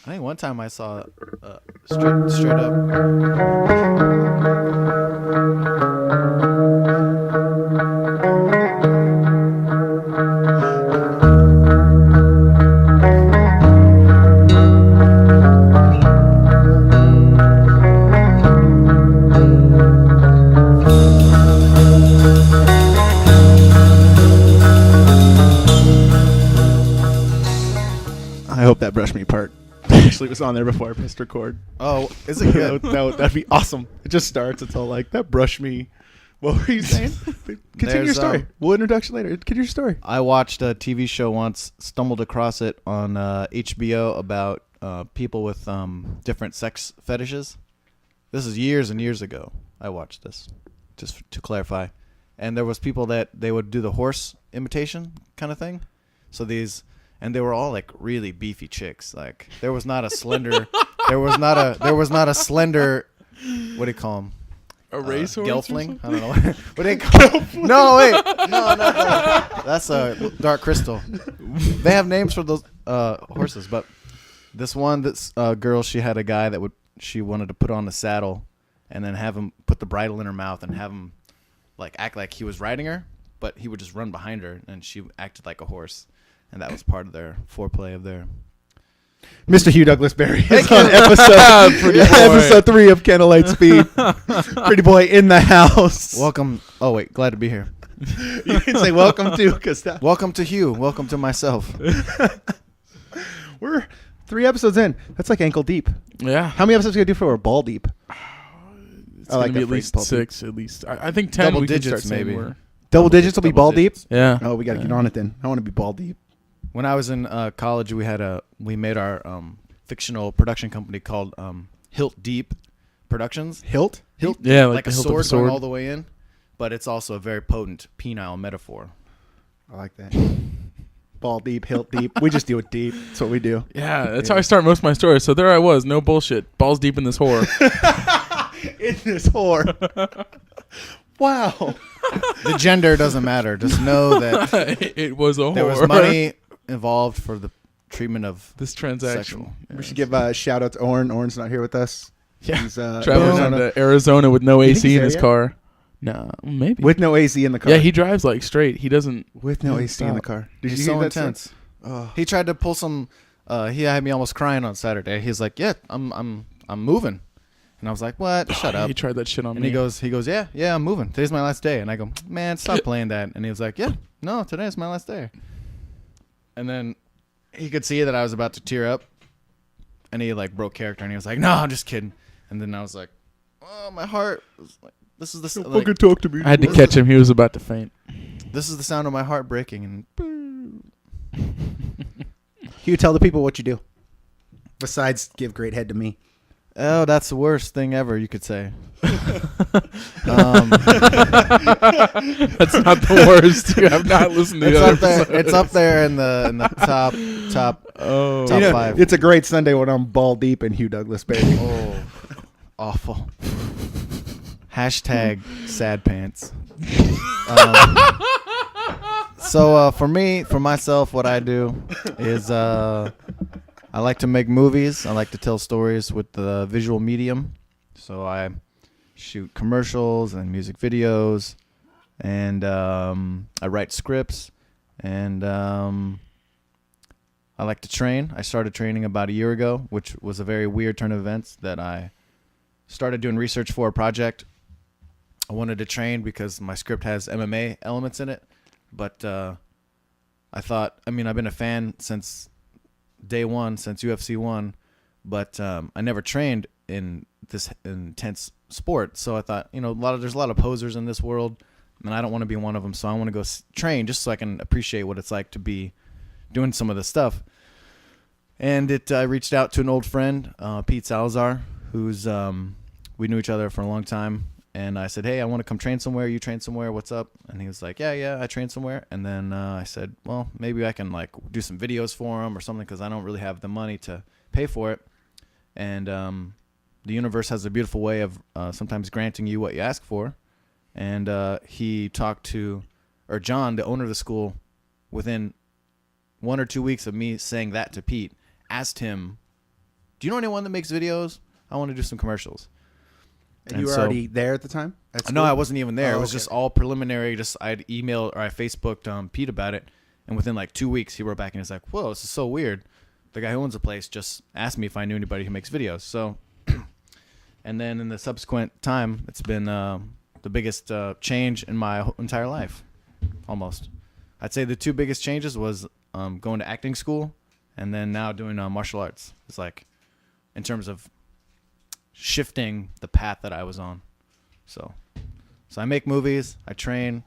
I think one time I saw straight up. I hope that brush me part actually was on there before I pressed record. Oh, is it good? That'd be awesome. It just starts. It's all like, that brush me. What were you saying? Continue your story. We'll introduction later. Continue your story. I watched a TV show once, stumbled across it on HBO about people with different sex fetishes. This is years and years ago. I watched this, just to clarify. And there was people that they would do the horse imitation kind of thing. So these... And they were all like really beefy chicks. Like there was not a slender, there was not a slender, what do you call them? A racehorse? Gelfling? I don't know. What do they call them? No, wait. No, not that. That's a dark crystal. They have names for those horses. But this girl, she had a guy that she wanted to put on the saddle and then have him put the bridle in her mouth and have him like act like he was riding her, but he would just run behind her and she acted like a horse. And that was part of their foreplay of their... Mr. Hugh Douglas Berry is on episode 3 of Candlelightspeed. Pretty boy in the house. Welcome. Oh, wait. Glad to be here. You can say welcome to. Welcome to Hugh. Welcome to myself. We're 3 episodes in. That's like ankle deep. Yeah. How many episodes are we going to do for a ball deep? It's going to be at least 6, at least. I think 10 Double we digits, can start maybe. More. Double digits will be ball deep? Yeah. Oh, we got to get on it then. I want to be ball deep. When I was in college, we made our fictional production company called Hilt Deep Productions. Hilt? Yeah, like a the hilt of sword going all the way in, but it's also a very potent penile metaphor. I like that. Ball deep, hilt deep. We just do it deep. That's what we do. Yeah, that's how I start most of my stories. So there I was, no bullshit, balls deep in this whore. In this whore. Wow. The gender doesn't matter. Just know that it was a whore. there was money involved for the treatment of this transaction. Sexual. We should give a shout out to Oren. Oren's not here with us. Yeah. He's traveling down to Arizona with no You think AC he's in there his yet? car. No, maybe. with no AC in the car. Yeah, he drives like straight. He doesn't. with no AC in the stop. car. Did He's you so hear that story? intense. Oh. He tried to pull some. He had me almost crying on Saturday. He's like, "Yeah, I'm moving," and I was like, "What? Shut up." He tried that shit on And me. he goes, "Yeah, I'm moving. Today's my last day." And I go, "Man, stop playing that." And he was like, "Yeah, no, today's my last day." And then he could see that I was about to tear up, and he like broke character, and he was like, "No, I'm just kidding." And then I was like, "Oh, my heart was like, this is the Don't like, fucking talk to me. I had to catch him. He was about to faint. this is the sound of my heart breaking." And You tell the people what you do. Besides give great head to me. oh, that's the worst thing ever, you could say. That's not the worst. You have not listened to It's the up other there. episodes. It's up there in the top. Oh, Top 5. It's a great Sunday when I'm ball deep in Hugh Douglas Berry. Oh, awful. Hashtag sad pants. So for myself, what I do is I like to make movies. I like to tell stories with the visual medium. So I shoot commercials and music videos, and I write scripts, and I like to train. I started training about a year ago, which was a very weird turn of events that I started doing research for a project. I wanted to train because my script has MMA elements in it, but I thought, I've been a fan since day one, since UFC 1, but I never trained in this intense sport. So I thought, there's a lot of posers in this world, and I don't want to be one of them. So I want to go train just so I can appreciate what it's like to be doing some of this stuff. And I reached out to an old friend, Pete Salazar, who's we knew each other for a long time. And I said, "Hey, I want to come train somewhere. You train somewhere. What's up?" And he was like, "Yeah, I train somewhere." And then I said, "Well, maybe I can like do some videos for him or something because I don't really have the money to pay for it." And the universe has a beautiful way of sometimes granting you what you ask for. And he talked to, or John, the owner of the school, within 1 or 2 weeks of me saying that to Pete, asked him do you know anyone that makes videos? I want to do some commercials. And you were already there at the time? No, I wasn't even there. Oh, it was just all preliminary. Just I'd emailed or I Facebooked Pete about it, and within like 2 weeks, he wrote back and he's like, "Whoa, this is so weird. The guy who owns the place just asked me if I knew anybody who makes videos." So, and then in the subsequent time, it's been the biggest change in my entire life, almost. I'd say the two biggest changes was going to acting school, and then now doing martial arts. It's like, in terms of shifting the path that I was on. So I make movies, I train,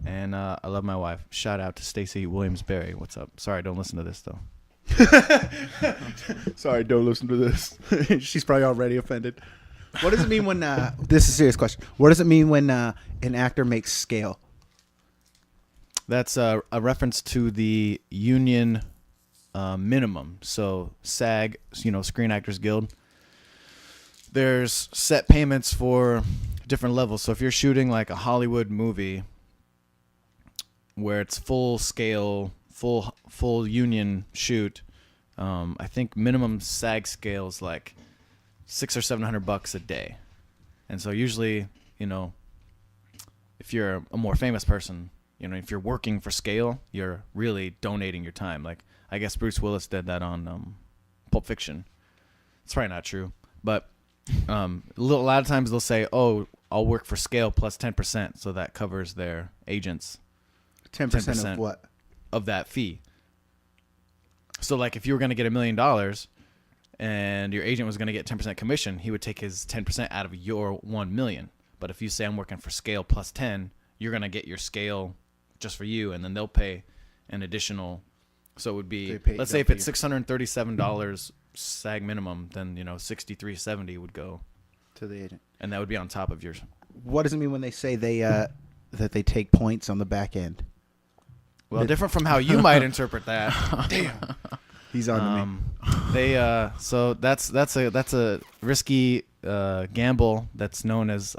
and I love my wife. Shout out to Stacey Williams-Berry. What's up? Sorry, don't listen to this though. Sorry, don't listen to this. She's probably already offended. What does it mean when this is a serious question. What does it mean when an actor makes scale? That's a reference to the union minimum. So SAG, Screen Actors Guild. There's set payments for different levels. So if you're shooting like a Hollywood movie where it's full scale, full union shoot, I think minimum SAG scale is like $600 or $700 a day. And so usually, if you're a more famous person, if you're working for scale, you're really donating your time. Like I guess Bruce Willis did that on Pulp Fiction. It's probably not true, but a lot of times they'll say, "Oh, I'll work for scale plus 10%," so that covers their agents. 10% of what? Of that fee. So like if you were going to get $1 million and your agent was going to get 10% commission, he would take his 10% out of your 1 million. But if you say I'm working for scale plus 10, you're going to get your scale just for you, and then they'll pay an additional. So it would be, let's say if it's $637 SAG minimum, then $63.70 would go to the agent, and that would be on top of yours. What does it mean when they say that they take points on the back end? Well, different from how you might interpret that. Damn, he's on to me. So that's a risky gamble that's known as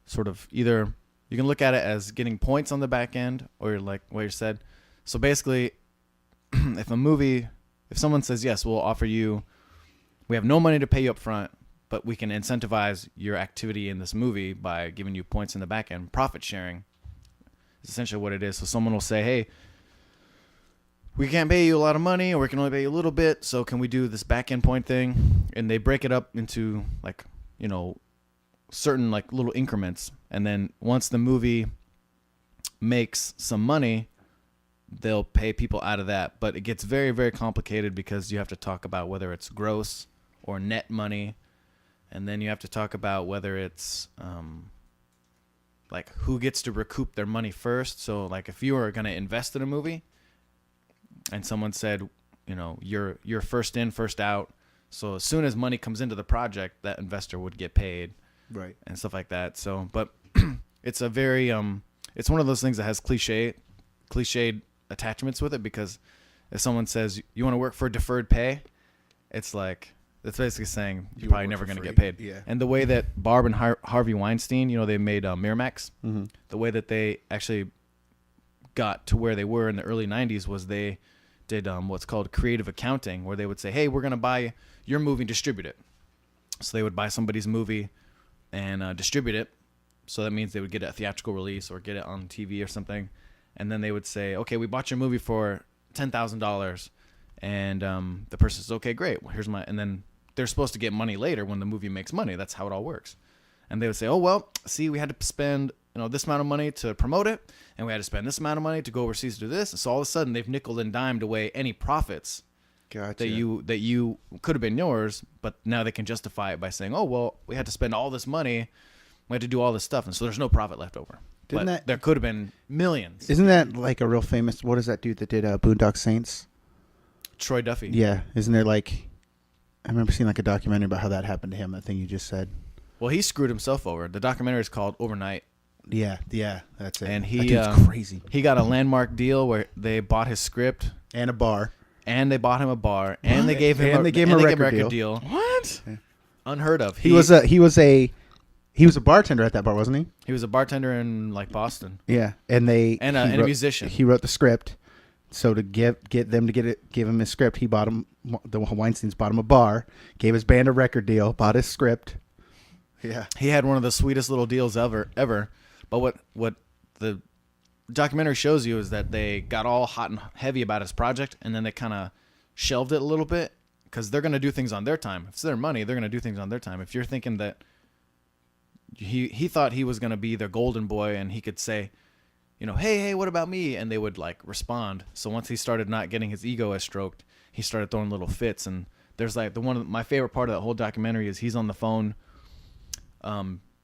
sort of either you can look at it as getting points on the back end, or like what you said. So basically, if someone says, yes, we'll offer you, we have no money to pay you up front, but we can incentivize your activity in this movie by giving you points in the back end. Profit sharing is essentially what it is. So someone will say, hey, we can't pay you a lot of money, or we can only pay you a little bit, so can we do this back end point thing? And they break it up into like, certain like little increments. And then once the movie makes some money, they'll pay people out of that. But it gets very, very complicated because you have to talk about whether it's gross or net money. And then you have to talk about whether it's like who gets to recoup their money first. So like if you were going to invest in a movie and someone said, you're first in, first out. So as soon as money comes into the project, that investor would get paid. Right. And stuff like that. So, but it's a very, it's one of those things that has cliched attachments with it, because if someone says you want to work for deferred pay, it's like, it's basically saying you're probably never going to get paid. Yeah. And the way that Barb and Harvey Weinstein, they made Miramax, the way that they actually got to where they were in the early 90s was they did what's called creative accounting, where they would say, hey, we're going to buy your movie and distribute it. So they would buy somebody's movie and distribute it. So that means they would get a theatrical release or get it on TV or something. And then they would say, okay, we bought your movie for $10,000. And the person says, okay, great. Well, here's my, and then they're supposed to get money later when the movie makes money. That's how it all works. And they would say, oh, well, see, we had to spend, this amount of money to promote it. And we had to spend this amount of money to go overseas to do this. And so all of a sudden they've nickel and dimed away any profits that you could have been yours, but now they can justify it by saying, oh, well, we had to spend all this money, we had to do all this stuff, and so there's no profit left over. There could have been millions. Isn't that like a real famous, what is that dude that did Boondock Saints? Troy Duffy. Yeah. Isn't there like, I remember seeing like a documentary about how that happened to him, that thing you just said. Well, he screwed himself over. The documentary is called Overnight. Yeah, that's it. And that dude's crazy. He got a landmark deal where they bought his script. And a bar. And they bought him a bar, and they gave him a record deal. What? Yeah. Unheard of. He was a bartender at that bar, wasn't he? He was a bartender in like Boston. Yeah, and a musician. He wrote the script. So to give him his script, the Weinsteins bought him a bar, gave his band a record deal, bought his script. Yeah, he had one of the sweetest little deals ever. But what the documentary shows you is that they got all hot and heavy about his project, and then they kind of shelved it a little bit because they're going to do things on their time. If it's their money, they're going to do things on their time. If you're thinking that he thought he was going to be their golden boy and he could say, hey, what about me? And they would like respond. So once he started not getting his ego as stroked, he started throwing little fits. And there's like my favorite part of that whole documentary is he's on the phone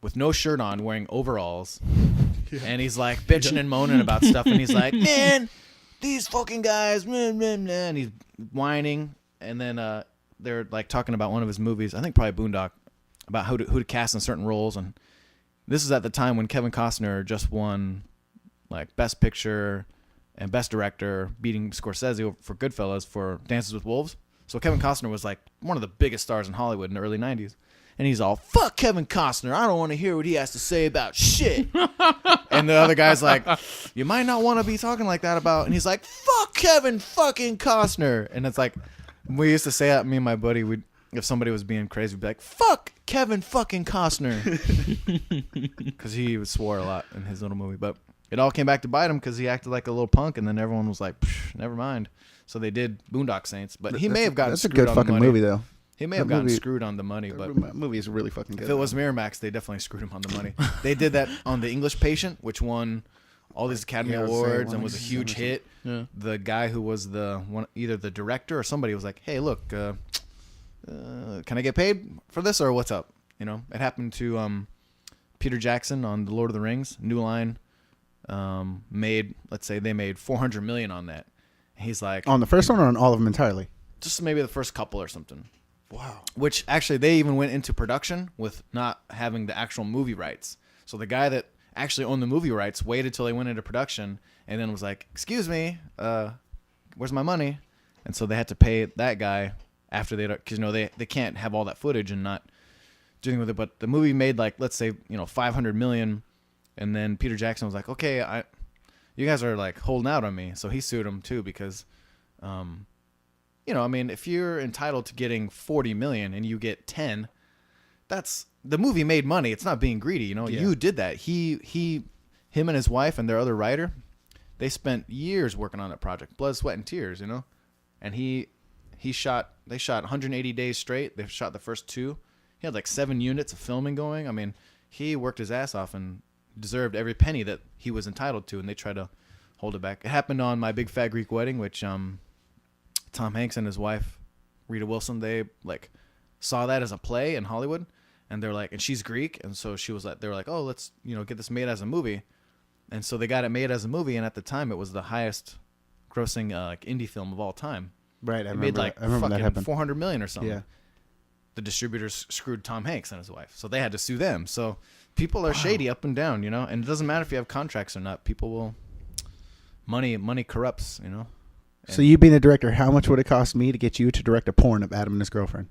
with no shirt on, wearing overalls. Yeah. And he's like bitching and moaning about stuff. And he's like, man, these fucking guys, blah, blah, blah. And he's whining. And then they're like talking about one of his movies, I think probably Boondock, about who to cast in certain roles. And this is at the time when Kevin Costner just won like Best Picture and Best Director, beating Scorsese for Goodfellas for Dances with Wolves. So Kevin Costner was like one of the biggest stars in Hollywood in the early 90s. And he's all, fuck Kevin Costner. I don't want to hear what he has to say about shit. And the other guy's like, you might not want to be talking like that about. And he's like, fuck Kevin fucking Costner. And it's like, we used to say that, me and my buddy, if somebody was being crazy, we'd be like, fuck Kevin fucking Costner. Because he swore a lot in his little movie. But it all came back to bite him because he acted like a little punk. And then everyone was like, never mind. So they did Boondock Saints. But he may have gotten screwed on the money. That's a good fucking movie, though. He may have gotten screwed on the money, but that movie is really fucking good. If it was Miramax, they definitely screwed him on the money. They did that on The English Patient, which won all these Academy Awards and was a huge hit. Yeah. The guy who was either the director or somebody was like, "Hey, look, can I get paid for this or what's up?" It happened to Peter Jackson on The Lord of the Rings. New Line made $400 million on that. He's like, on the first one or on all of them entirely? Just maybe the first couple or something. Wow. Which actually they even went into production with not having the actual movie rights. So the guy that actually owned the movie rights waited till they went into production and then was like, "Excuse me, where's my money?" And so they had to pay that guy after because they can't have all that footage and not doing with it. But the movie made like, let's say, $500 million, and then Peter Jackson was like, "Okay, you guys are like holding out on me," so he sued him too because. If you're entitled to getting $40 million and you get 10, that's the movie made money. It's not being greedy. You did that. Him and his wife and their other writer, they spent years working on that project, blood, sweat, and tears. And they shot 180 days straight. They shot the first 2. He had like 7 units of filming going. I mean, he worked his ass off and deserved every penny that he was entitled to. And they tried to hold it back. It happened on My Big Fat Greek Wedding, which Tom Hanks and his wife, Rita Wilson, they like saw that as a play in Hollywood, and they're like, and she's Greek, and so they were like, oh, let's get this made as a movie, and so they got it made as a movie, and at the time it was the highest grossing like indie film of all time. Right, I remember that happened. $400 million or something. Yeah. The distributors screwed Tom Hanks and his wife, so they had to sue them. So people are shady up and down, and it doesn't matter if you have contracts or not. People will money corrupts, So you being a director, how much would it cost me to get you to direct a porn of Adam and his girlfriend?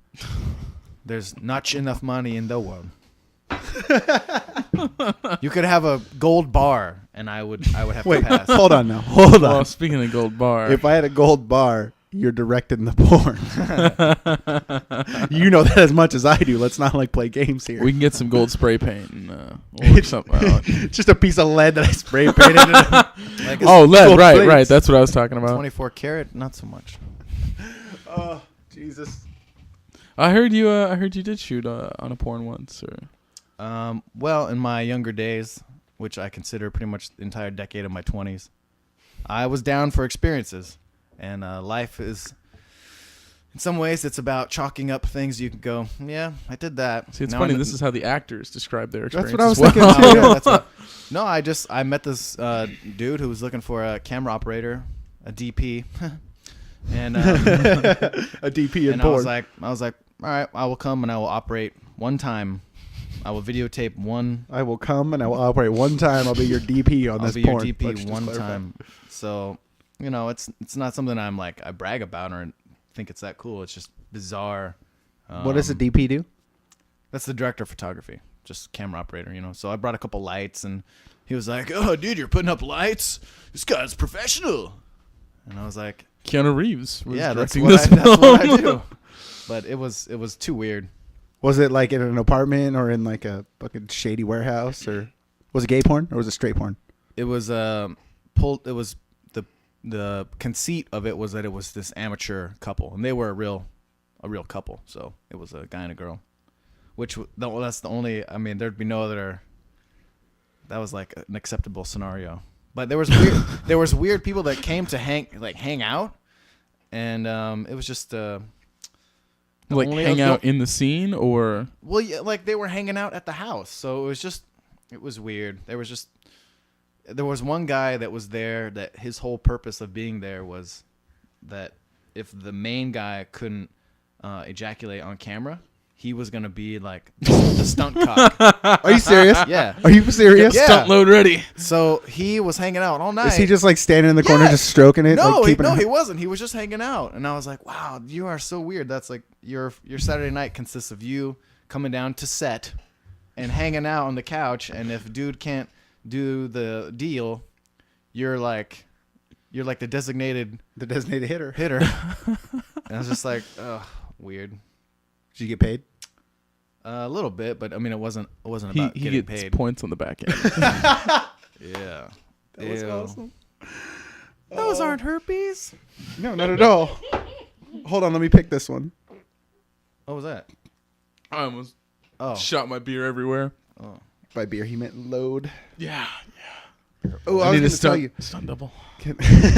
There's not enough money in the world. You could have a gold bar, and I would have to pass. Hold on now. Hold on. Well, speaking of gold bar, if I had a gold bar, you're directing the porn. You know that as much as I do. Let's not like play games here. We can get some gold spray paint and we'll work something out. Just a piece of lead that I spray painted. Lead, right. That's what I was talking about. 24 karat, not so much. Oh, Jesus. I heard you did shoot on a porn once, or. Well, in my younger days, which I consider pretty much the entire decade of my 20s, I was down for experiences. And life is, in some ways, it's about chalking up things you can go, yeah, I did that. See, it's funny. This is how the actors describe their experience. That's what I was thinking, too. I met this dude who was looking for a camera operator, a DP. And a DP in porn. I was like, all right, I will come and I will operate one time. I will videotape one. I will come and I will operate one time. I'll be your DP on this porn. I'll be your DP one time. So... it's not something I brag about or think it's that cool. It's just bizarre. What does a DP do? That's the director of photography, just camera operator, So I brought a couple lights, and he was like, "Oh, dude, you're putting up lights? This guy's professional." And I was like, Keanu Reeves was yeah, that's directing what, this that's what I film. do. But it was too weird. Was it like in an apartment or in like a fucking shady warehouse, or was it gay porn or was it straight porn? It was pulled. It was the conceit of it was that it was this amateur couple, and they were a real couple. So it was a guy and a girl, that's the only. I mean, there'd be no other. That was like an acceptable scenario. But there was weird people that came to hang out, and it was just Like hang out in the scene, or well, yeah, like they were hanging out at the house. So it was weird. There was one guy that was there that his whole purpose of being there was that if the main guy couldn't ejaculate on camera, he was gonna be like the stunt cock. Are you serious? Yeah. Are you serious? Yeah. stunt load ready. So he was hanging out all night. Is he just like standing in the corner, Yeah. just stroking it? No, like, he wasn't. He was just hanging out, and I was like, "Wow, you are so weird." That's like your Saturday night consists of you coming down to set and hanging out on the couch, and if dude can't do the deal, you're like the designated hitter. And I was just like, "Ugh, weird." Did you get paid? A little bit, but I mean, it wasn't about He getting gets paid. points on the back end. Yeah, That was Ew. awesome. Those aren't herpes. No, not at all. Hold on, let me pick this one. What was that? I almost Oh, shot my beer everywhere. By beer, he meant load. Yeah. Oh, I was need going a to tell you. stunt double.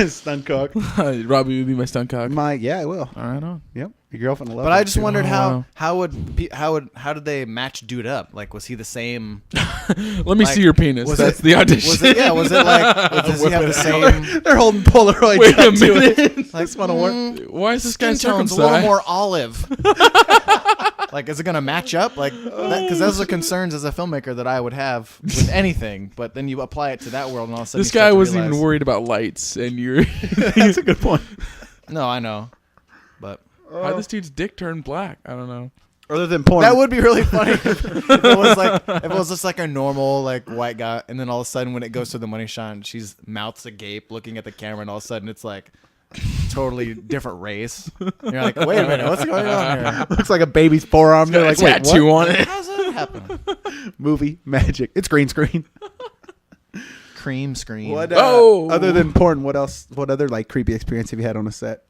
Stunt cock. Robbie would be my stunt cock. Yeah, I will. All right, on. Yep. Your girlfriend will love but it. I just wondered Oh, how did they match dude up? Like, was he the same? Let me Like, see your penis. was That's it- the audition. Was it? Yeah. Was it like? Does he have the same? They're holding Polaroids. Wait a up to minute. it. This one will work. Why is this guy Skin tone's circumcised? a little more olive. Like, is it gonna match up? Like, because those are concerns as a filmmaker that I would have with anything. But then you apply it to that world, and all of a sudden This you start guy to wasn't even realize- worried about lights, and you're. That's a good point. No, I know, but How this dude's dick turned black? I don't know. Other than porn. that would be really funny if it was just like a normal like white guy, and then all of a sudden when it goes to the money shot, and she's mouths agape looking at the camera, and all of a sudden it's like totally different race. You're like, wait a minute, what's going on here? looks like a baby's forearm. They're like, wait, tattoo what? on it. How's that happen? Movie magic. It's green screen. Cream screen. What? Oh. Other than porn, what else? What other like creepy experience have you had on a set?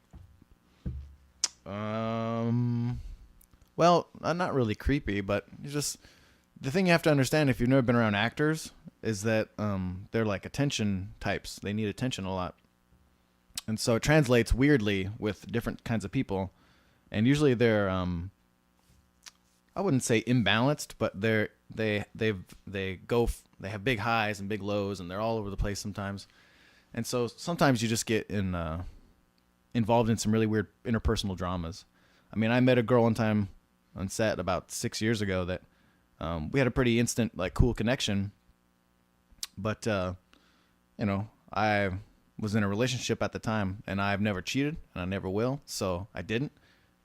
Well, not really creepy, but it's just the thing you have to understand if you've never been around actors is that they're like attention types. They need attention a lot. And so it translates weirdly with different kinds of people. And usually they're I wouldn't say imbalanced, but they have big highs and big lows, and they're all over the place sometimes. And so sometimes you just get involved in some really weird interpersonal dramas. I mean, I met a girl one time on set about 6 years ago that we had a pretty instant, like, cool connection. But, I was in a relationship at the time, and I've never cheated, and I never will, so I didn't.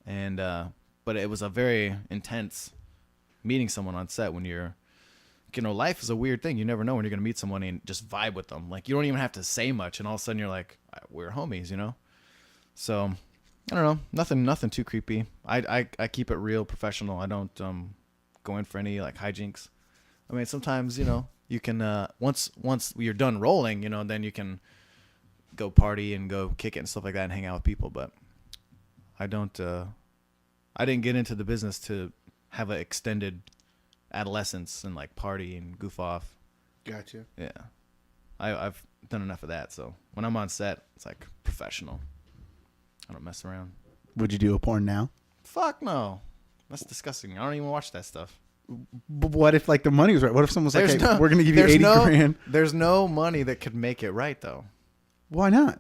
And but it was a very intense meeting someone on set when you're, life is a weird thing. You never know when you're going to meet someone and just vibe with them. Like, you don't even have to say much, and all of a sudden you're like, we're homies, So, I don't know. Nothing too creepy. I keep it real professional. I don't go in for any, like, hijinks. I mean, sometimes, you can, once you're done rolling, then you can go party and go kick it and stuff like that and hang out with people. But I didn't get into the business to have an extended adolescence and like party and goof off. Gotcha. Yeah. I've done enough of that. So when I'm on set, it's like professional. I don't mess around. Would you do a porn now? Fuck no. That's disgusting. I don't even watch that stuff. But what if like the money was right? What if someone's like, There's hey, no- we're gonna give you there's 80 no- grand? There's no money that could make it right though. Why not?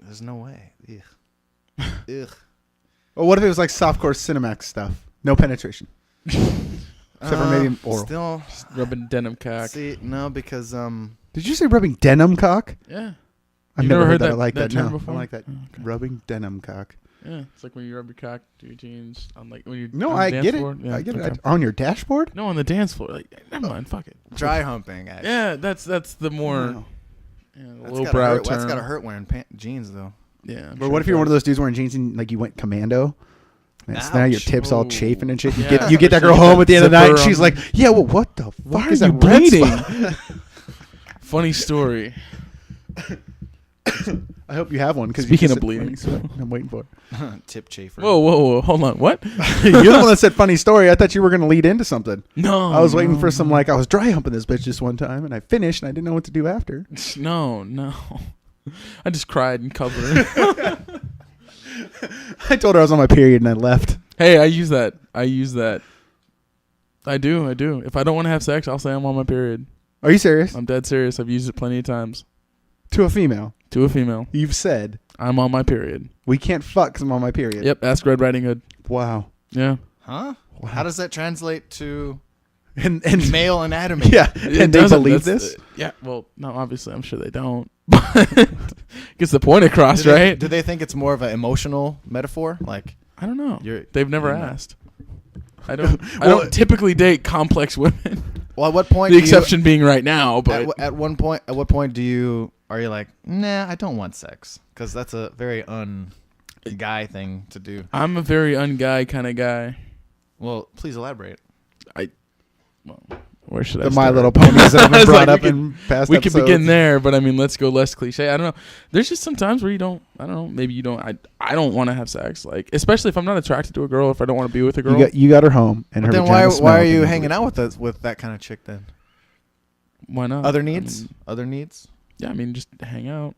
There's no way. Ugh. Ugh. Or what if it was like softcore Cinemax stuff? No penetration. Except for maybe oral. Still, Rubbing denim cock. see, no, because Did you say rubbing denim cock? Yeah. I've You never never heard heard that. I that- like that that. term No, before? I like that. Oh, okay. Rubbing denim cock. Yeah. It's like when you rub your cock to your jeans on like when you. No, on the I dance get it. floor. Yeah, I get okay. it. On your dashboard? No, on the dance floor. Like, never mind. Fuck it. dry humping. Actually. Yeah, that's the more. No. Yeah, a That's little gotta brow hurt. term. That's gotta hurt wearing jeans though. Yeah. I'm But sure what it if you're one of does. those dudes wearing jeans and like you went commando? And so now your Ouch. tips all Oh. chafing and shit. You Yeah, get that girl especially home at the end of the night, and zipper she's on- like, "Yeah, well, what the Why fuck are is you that red bleeding? spot?" Funny story. I hope you have one. Because Speaking of bleeding. I'm waiting for it. Tip chafer. Whoa. Hold on. What? You're the one that said funny story. I thought you were going to lead into something. No. I was waiting for some like I was dry humping this bitch just one time, and I finished, and I didn't know what to do after. No. I just cried and covered her. I told her I was on my period, and I left. Hey, I use that. I do. If I don't want to have sex, I'll say I'm on my period. Are you serious? I'm dead serious. I've used it plenty of times. To a female, To a female. you've said I'm on my period. we can't fuck because I'm on my period. Yep, ask Red Riding Hood. Wow. Yeah. Huh? How does that translate to And male anatomy? yeah, It and they doesn't. believe That's- this. Yeah, well, no, obviously, I'm sure they don't. But gets the point across, right? Do they think it's more of an emotional metaphor? Like I don't know. you're. They've never you're not- asked. I don't. I Well, don't typically date complex women. Well, at what point? The do you- exception being right now, but at what point are you like, nah, I don't want sex? Because that's a very guy thing to do. I'm a very unguy kind of guy. Well, please elaborate. Well, where should I The start? My Little Ponies that have I been was brought like, up in past We could episodes. begin there, but I mean, let's go less cliche. I don't know. There's just some times where you don't. I don't know. Maybe you don't. I don't want to have sex. Like, especially if I'm not attracted to a girl. If I don't want to be with a girl. You got her home, and her But then vagina why smelled are you and- hanging out with that kind of chick then? Why not? Other I needs? mean, Other needs? yeah, I mean, just hang out.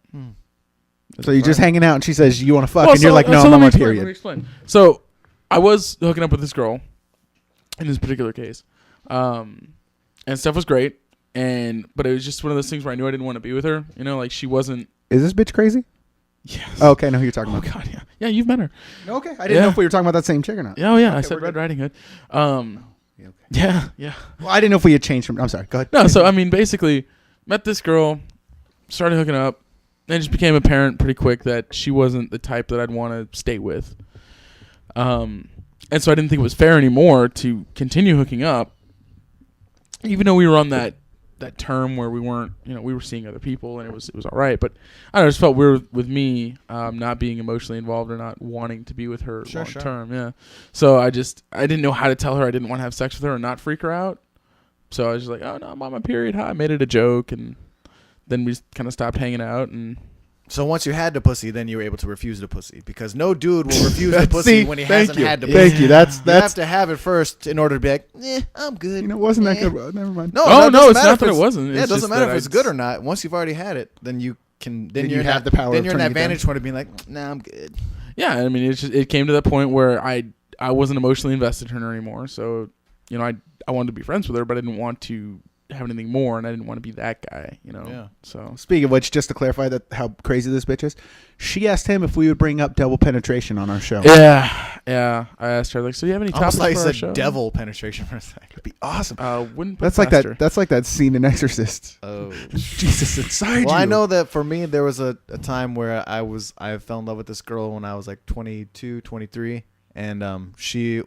So you're just fine. hanging out, and she says you want to fuck, Well, and you're so- like, no, so I'm let on me my explain, Let me period. explain. So, I was hooking up with this girl in this particular case, and stuff was great. But it was just one of those things where I knew I didn't want to be with her. You know, like she wasn't. Is this bitch crazy? Yes. Oh, okay, I know who you're talking Oh about. God, yeah, yeah. You've met her. Okay, I didn't Yeah. know if we were talking about that same chick or not. Yeah, oh yeah. I Okay, said we're Red good. Riding Hood. Yeah, okay. Yeah. Well, I didn't know if we had changed from. I'm sorry. Go ahead. No, so I mean, basically, met this girl, started hooking up, and it just became apparent pretty quick that she wasn't the type that I'd want to stay with. And so I didn't think it was fair anymore to continue hooking up, even though we were on that term where we weren't, we were seeing other people and it was all right. But I don't know, it just felt weird with me not being emotionally involved or not wanting to be with her long term. Yeah. So I didn't know how to tell her I didn't want to have sex with her and not freak her out. So I was just like, oh no, I'm on my period. I made it a joke, and then we just kind of stopped hanging out. And So once you had the pussy, then you were able to refuse the pussy, because no dude will refuse the pussy See, when he thank hasn't you. had the Thank pussy. you. That's You have to have it first in order to be like, I'm good. wasn't that Eh. good? Never mind. No, Oh, it no, doesn't it's matter not if that it wasn't. Yeah, It's it doesn't just matter that if it's I good or not. Once you've already had it, then you can. Then you you're have in that, the power Then of you're in turning that it down. vantage point of being like, nah, I'm good. yeah, I mean, it came to that point where I wasn't emotionally invested in her anymore. So, I wanted to be friends with her, but I didn't want to have anything more, and I didn't want to be that guy, Yeah. So Speaking of which, just to clarify that how crazy this bitch is, she asked him if we would bring up double penetration on our show. yeah. I asked her like, so do you have any topics Almost like you for our said show? devil penetration for a second. It'd be awesome. Wouldn't put That's like faster. that. That's like that scene in Exorcist. Oh. Jesus inside you. Well, I know that for me, there was a time where I fell in love with this girl when I was like 22, 23, and she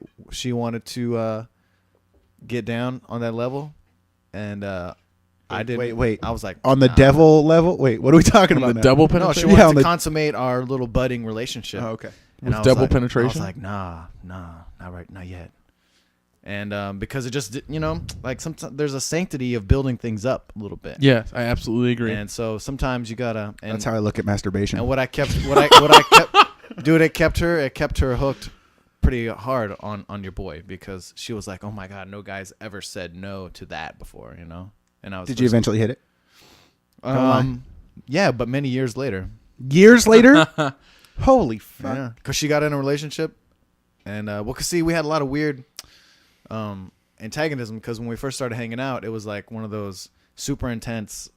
wanted to get down on that level, and I didn't. Wait. I was like, On the nah. devil level. Wait, what are we talking On about the now? double No, penetration. she wanted Yeah, on to the- consummate our little budding relationship. Oh, okay. And With I was double like- penetration? I was like, nah, not yet. And because it just, like sometimes there's a sanctity of building things up a little bit. Yeah, I absolutely agree. And so sometimes you gotta. And, That's how I look at masturbation. And what I kept, dude, it kept her hooked pretty hard on your boy, because she was like, oh my God, no guy's ever said no to that before, And I was. Did you eventually hit it? Yeah, but many years later. Years later? Holy fuck. Yeah, because she got in a relationship, and cause see, we had a lot of weird antagonism, because when we first started hanging out, it was like one of those super intense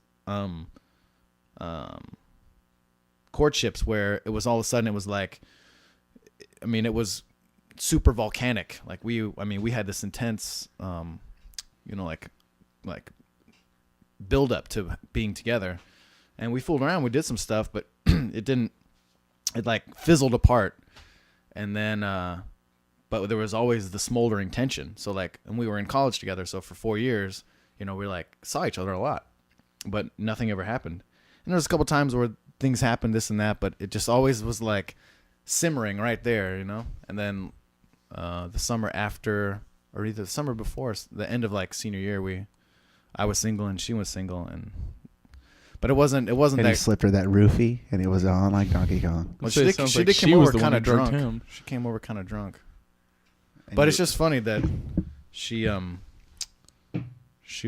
courtships where it was all of a sudden it was like, it was super volcanic. Like we had this intense, like build up to being together, and we fooled around. We did some stuff, but it like fizzled apart. And then, but there was always the smoldering tension. So like, and we were in college together. So for 4 years, we like saw each other a lot, but nothing ever happened. And there was a couple times where things happened, this and that, but it just always was like simmering right there, you know. And then the summer after, or either the summer before, the end of like senior year, I was single and she was single, but it wasn't And that. he slipped her that roofie, and it was on like Donkey Kong. Well, So it she sounds did like come she over was the one kind who of drugged drunk. him. She came over kind of drunk. And But it's just funny that she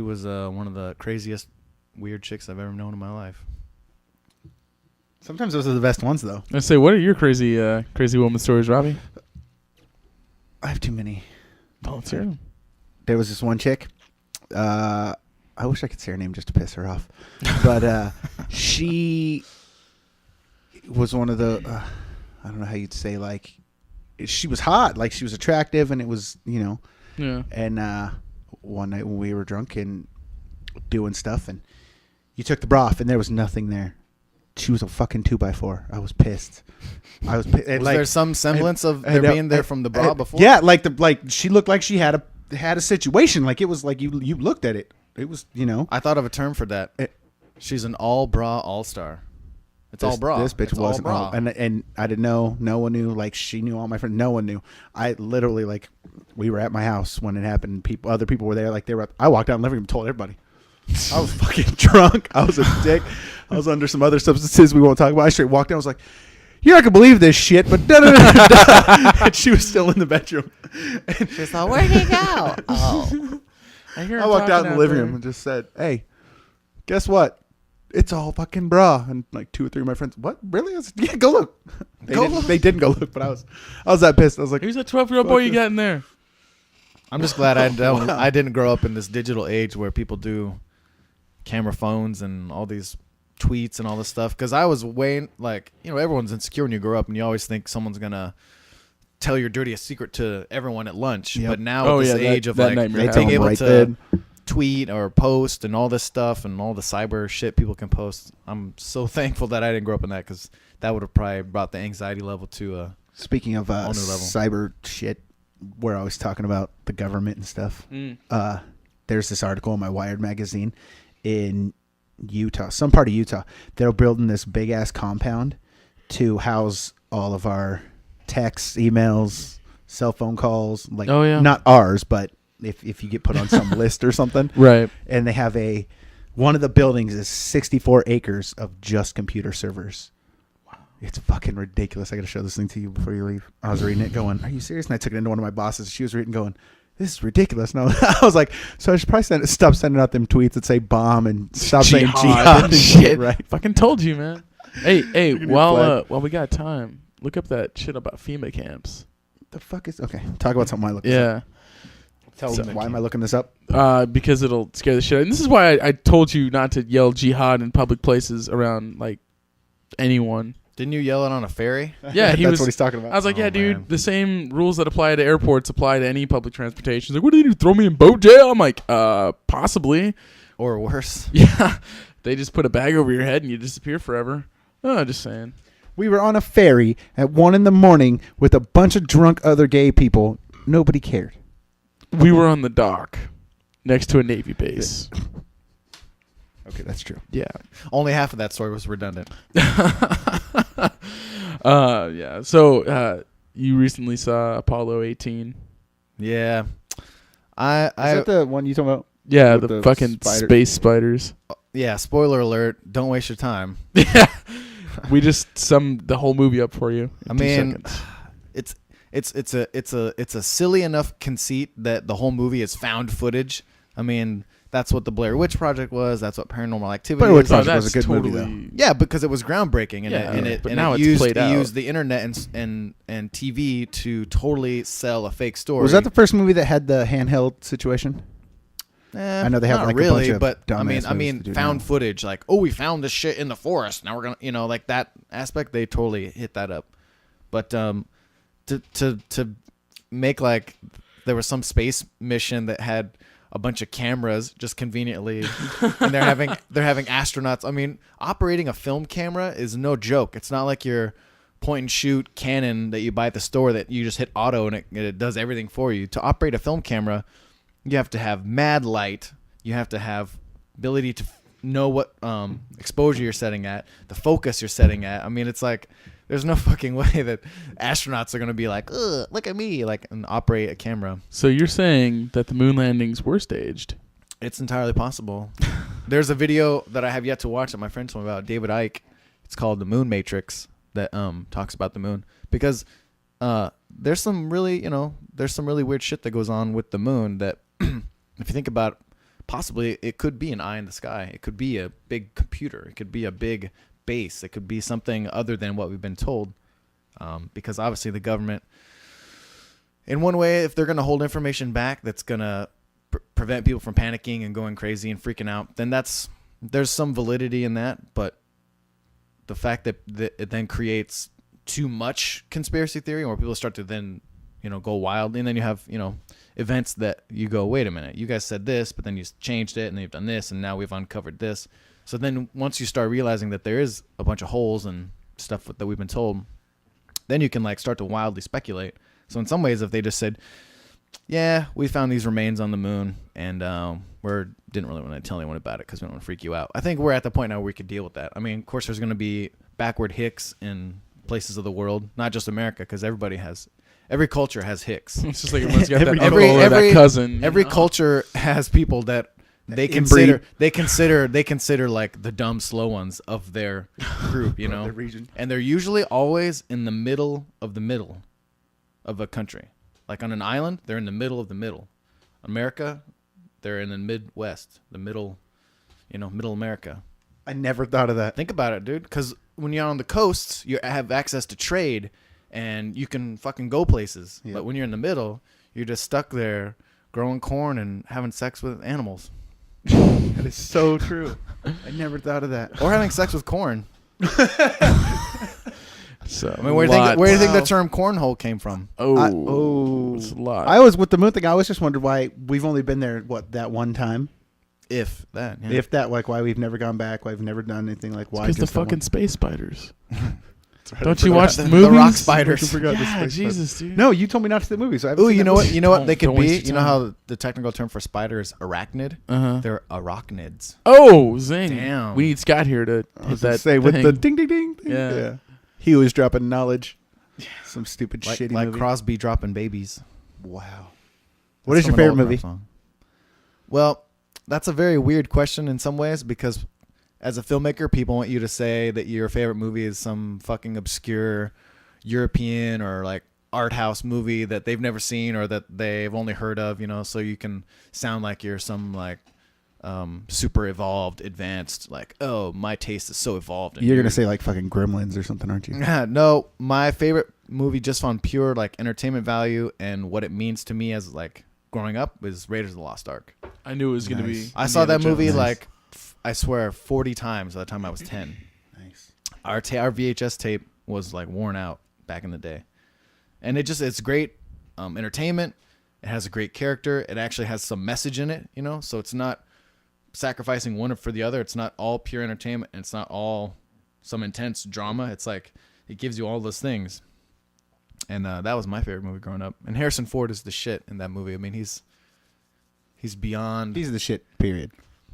was one of the craziest weird chicks I've ever known in my life. sometimes those are the best ones, though. I say, what are your crazy woman stories, Robbie? I have too many. Let's hear 'em. There was this one chick. I wish I could say her name just to piss her off, but she was one of the. I don't know how you'd say, like, she was hot, like she was attractive, and it was, you know. Yeah. And one night when we were drunk and doing stuff, and you took the bra off, and there was nothing there. She was a fucking 2x4. I was pissed. Was there some semblance of there being there from the bra before? Yeah, like she looked like she had a situation. Like it was like you looked at it. It was, you know. I thought of a term for that. She's an all bra all star. It's all bra. This bitch It's wasn't all bra. and I didn't know. No one knew. Like she knew all my friends. No one knew. I literally, like, we were at my house when it happened. Other people were there. Like they were. I walked out in the living room and told everybody. I was fucking drunk. I was a dick. I was under some other substances we won't talk about. I straight walked out. I was like, "You're not gonna believe this shit," but and she was still in the bedroom. And She's like, "Where'd he go?" Oh, I walked out in the living room and just said, "Hey, guess what? It's all fucking bra." And like 2 or 3 of my friends, "What? Really?" I said, "Yeah, go look." They didn't go look, but I was that pissed. I was like, Who's that 12-year-old boy you got in there? I'm just glad I didn't grow up in this digital age where people do camera phones and all these tweets and all this stuff. Because I was way, like, you know, everyone's insecure when you grow up, and you always think someone's gonna tell your dirtiest secret to everyone at lunch. Yep. But now with this age of like nightmare they being tell able right to then. tweet or post and all this stuff and all the cyber shit people can post, I'm so thankful that I didn't grow up in that, because that would have probably brought the anxiety level to Speaking of new level. cyber shit, we're always talking about the government and stuff. There's this article in my Wired magazine in Utah, some part of Utah. They're building this big ass compound to house all of our texts, emails, cell phone calls. Like, Oh, yeah. not ours, but if you get put on some list or something. Right. And they have one of the buildings is 64 acres of just computer servers. Wow. It's fucking ridiculous. I got to show this thing to you before you leave. I was reading it going, "Are you serious?" And I took it into one of my bosses. She was reading going, "This is ridiculous." And I was like, so I should probably stop sending out them tweets that say bomb and stop saying jihad and shit, right? Fucking told you, man. Hey, Look at while we got time, look up that shit about FEMA camps. The fuck is... Okay, talk about something I look Yeah. Tell me, why am I looking this up? Because it'll scare the shit out. And this is why I told you not to yell jihad in public places around, like, anyone. Didn't you yell it on a ferry? Yeah, That's what he's talking about. I was like, Oh, yeah, dude, man. the same rules that apply to airports apply to any public transportation. He's like, what do they do, throw me in boat jail? I'm like, possibly. Or worse? Yeah. They just put a bag over your head and you disappear forever. Oh, just saying. We were on a ferry at 1 a.m. with a bunch of drunk other gay people. Nobody cared. We were on the dock next to a Navy base. Okay, that's true. Yeah. Only half of that story was redundant. Yeah. So you recently saw Apollo 18. Yeah. Is that the one you talking about? Yeah, With the the fucking spider- space spiders. Yeah, spoiler alert, don't waste your time. Yeah. We just summed the whole movie up for you. I in 2 mean, seconds. it's a silly enough conceit that the whole movie is found footage. I mean, that's what the Blair Witch Project was. That's what Paranormal Activity Blair Witch is. Project was that's a good movie, totally- Yeah, because it was groundbreaking, and Yeah, but it now it's used played out. used the internet and TV to totally sell a fake story. Was that the first movie that had the handheld situation? I know they have not like really, a bunch of but dumbass I movies to mean, do found now. footage, like, oh, we found this shit in the forest. Now we're gonna, you know, like that aspect. They totally hit that up. But to make like there was some space mission that had a bunch of cameras just conveniently, and they're having astronauts. I mean, operating a film camera is no joke. It's not like your point and shoot Canon that you buy at the store that you just hit auto and it does everything for you. To operate a film camera, you have to have mad light. You have to have ability to know what exposure you're setting at, the focus you're setting at. I mean, it's like there's no fucking way that astronauts are gonna be like, ugh, look at me, like, and operate a camera. So you're saying that the moon landings were staged? It's entirely possible. There's a video that I have yet to watch that my friend told me about, David Icke. It's called The Moon Matrix, that talks about the moon, because there's some really weird shit that goes on with the moon that if you think about, possibly it could be an eye in the sky. It could be a big computer. It could be a big base. It could be something other than what we've been told, because obviously the government, in one way, if they're going to hold information back that's going to prevent people from panicking and going crazy and freaking out, then there's some validity in that. But the fact that it then creates too much conspiracy theory, where people start to then, go wild, and then you have, events that you go, wait a minute, you guys said this, but then you changed it, and then you've done this, and now we've uncovered this. So then once you start realizing that there is a bunch of holes and stuff that we've been told, then you can like start to wildly speculate. So in some ways, if they just said, yeah, we found these remains on the moon, and didn't really want to tell anyone about it because we don't want to freak you out. I think we're at the point now where we could deal with that. I mean, of course, there's going to be backward hicks in places of the world, not just America, because every culture has hicks. It's just like everyone's got that Every- uncle or every- that cousin. Every culture has people that they Inbreed. consider like the dumb, slow ones of their group, Their region. and they're usually always in the middle of a country. Like on an island, they're in the middle of the middle. America, they're in the Midwest, the middle, middle America. I never thought of that. Think about it, dude. Because when you're on the coasts, you have access to trade, and you can fucking go places. Yep. But when you're in the middle, you're just stuck there growing corn and having sex with animals. That is so true. I never thought of that. Or having sex with corn. So, I mean, where do you think the term cornhole came from? It's a lot. I was with the moon thing. I always just wondered why we've only been there that one time. If that. Yeah. If that, like, why we've never gone back, why we've never done anything, like, why? Because the just that fucking one- space spiders. Right, Don't I you forgot watch that. the movies? The rock spiders. I forgot the Yeah, space Jesus, dude. No, you told me not to see the movie, so I haven't Ooh, seen you that know what? movie. You know what Don't- they could don't be? waste You your know time. how the technical term for spider is arachnid? Uh-huh. They're arachnids. Oh, zing. Damn. We need Scott here to I hit was gonna that say with thing. the ding ding ding. Ding. Yeah. He was dropping knowledge. Some stupid Like shitty movie. Crosby dropping babies. Wow. What That's is your from an favorite old rap movie? song. Well, that's a very weird question in some ways, because as a filmmaker, people want you to say that your favorite movie is some fucking obscure European or like art house movie that they've never seen or that they've only heard of, so you can sound like you're some like super evolved, advanced, like, oh, my taste is so evolved. And You're weird. gonna say like fucking Gremlins or something, aren't you? No, my favorite movie just on pure like entertainment value and what it means to me as like growing up is Raiders of the Lost Ark. I knew it was going to Nice. be. I saw that Indiana movie Jones. like I swear 40 times by the time I was 10. Nice. Our VHS tape was like worn out back in the day, and it's great entertainment. It has a great character. It actually has some message in it, so it's not sacrificing one for the other. It's not all pure entertainment, and it's not all some intense drama. It's like it gives you all those things. And that was my favorite movie growing up. And Harrison Ford is the shit in that movie. I mean, he's beyond. He's the shit. Period.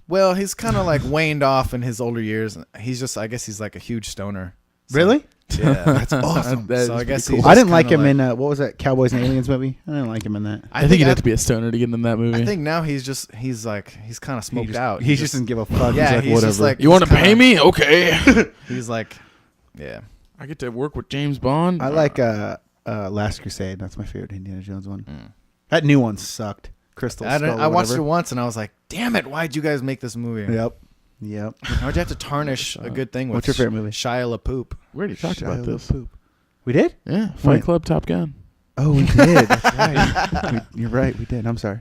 Well, he's kind of like waned off in his older years. He's just, I guess he's like a huge stoner. So, Really? Yeah, that's awesome. That So is I guess pretty he's cool. I just didn't like kinda him in what was that Cowboys and Aliens movie? I didn't like him in that. I think you'd have to be a stoner to get in that movie. I think now he's kind of smoked out. He just doesn't give a fuck. Yeah, he's like, he's whatever. just like you want to kinda- pay me? Okay. He's like, yeah. I get to work with James Bond. I like Last Crusade. That's my favorite Indiana Jones one. Mm. That new one sucked. Crystal I Skull. watched it whatever. once and I was like, damn it, why'd you guys make this movie? Yep. Why'd you have to tarnish a good thing with What's your favorite movie? Shia LaPoop? we already talked about Shia this. LaBeouf. We did? Yeah, Fight When? Club, Top Gun. Oh, we did. That's right. You're right. We did. I'm sorry.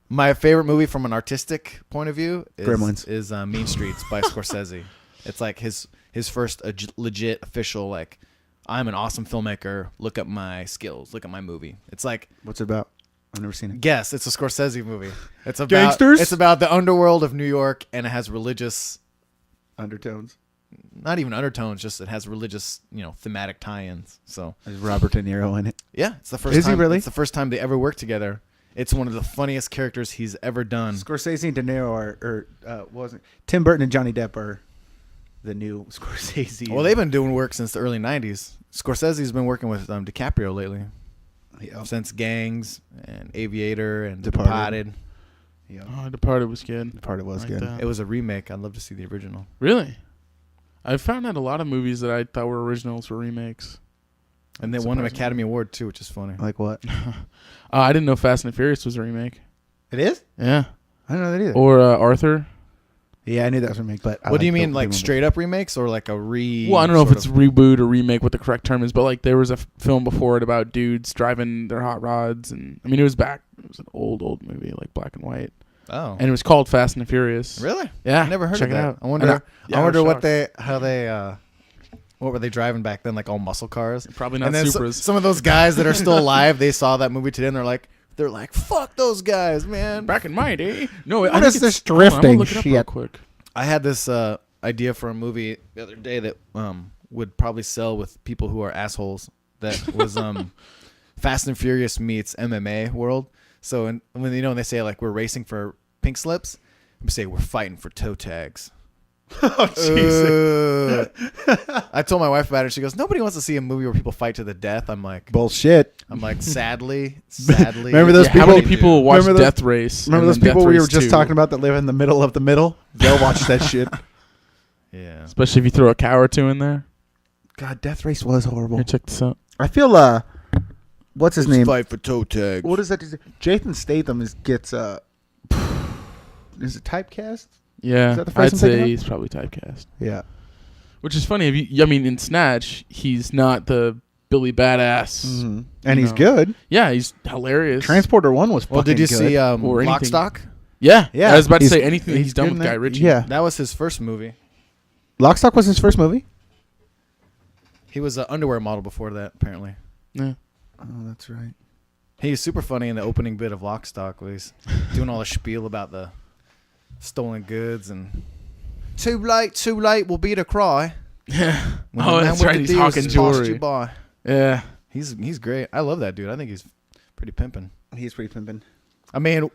My favorite movie from an artistic point of view is Gremlins. is Mean Streets by Scorsese. It's like his first legit official like, I'm an awesome filmmaker. Look at my skills. Look at my movie. It's like, What's it about? I've never seen it. guess it's a Scorsese movie. It's about Gangsters? It's about the underworld of New York, and it has religious, Undertones. not even undertones, just it has religious, thematic tie-ins. So There's Robert De Niro in it. yeah, it's the first Is he time. really? It's the first time they ever worked together. It's one of the funniest characters he's ever done. Scorsese and De Niro are wasn't Tim Burton and Johnny Depp are the new Scorsese. Well, they've been doing work since the early '90s. Scorsese's been working with DiCaprio lately, since Gangs and Aviator and Departed. Yeah, Oh, Departed was good. Departed was Like good. that. It was a remake. I'd love to see the original. Really? I found out a lot of movies that I thought were originals were remakes. And they won an Surprising. Academy Award too, which is funny. Like what? I didn't know Fast and Furious was a remake. It is? Yeah. I didn't know that either. Or Arthur. Yeah, I knew that was a remake, but What do you mean, like straight up remakes or like a Well, I don't know if it's reboot or remake, what the correct term is, but like there was a film before it about dudes driving their hot rods, and I mean it was an old movie, like black and white, Oh, and it was called Fast and the Furious. really? Yeah, I never heard check of it that. out. I wonder. Yeah, I wonder was what shocked. what were they driving back then? Like all muscle cars. Probably not And then Supras. some of those guys that are still alive, they saw that movie today and they're like, fuck those guys, man. Back in my day. No, What I think is this it's- hold on, I'm gonna drifting look it up real shit? quick. I had this idea for a movie the other day that would probably sell with people who are assholes. That was Fast and Furious meets MMA world. So when they say like we're racing for pink slips, we say we're fighting for toe tags. Oh, Jesus. I told my wife about it. She goes, nobody wants to see a movie where people fight to the death. I'm like, Bullshit. sadly. Remember those How many people- people watch remember those- Death Race? Remember and those then people Death we were Race just 2? talking about that live in the middle of the middle? They'll watch that shit. Yeah. Especially if you throw a cow or two in there. God, Death Race was horrible. Here, check this out. I feel what's his name? Fight for toe tags. What is that? Jason Statham gets is it typecast? Yeah, Is that the phrase I'd I'm thinking say of? he's probably typecast. Yeah. Which is funny. In Snatch, he's not the Billy Badass. Mm-hmm. And he's know. good. Yeah, he's hilarious. Transporter 1 was fucking Well, did you good. see Or anything. Lock, Stock? Yeah, Yeah, I was about to he's- say anything that he's he's done good with in Guy that. Ritchie. Yeah. That was his first movie. Lockstock was his first movie? He was an underwear model before that, apparently. Yeah. Oh, that's right. He's super funny in the opening bit of Lock, Stock where he's doing all the spiel about the stolen goods and too late will be the cry. Yeah. When Oh, the man that's with right. the He's deals hawking has passed you jewelry. by. Yeah. He's great. I love that dude. I think he's pretty pimping. He's pretty pimping. I mean,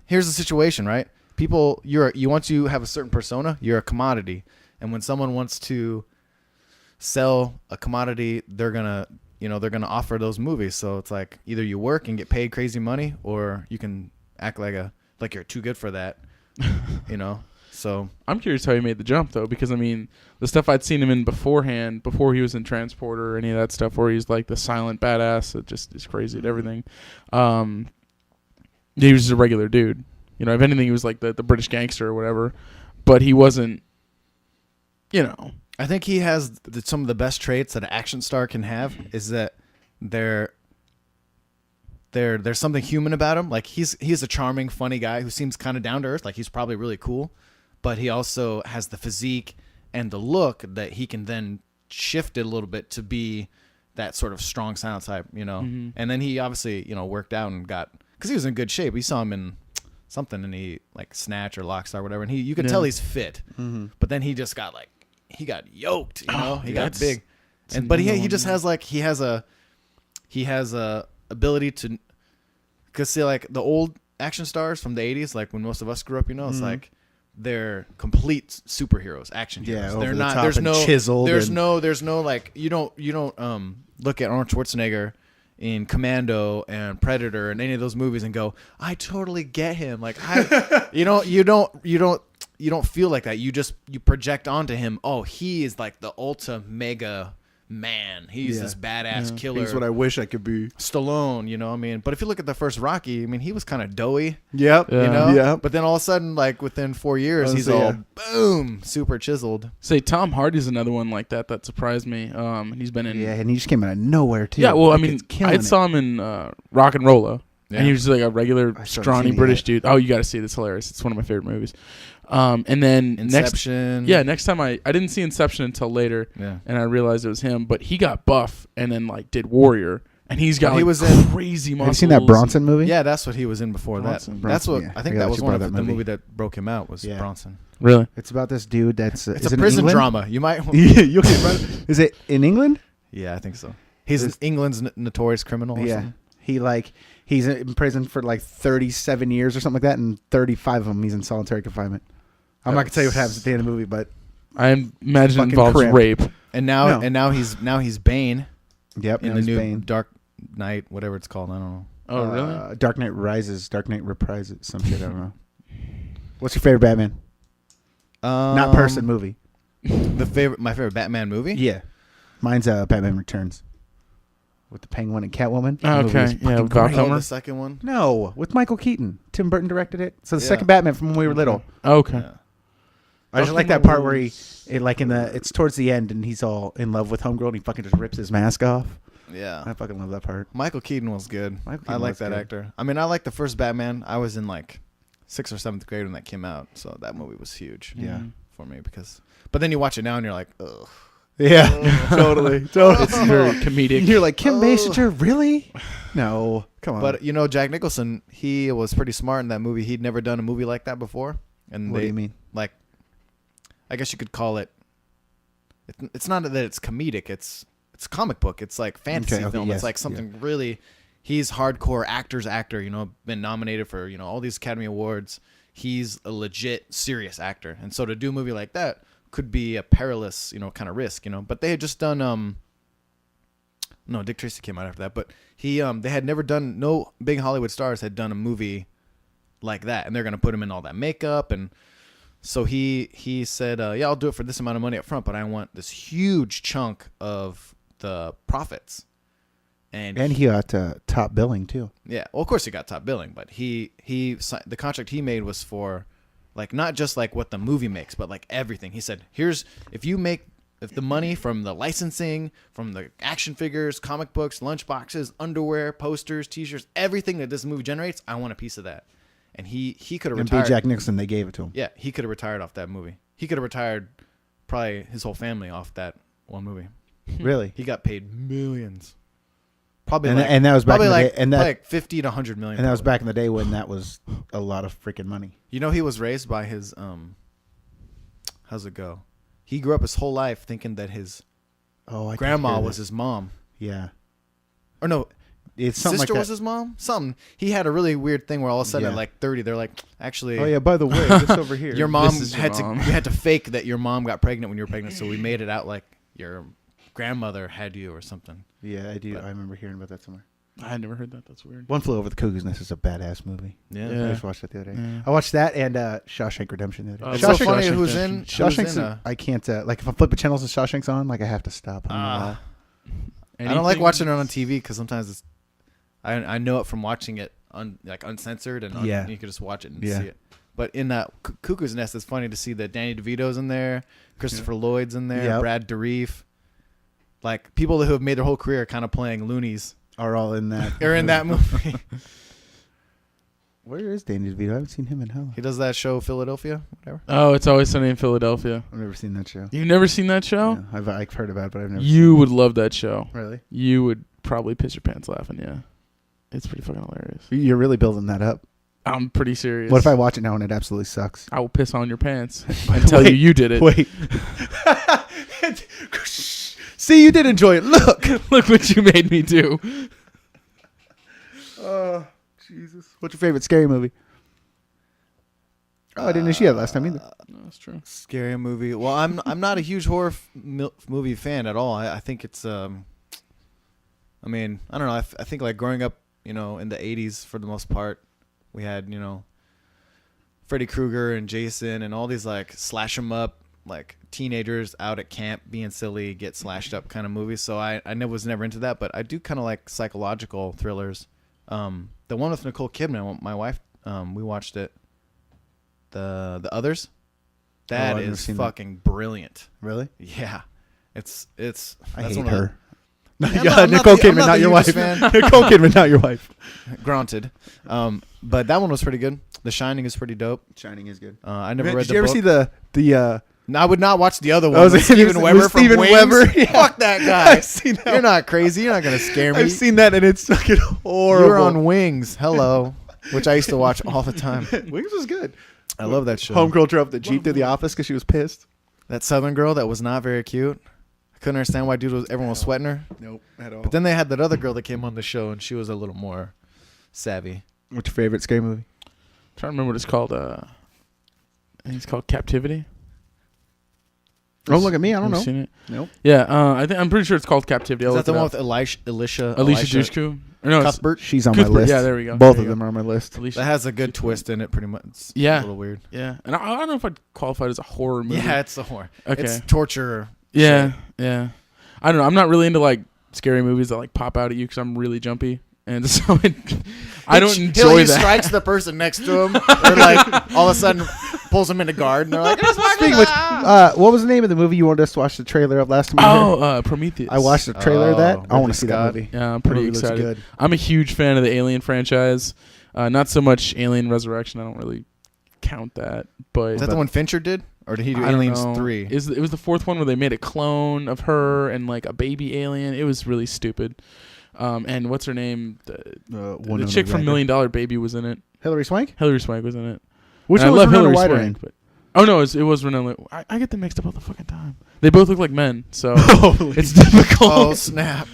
here's the situation, right? People, once you have a certain persona, you're a commodity, and when someone wants to sell a commodity, they're gonna offer those movies. So it's like either you work and get paid crazy money, or you can act like you're too good for that, So I'm curious how he made the jump, though, because, the stuff I'd seen him in beforehand, before he was in Transporter or any of that stuff, where he's like the silent badass that just is crazy at everything. He was just a regular dude. If anything, he was like the British gangster or whatever. But he wasn't, I think he has some of the best traits that an action star can have is that there's something human about him. Like he's a charming, funny guy who seems kind of down to earth. Like he's probably really cool, but he also has the physique and the look that he can then shift it a little bit to be that sort of strong silent type, Mm-hmm. And then he obviously, worked out and because he was in good shape. We saw him in something and he like Snatch or Lockstar or whatever. And you could tell he's fit, but then he just got yoked, he got big. But he just has he has a ability to, because see, like the old action stars from the 80s, like when most of us grew up, it's like they're complete superheroes, action heroes. over They're the not. top There's and no chiseled There's and- no like you don't look at Arnold Schwarzenegger in Commando and Predator and any of those movies and go, I totally get him. Like you don't feel like that. You project onto him. Oh, he is like the ultra mega man. He's this badass killer. He's what I wish I could be. Stallone, But if you look at the first Rocky, he was kind of doughy, Yep. Yeah. Yeah. But then all of a sudden, like within 4 years, he's Honestly, all boom, super chiseled. Say Tom Hardy's another one like that surprised me. He's been in. Yeah, and he just came out of nowhere too. Yeah, well, Like, it's killing I saw him in Rock and Rolla, Yeah. and he was just like a regular, I started scrawny seeing British it. dude. Oh, you got to see it. It's hilarious. It's one of my favorite movies. And then Inception. next time I didn't see Inception until later, Yeah. and I realized it was him. But he got buff and then did Warrior, and he's got He like, was in- crazy muscles. Have you seen that Bronson movie? Yeah, that's what he was in before Bronson. that. That's what Bronson, yeah. I think I that forgot was you one of brought the that movie movie. that broke him out was Yeah. Bronson. Really? It's about this dude that's It's is a it in prison England? drama. You might. Yeah, you okay, brother? Is it in England? Yeah, I think so. He's England's notorious criminal. Or Yeah. something. He He's in prison for like 37 years or something like that, and 35 of them he's in solitary confinement. I'm not gonna tell you what happens at the end of the movie, but I imagine it Fucking involves crimp. rape. And now No. he's Bane yep, in now the he's new Bane. Dark Knight, whatever it's called. I don't know. Oh, really? Dark Knight Rises, Dark Knight Reprises, some shit. I don't know. What's your favorite Batman? Not person, movie. My favorite Batman movie. Yeah, mine's Batman Returns with the Penguin and Catwoman. Oh, The movie okay. is Yeah, fucking Val great. Kilmer. the second one. No, with Michael Keaton. Tim Burton directed it. So the Yeah. second Batman from when we were little. Okay. Yeah. I just Val like that Kilmer part where was- it's towards the end and he's all in love with Homegirl and he fucking just rips his mask off. Yeah. I fucking love that part. Michael Keaton was good. Michael I Keaton like was that good. actor. I mean, I like the first Batman. I was in like 6th or 7th grade when that came out, so that movie was huge. Yeah. For me but then you watch it now and you're like, ugh. Yeah, totally. It's very comedic. You're like, Kim Basinger, really? No, come on. But you know, Jack Nicholson, he was pretty smart in that movie. He'd never done a movie like that before. And what do you mean? Like, I guess you could call it. It's not that it's comedic. It's comic book. It's like fantasy Okay, film. yes, It's like something really. He's hardcore actor's actor. You know, been nominated for all these Academy Awards. He's a legit serious actor, and so to do a movie like that could be a perilous kind of risk. But they had just done no, Dick Tracy came out after that, but they had never done, no big Hollywood stars had done a movie like that, and they're gonna put him in all that makeup, and so he said, yeah, I'll do it for this amount of money up front, but I want this huge chunk of the profits. And he got top billing too. yeah, well, of course he got top billing, but the contract he made was for like not just like what the movie makes, but like everything. He said, if the money from the licensing, from the action figures, comic books, lunch boxes, underwear, posters, t-shirts, everything that this movie generates, I want a piece of that. And he could have And retired. Jack Nicholson, they gave it to him. Yeah, he could have retired off that movie. He could have retired probably his whole family off that one movie. Really? He got paid millions. Probably And that was back in probably the day. And that like 50 to 100 million. and that was probably. back in the day when that was a lot of freaking money. He was raised by his how's it go? He grew up his whole life thinking that his grandma was his mom. Yeah. Or no, It's something sister like was his mom? Something. He had a really weird thing where all of a sudden Yeah. at like 30 they're like, actually, Oh yeah, by the way, this over here. your mom This is your had mom. to you had to fake that your mom got pregnant when you were pregnant, so we made it out like your grandmother had you or something. Yeah, I do. But- I remember hearing about that somewhere. I had never heard that. That's weird. One Flew Over the Cuckoo's Nest is a badass movie. Yeah. I Yeah. just watched that the other day. Yeah. I watched that and Shawshank Redemption the other day. Oh, It's so Shawshank funny Redemption. who's in Shawshank's. I can't. Like if I'm flipping channels and Shawshank's on, like I have to stop. I don't like watching it on TV because sometimes I know it from watching it uncensored and Yeah. you can just watch it and Yeah. see it. But in that Cuckoo's Nest, it's funny to see that Danny DeVito's in there, Christopher Lloyd's in there, Yep. Brad Dourif, like people who have made their whole career kind of playing loonies Are all in that. are in that movie. Where is Danny DeVito? I haven't seen him in hell. He does that show Philadelphia, whatever. Oh, It's Always Sunny in Philadelphia. I've never seen that show. You've never seen that show? Yeah, I've heard about it, but I've never. You would love that show. seen it. Really? You would probably piss your pants laughing. Yeah, it's pretty fucking hilarious. You're really building that up. I'm pretty serious. What if I watch it now and it absolutely sucks? I will piss on your pants and tell you did it. Wait. See, you did enjoy it. Look. Look what you made me do. Oh, Jesus. What's your favorite scary movie? Oh, I didn't know she had last time either. No, that's true. Scary movie. Well, I'm not a huge horror movie fan at all. I think it's I mean, I don't know. I think like growing up, in the 80s for the most part, we had, Freddy Krueger and Jason and all these like slash 'em up, like teenagers out at camp being silly, get slashed up kind of movies. So I was never into that, but I do kind of like psychological thrillers. The one with Nicole Kidman, my wife, we watched it. The Others. That I've never is seen that. fucking brilliant. Really? Yeah. It's I that's hate one of the- her. Yeah, Yeah, I'm Nicole I'm Kidman, not the your wife. hugest fan. Nicole Kidman, not your wife. Granted. But that one was pretty good. The Shining is pretty dope. Shining is good. I never read Did the you ever book. see the No, I would not watch the other one. was with it- Steven with Weber from Steven Wings. Weber? Yeah. Fuck that guy. I've seen that You're not crazy. You're not gonna scare me. I've seen that and it's fucking horrible. You're on Wings. Hello, which I used to watch all the time. Wings was good. I love that show. Homegirl drove the Jeep to the office because she was pissed. That Southern girl that was not very cute. I couldn't understand why everyone was sweating her. Nope, at all. But then they had that other girl that came on the show, and she was a little more savvy. What's your favorite scary movie? trying to remember what it's called. I think it's called Captivity. Oh, look at me. I don't Have you know. seen it? Nope. Yeah, I'm pretty sure it's called Captivity. Is I'll that look the it one up. with Alicia Dushku? Or no, it's Cuthbert? She's on my Cuthbert. list. Yeah, there we go. Both There of you them are on my list. Alicia. That has a good twist in it, pretty much. It's Yeah. a little weird. Yeah, and I don't know if I'd qualify it as a horror movie. Yeah, it's a horror. Okay. It's torture. Yeah, shit. yeah. I don't know. I'm not really into like scary movies that like pop out at you because I'm really jumpy, and so I don't enjoy He that. strikes the person next to him, or like all of a sudden pulls him into guard, and they're like, Speaking of which, what was the name of the movie you wanted us to watch the trailer of last time? you were here? Prometheus. I watched the trailer of that. Oh, I want Ridley to see that Scott. movie. Yeah, I'm pretty Movie looks excited. good. I'm a huge fan of the Alien franchise. Not so much Alien Resurrection. I don't really count that, but Is that the one Fincher did, or did he do I don't Aliens know. 3? It was the fourth one where they made a clone of her and like a baby alien. It was really stupid. And what's her name? The chick from $1 Million Baby was in it. Hillary Swank. Hilary Swank was in it. Which And one I was love Winona Hilary Ryder Swank. in? But, oh no, it was Renee. I get them mixed up all the fucking time. They both look like men, so Holy it's difficult. Oh snap!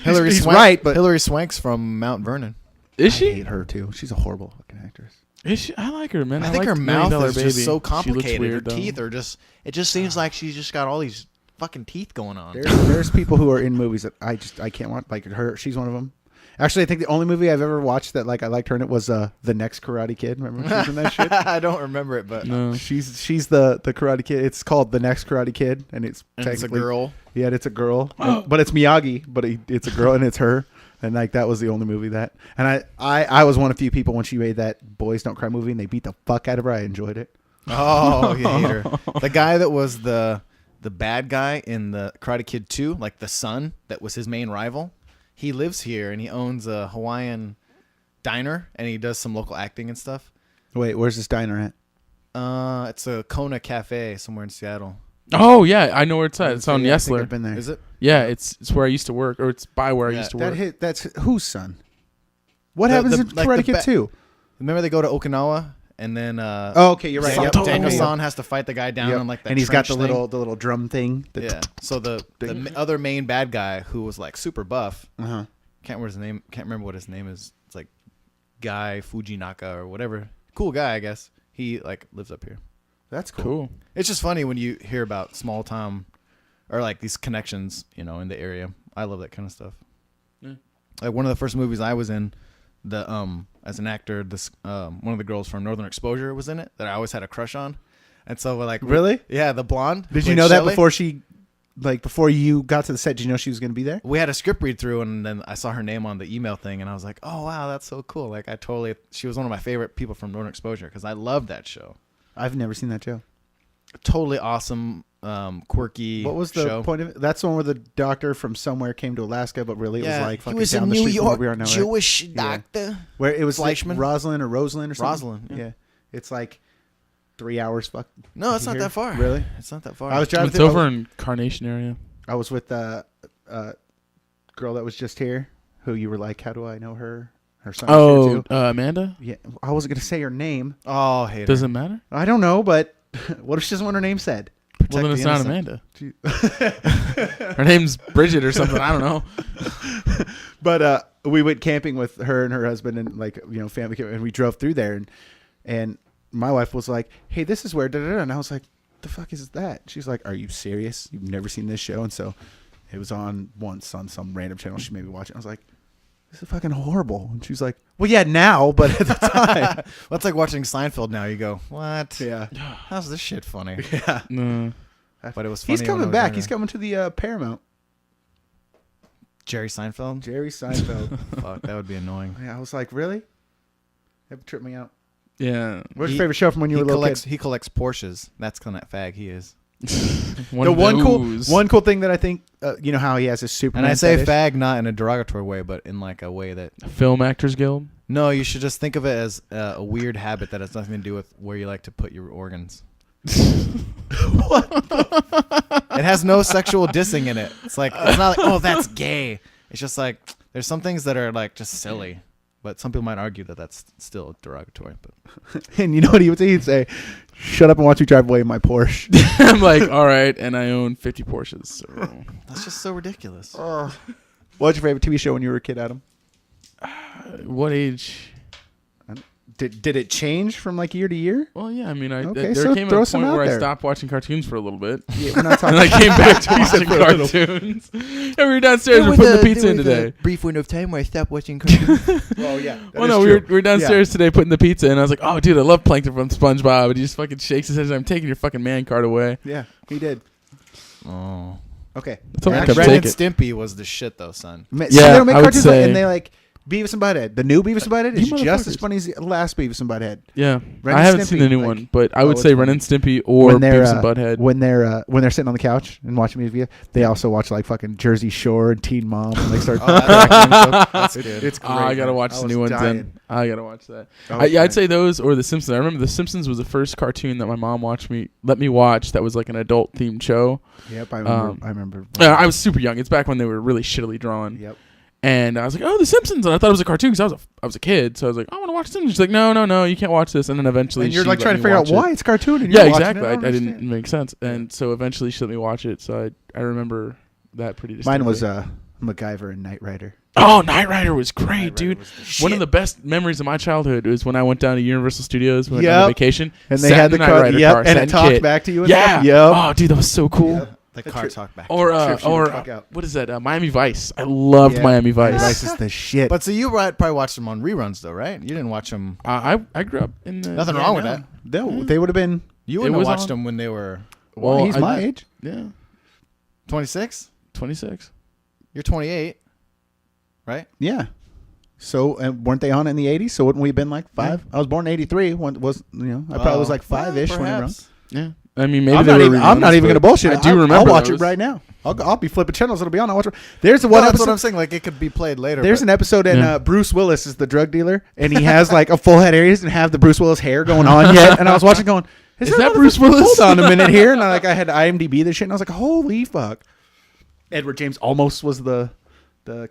Hillary he's Swank, right, but- Hillary Swank's from Mount Vernon. Is I she? hate her too. She's a horrible fucking actress. Is she? I like her, man. I think like her $1 mouth Million is Baby. just so She looks complicated. weird, Her though. teeth are just. It just seems like she's just got all these fucking teeth going on. There's people who are in movies that I can't watch. Like her, she's one of them. Actually, I think the only movie I've ever watched that like I liked her in it was The Next Karate Kid. Remember when she was in that shit? I don't remember it, but No. She's the Karate Kid. It's called The Next Karate Kid, and it's and it's a girl. Yeah, it's a girl, but it's Miyagi, but it's a girl and it's her. And like that was the only movie that, and I was one of the few people when she made that Boys Don't Cry movie and they beat the fuck out of her. I enjoyed it. Oh, you hate her. The guy that was the bad guy in the Karate Kid 2, like the son that was his main rival. He lives here and he owns a Hawaiian diner and he does some local acting and stuff. Wait, where's this diner at? It's a Kona Cafe somewhere in Seattle. Oh yeah, I know where it's at. It's on I think I've Yesler. been there. Is it? Yeah, it's where I used to work, or it's by where I Yeah, used to work. That's whose son? What The- happens the- in like Karate the Kid ba- 2? Remember they go to Okinawa and then Oh, okay, you're right. Yep, Yep. Sato. Daniel-san has to fight the guy down Yep. on like that and he's got the trench thing. little drum thing. Yeah. So the other main bad guy who was like super buff, Uh-huh. can't remember what his name is. It's like Guy Fujinaka or whatever. Cool guy, I guess. He like lives up here. That's cool. Cool. It's just funny when you hear about small town or like these connections, in the area. I love that kind of stuff. Yeah. Like one of the first movies I was in, as an actor, this one of the girls from Northern Exposure was in it that I always had a crush on. And so like Really? yeah, the blonde. Did you played know that Shelley. before you got to the set? Did you know she was going to be there? We had a script read through, and then I saw her name on the email thing, and I was like, "Oh wow, that's so cool!" Like she was one of my favorite people from Northern Exposure because I loved that show. I've never seen that show. Totally awesome, quirky. What was the show. point of it? That's the one where the doctor from somewhere came to Alaska, but really it was like he fucking was down a the New street from where York we are now. Right? Jewish Yeah. doctor. Where it was like Fleischman? Rosalind or something. Rosalind, yeah. Yeah. It's like 3 hours. Fuck. No, it's You not hear? that far. Really? It's not that far. I was driving. It's through- over in Carnation area. I was with a girl that was just here, who you were like, how do I know her? Her son was Oh, here too. Amanda. Yeah, I wasn't gonna say her name. Oh, hate her. Does it matter? I don't know, but what if she doesn't want her name said? Well, then the it's not innocent. Amanda. Her name's Bridget or something. I don't know. But we went camping with her and her husband and like family, and we drove through there, and my wife was like, "Hey, this is where," and I was like, "The fuck is that?" She's like, "Are you serious? You've never seen this show?" And so it was on once on some random channel. She made me watch it. I was like, "This is fucking horrible." And she's like, "Well, yeah, now, but at the time, Well, it's like watching Seinfeld now. You go, what? yeah, How's this shit funny? yeah." No. But it was funny. He's when I coming was back. younger. He's coming to the Paramount. Jerry Seinfeld. Jerry Seinfeld. Fuck, that would be annoying. Yeah, I was like, really? That tripped me out. Yeah. What's He- your favorite show from when you were a little kid? He collects Porsches. That's kind of fag he is. One The of those. one cool thing that I think, you know how he has his Superman. And I say fetish? fag not in a derogatory way, but in like a way that Film Actors Guild. no, you should just think of it as a weird habit that has nothing to do with where you like to put your organs. It has no sexual dissing in it. It's not like oh that's gay. It's just like there's some things that are like just silly, but some people might argue that that's still derogatory. But And you know what he would say? He'd say, "Shut up and watch me drive away in my Porsche." I'm like, all right, and I own 50 Porsches. So. that's just so ridiculous. What's your favorite TV show when you were a kid, Adam? What age? Did it change from like year to year? Well, yeah. I mean, Okay, there so came throw a some point out where I there. stopped watching cartoons for a little bit. Yeah, we're not And I talking. came back to watching cartoons. And we were downstairs. We're putting the pizza in today. Brief window of time where I stopped watching cartoons. Well, yeah. Well, no, we were downstairs today putting the pizza, and I was like, "Oh, dude, I love Plankton from SpongeBob." And he just fucking shakes his head. I'm taking your fucking man card away. Yeah, he did. Oh. Okay. That's all I Ren kept and taking. Stimpy was the shit though, son. See, Yeah, they don't make I would cartoons say- and they like Beavis and Butthead. The new Beavis and Butthead is You just as motherfuckers. funny as the last Beavis and Butthead. Yeah, Ren I and haven't Stimpy, seen the new like- one, but I Oh, would it's say Ren funny. and Stimpy or Beavis and Butthead. when they're sitting on the couch and watching music, they also watch like fucking Jersey Shore and Teen Mom, and they start. That's good. It's great. I gotta man. watch I the was new ones. dying. Then I gotta watch that. I was Yeah, dying. I'd say those or The Simpsons. I remember The Simpsons was the first cartoon that my mom let me watch. That was like an adult themed show. Yep, I remember. Um, I remember. I was super young. It's back when they were really shittily drawn. Yep. And I was like, "Oh, The Simpsons!" And I thought it was a cartoon because I was a kid. So I was like, "I want to watch The Simpsons." She's like, "No, you can't watch this." And then eventually, And you're she like let trying to me figure out watch it. why it's cartoon. And Yeah, you're watching exactly. it. I don't didn't understand. make sense. And so eventually, she let me watch it. So I remember that pretty distinctly. Mine was MacGyver and Knight Rider. Oh, Knight Rider was great, Knight Rider dude. was the One of shit. the best memories of my childhood was when I went down to Universal Studios when I went on Yep. vacation. And they sat had in the Knight car. Rider Yep, car, and sat it in talked kit. back to you. And Yeah. stuff. Yep. Oh, dude, that was so cool. The car talk back. Or Trips you the fuck out. what is that? Miami Vice. I loved Yeah. Miami Vice. Vice is the shit. But so you probably watched them on reruns though, right? You didn't watch them. I grew up in the Nothing wrong with that. they would have been. You It wouldn't have was watched on- them when they were Well, he's I- my age. Yeah, 26. 26. You're 28, right? Yeah. So weren't they on in the 80s? So wouldn't we have been like 5? I was born in 83. When was I probably was like 5-ish when it ran. perhaps. Yeah, I mean maybe I'm they not were even, I'm not reruns, even gonna but bullshit. I do remember. I'll watch those. it right now. I'll be flipping channels. It'll be on. I'll watch it. There's the Well, one that's episode. what I'm saying. Like it could be played later. There's but- an episode and Yeah. Bruce Willis is the drug dealer, and he has like a full head of hair. He doesn't have the Bruce Willis hair going on yet. And I was watching, going, "Is that that Bruce Bruce Willis? Hold on a minute here." And I had IMDb this shit, and I was like, "Holy fuck!" Edward James almost was the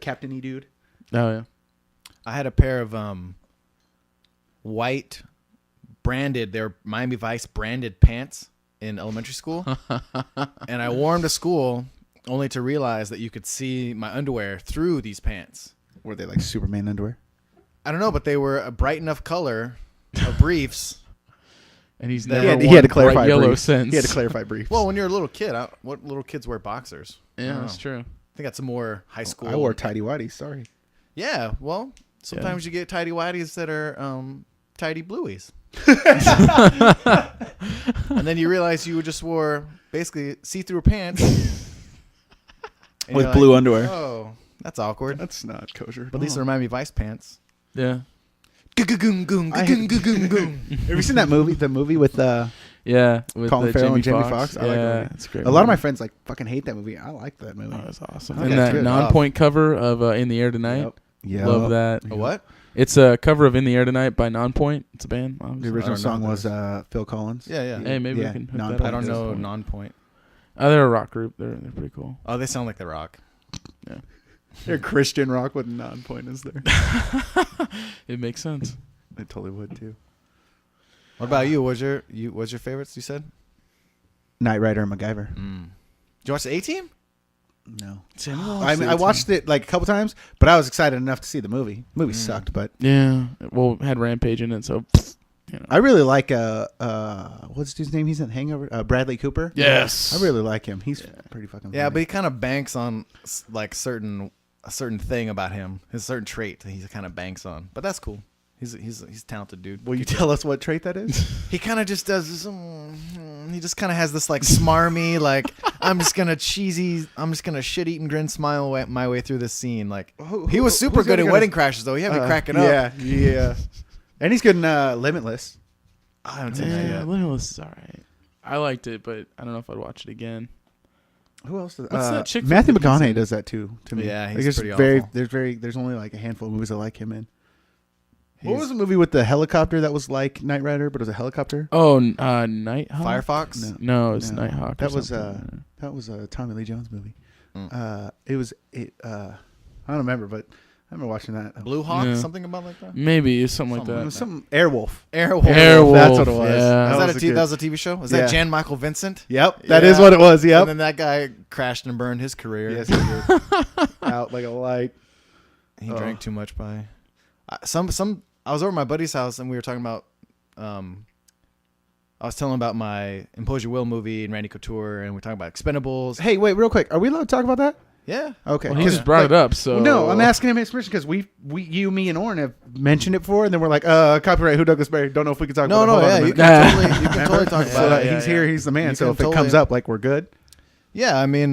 captain-y dude. Oh yeah. I had a pair of white branded, they're Miami Vice branded pants in elementary school. And I wore them to school only to realize that you could see my underwear through these pants. Were they like Superman underwear? I don't know, but they were a bright enough color of briefs. And he's He never had- He worn had to clarify bright yellow briefs. since. He had to clarify briefs. Well, when you're a little kid, what little kids wear boxers? I Yeah, don't that's know. true. I think that's more high school. I wore tidy whities. Sorry. Yeah, well, sometimes you get tidy whities that are tidy blueies. And then you realize you just wore basically see-through pants. And With you're blue like, underwear. Oh, that's awkward. That's not kosher. But these are Miami Vice pants. Yeah. Have Have you seen that movie? The movie with Yeah. With Colin Farrell and Jamie Foxx. Foxx? I like that Yeah, movie. it's a great. a lot of my movie. friends like fucking hate that movie. I like that movie. Oh, that's awesome. Okay, And that good. non-point cover of "In the Air Tonight." Yep. Love that. A what? It's a cover of "In the Air Tonight" by Non-Point. It's a band. The I original don't know song who was that Phil Collins. Yeah, yeah. Hey, maybe Yeah, we can hook Non-Point. that up. I don't at this know point. non-point. They're a rock group. They're pretty cool. Oh, they sound like The Rock. They're Christian rock with non-point is there. It makes sense. They totally would too. What about you? What's your favorites? You said. Knight Rider and MacGyver. Did you watch the A-Team? No. I I watched it like a couple times, but I was excited enough to see the movie. Movie sucked, but Yeah. Well, it had Rampage in it, so. You know. I really like what's his name? He's in Hangover. Bradley Cooper. Yes. I really like him. He's pretty fucking. Yeah, funny. but he kind of banks on like a certain thing about him, his certain trait that he kind of banks on. But that's cool. He's a talented dude. Will you tell us what trait that is? He kind of just does this. He just kind of has this like smarmy, like I'm just gonna shit-eating grin smile my way through this scene. Like he was super who's good the at other Wedding guy? Crashes though. He had me cracking up. Yeah. And he's good in Limitless. I haven't seen that Yeah, yet. Limitless is all right. I liked it, but I don't know if I'd watch it again. Who else does What's that chick from Matthew Dickinson? McConaughey does that too to me. Yeah, he's Like, there's pretty awful. there's only like a handful of movies I like him in. What was the movie with the helicopter that was like Knight Rider, but it was a helicopter? Oh, Nighthawk? Firefox? No, it's No. Nighthawk. That or was something. a Tommy Lee Jones movie. Mm. I don't remember, but I remember watching that. Blue Hawk? Yeah. Something about like that? Maybe it's something like Something It that. was some Airwolf. Airwolf. Airwolf. That's what it was. Yeah. Was That that was that good. was a TV show? Was Yeah. that Jan Michael Vincent? Yep, that Yeah. is what it was. And Yep. then that guy crashed and burned his career. Yes, he did. Out like a light. He drank too much by. I was over at my buddy's house and we were talking about. I was telling him about my Impose Your Will movie and Randy Couture, and we're talking about Expendables. Hey, wait, real quick. Are we allowed to talk about that? Yeah. Okay. Well, he just brought it up, so No, I'm asking him his permission because you, me, and Oren have mentioned it before, and then we're like, copyright. Who Douglas Berry? Don't know if we can talk about it. No, Hold on a yeah, minute. you can totally talk So about it. he's here. He's the man. You So can if it totally- comes up, like we're good. Yeah, I mean,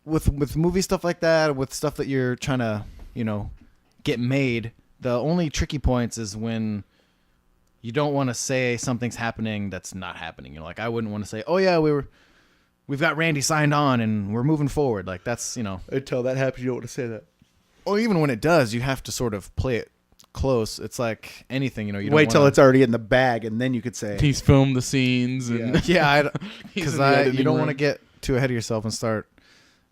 with movie stuff like that, with stuff that you're trying to, get made, the only tricky points is when you don't want to say something's happening that's not happening. Like I wouldn't want to say, "Oh yeah, we've got Randy signed on and we're moving forward." Like that's, Until that happens, you don't want to say that. or even when it does, you have to sort of play it close. It's like anything, you don't Wait till wanna- it's already in the bag, and then you could say. he's filmed the scenes and Yeah, He's because in the editing you don't room. want to get too ahead of yourself and start.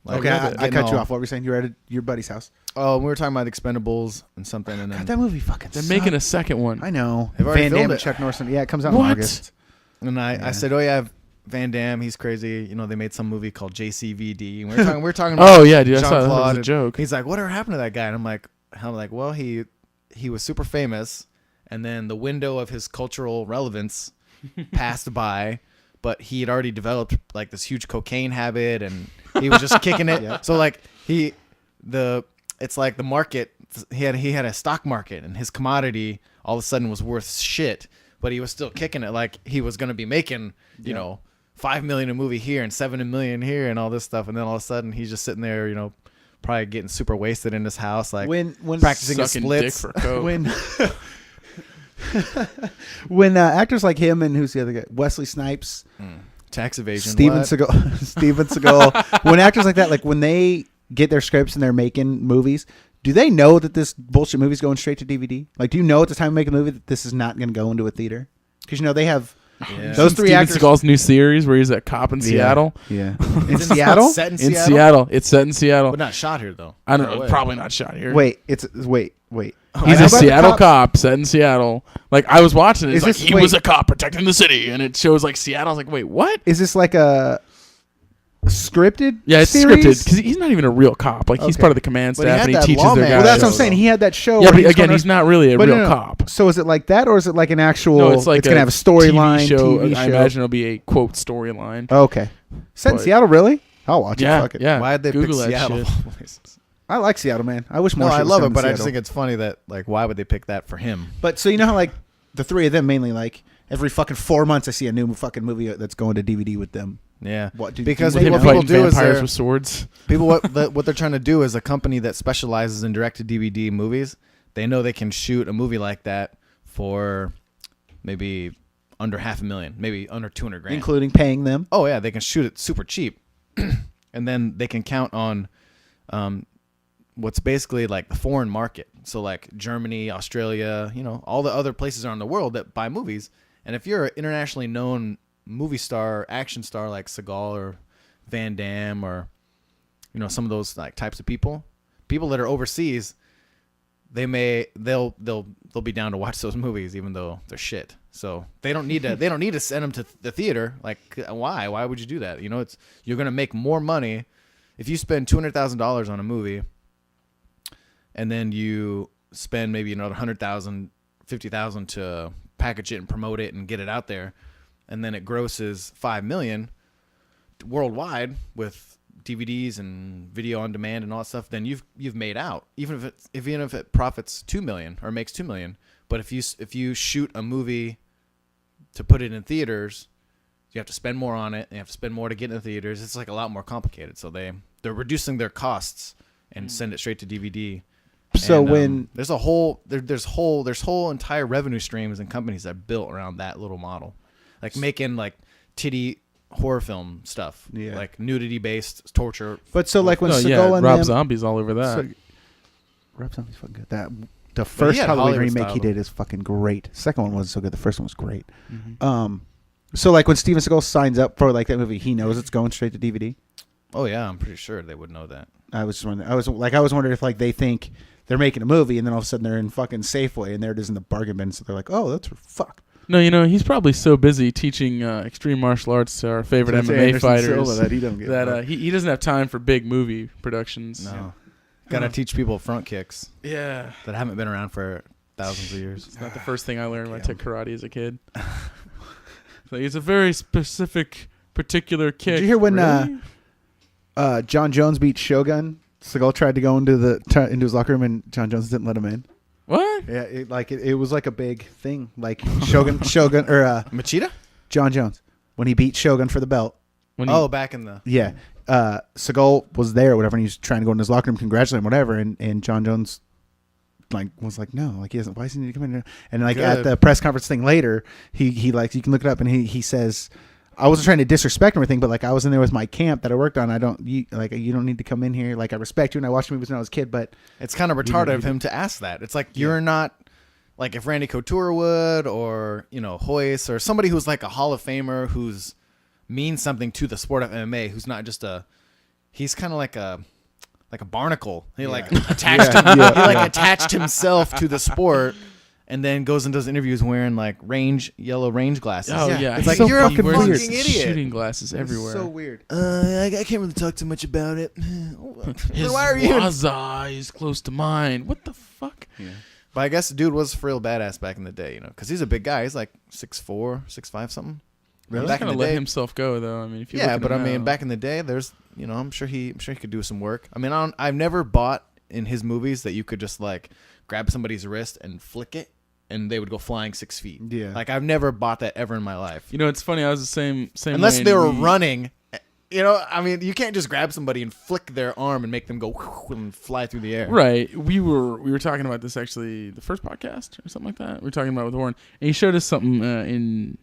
Like, Okay, I getting cut you all- off. What were you saying? You were at your buddy's house. Oh, we were talking about Expendables and something, and God, then that movie fucking. they're sucked. making a second one. I know. They've already Van Damme filmed and it. Chuck Norris. Yeah, it comes out in What? August. And Yeah. I said, "Oh yeah, Van Damme, he's crazy." They made some movie called JCVD. And we were talking about Oh yeah, dude, I saw that. That was Jean-Claude, a and joke. He's like, "Whatever happened to that guy?" And I'm like, well, he was super famous, and then the window of his cultural relevance passed by, but he had already developed like this huge cocaine habit, and he was just kicking it. Yeah. So like it's like the market. He had a stock market, and his commodity all of a sudden was worth shit, but he was still kicking it like he was going to be making, $5 million a movie here and $7 million here and all this stuff, and then all of a sudden he's just sitting there, probably getting super wasted in his house, like When practicing his Sucking dick splits. for coke. when actors like him and who's the other guy? Wesley Snipes, Tax evasion. Steven what? Seagal, Steven Seagal. When actors like that, like when they get their scripts and they're making movies, do they know that this bullshit movie's going straight to DVD? Like, do you know at the time of making a movie that this is not going to go into a theater? Because they have Yeah. those three Steven actors. Seagal's new series where he's that cop in Seattle. Yeah, Isn't in it Seattle. set in In Seattle? Seattle, it's set in Seattle. But not shot here though. I don't No know, way. probably not shot here. Wait. He's He's a Seattle cop set in Seattle. Like I was watching it, Is it's like this- he wait. was a cop protecting the city, and it shows like Seattle. I was like, wait, what? Is this like a scripted? Yeah, it's series? scripted because he's not even a real cop. Like he's Okay. part of the command But he staff had and he that teaches lawman their guys. Well, that's what I'm show, saying. though. He had that show. Yeah, where but he's again, gonna- he's not really a but real no, no. cop. So is it like that, or is it like an actual? No, it's like gonna have a storyline. TV show. TV I imagine it'll be a quote storyline. Okay. Set in But- Seattle, really? I'll watch it. Yeah, Fuck it. yeah. Why'd they Google pick that Seattle? shit. I like Seattle, man. I wish more. No, shit I was love filmed it, but in I just Seattle. think it's funny that like why would they pick that for him? But so you know how like the three of them mainly like every fucking 4 months I see a new fucking movie that's going to DVD with them. Yeah, What do- because do Him they- what fighting people do is vampires they're- with swords. people what they're trying to do is a company that specializes in direct-to-DVD movies. They know they can shoot a movie like that for maybe under $500,000, maybe under $200,000, including paying them. Oh yeah, they can shoot it super cheap, and then they can count on what's basically like the foreign market. So like Germany, Australia, all the other places around the world that buy movies. And if you're an internationally known movie star, action star like Seagal or Van Damme or some of those like types of people that are overseas, they'll be down to watch those movies even though they're shit. So they don't need to send them to the theater. Like why would you do that? You're going to make more money if you spend $200,000 on a movie and then you spend maybe another $100,000, $50,000 to package it and promote it and get it out there, and then it grosses $5 million worldwide with DVDs and video on demand and all that stuff. Then you've made out, even if it profits $2 million or makes $2 million. But if you shoot a movie to put it in theaters, you have to spend more on it. And you have to spend more to get in the theaters. It's like a lot more complicated. So they're reducing their costs and send it straight to DVD. So And, when there's whole entire revenue streams and companies that are built around that little model, like making like titty horror film stuff, Yeah. like nudity based torture. but so like when Oh Seagal yeah, and Rob them, Zombie's all over that. So, Rob Zombie's fucking good. That the first had Halloween Hollywood remake he style. did is fucking great. Second one wasn't so good. The first one was great. Mhm. So like when Steven Seagal signs up for like that movie, he knows it's going straight to DVD. Oh yeah, I'm pretty sure they would know that. I was just wondering. I was wondering if like they think they're making a movie and then all of a sudden they're in fucking Safeway and there it is in the bargain bin. So they're like, oh, that's for fuck. No, he's probably so busy teaching extreme martial arts to our favorite That's MMA Anderson fighters Silva that he don't get. that he doesn't have time for big movie productions. No, Gotta teach people front kicks Yeah. that haven't been around for thousands of years. It's not the first thing I learned when I took karate as a kid. It's a very specific, particular kick. Did you hear when Really? John Jones beat Shogun? Seagal tried to go into his locker room and John Jones didn't let him in. What? Yeah, it was like a big thing. Like Shogun or Machida? John Jones when he beat Shogun for the belt. When Back in the... Yeah. Seagal was there or whatever, and he was trying to go in his locker room, congratulate him, whatever, and John Jones was like, no, like he doesn't. Why does he need to come in here? And like at the press conference thing later, he like, you can look it up, and he says, I wasn't trying to disrespect or anything, but like I was in there with my camp that I worked on. You don't need to come in here. Like I respect you, and I watched movies when I was a kid, but It's kind of retarded of him to ask that. It's like you're not like if Randy Couture would, or Hoist, or somebody who's like a Hall of Famer who's means something to the sport of MMA, who's not just he's kind of like a barnacle. He like attached attached himself to the sport, and then goes and does interviews wearing like yellow range glasses. Oh yeah, it's like so you're a fucking fucking weird. idiot. Shooting glasses everywhere. so weird. I can't really talk too much about it. His Why are you? waza is close to mine. What the fuck? Yeah. But I guess the dude was for real badass back in the day, because he's a big guy. He's like 6'4", 6'5", something. Really? Back He's in the let day, himself go though. I mean, if you yeah, look at but him I mean, now- back in the day, there's, I'm sure he could do some work. I mean, I've never bought in his movies that you could just like grab somebody's wrist and flick it, and they would go flying 6 feet. Yeah. Like I've never bought that ever in my life. it's funny. I was the same. Unless way they and were we- running. I mean, you can't just grab somebody and flick their arm and make them go and fly through the air. Right. We were talking about this actually the first podcast or something like that. We were talking about it with Warren, and he showed us something in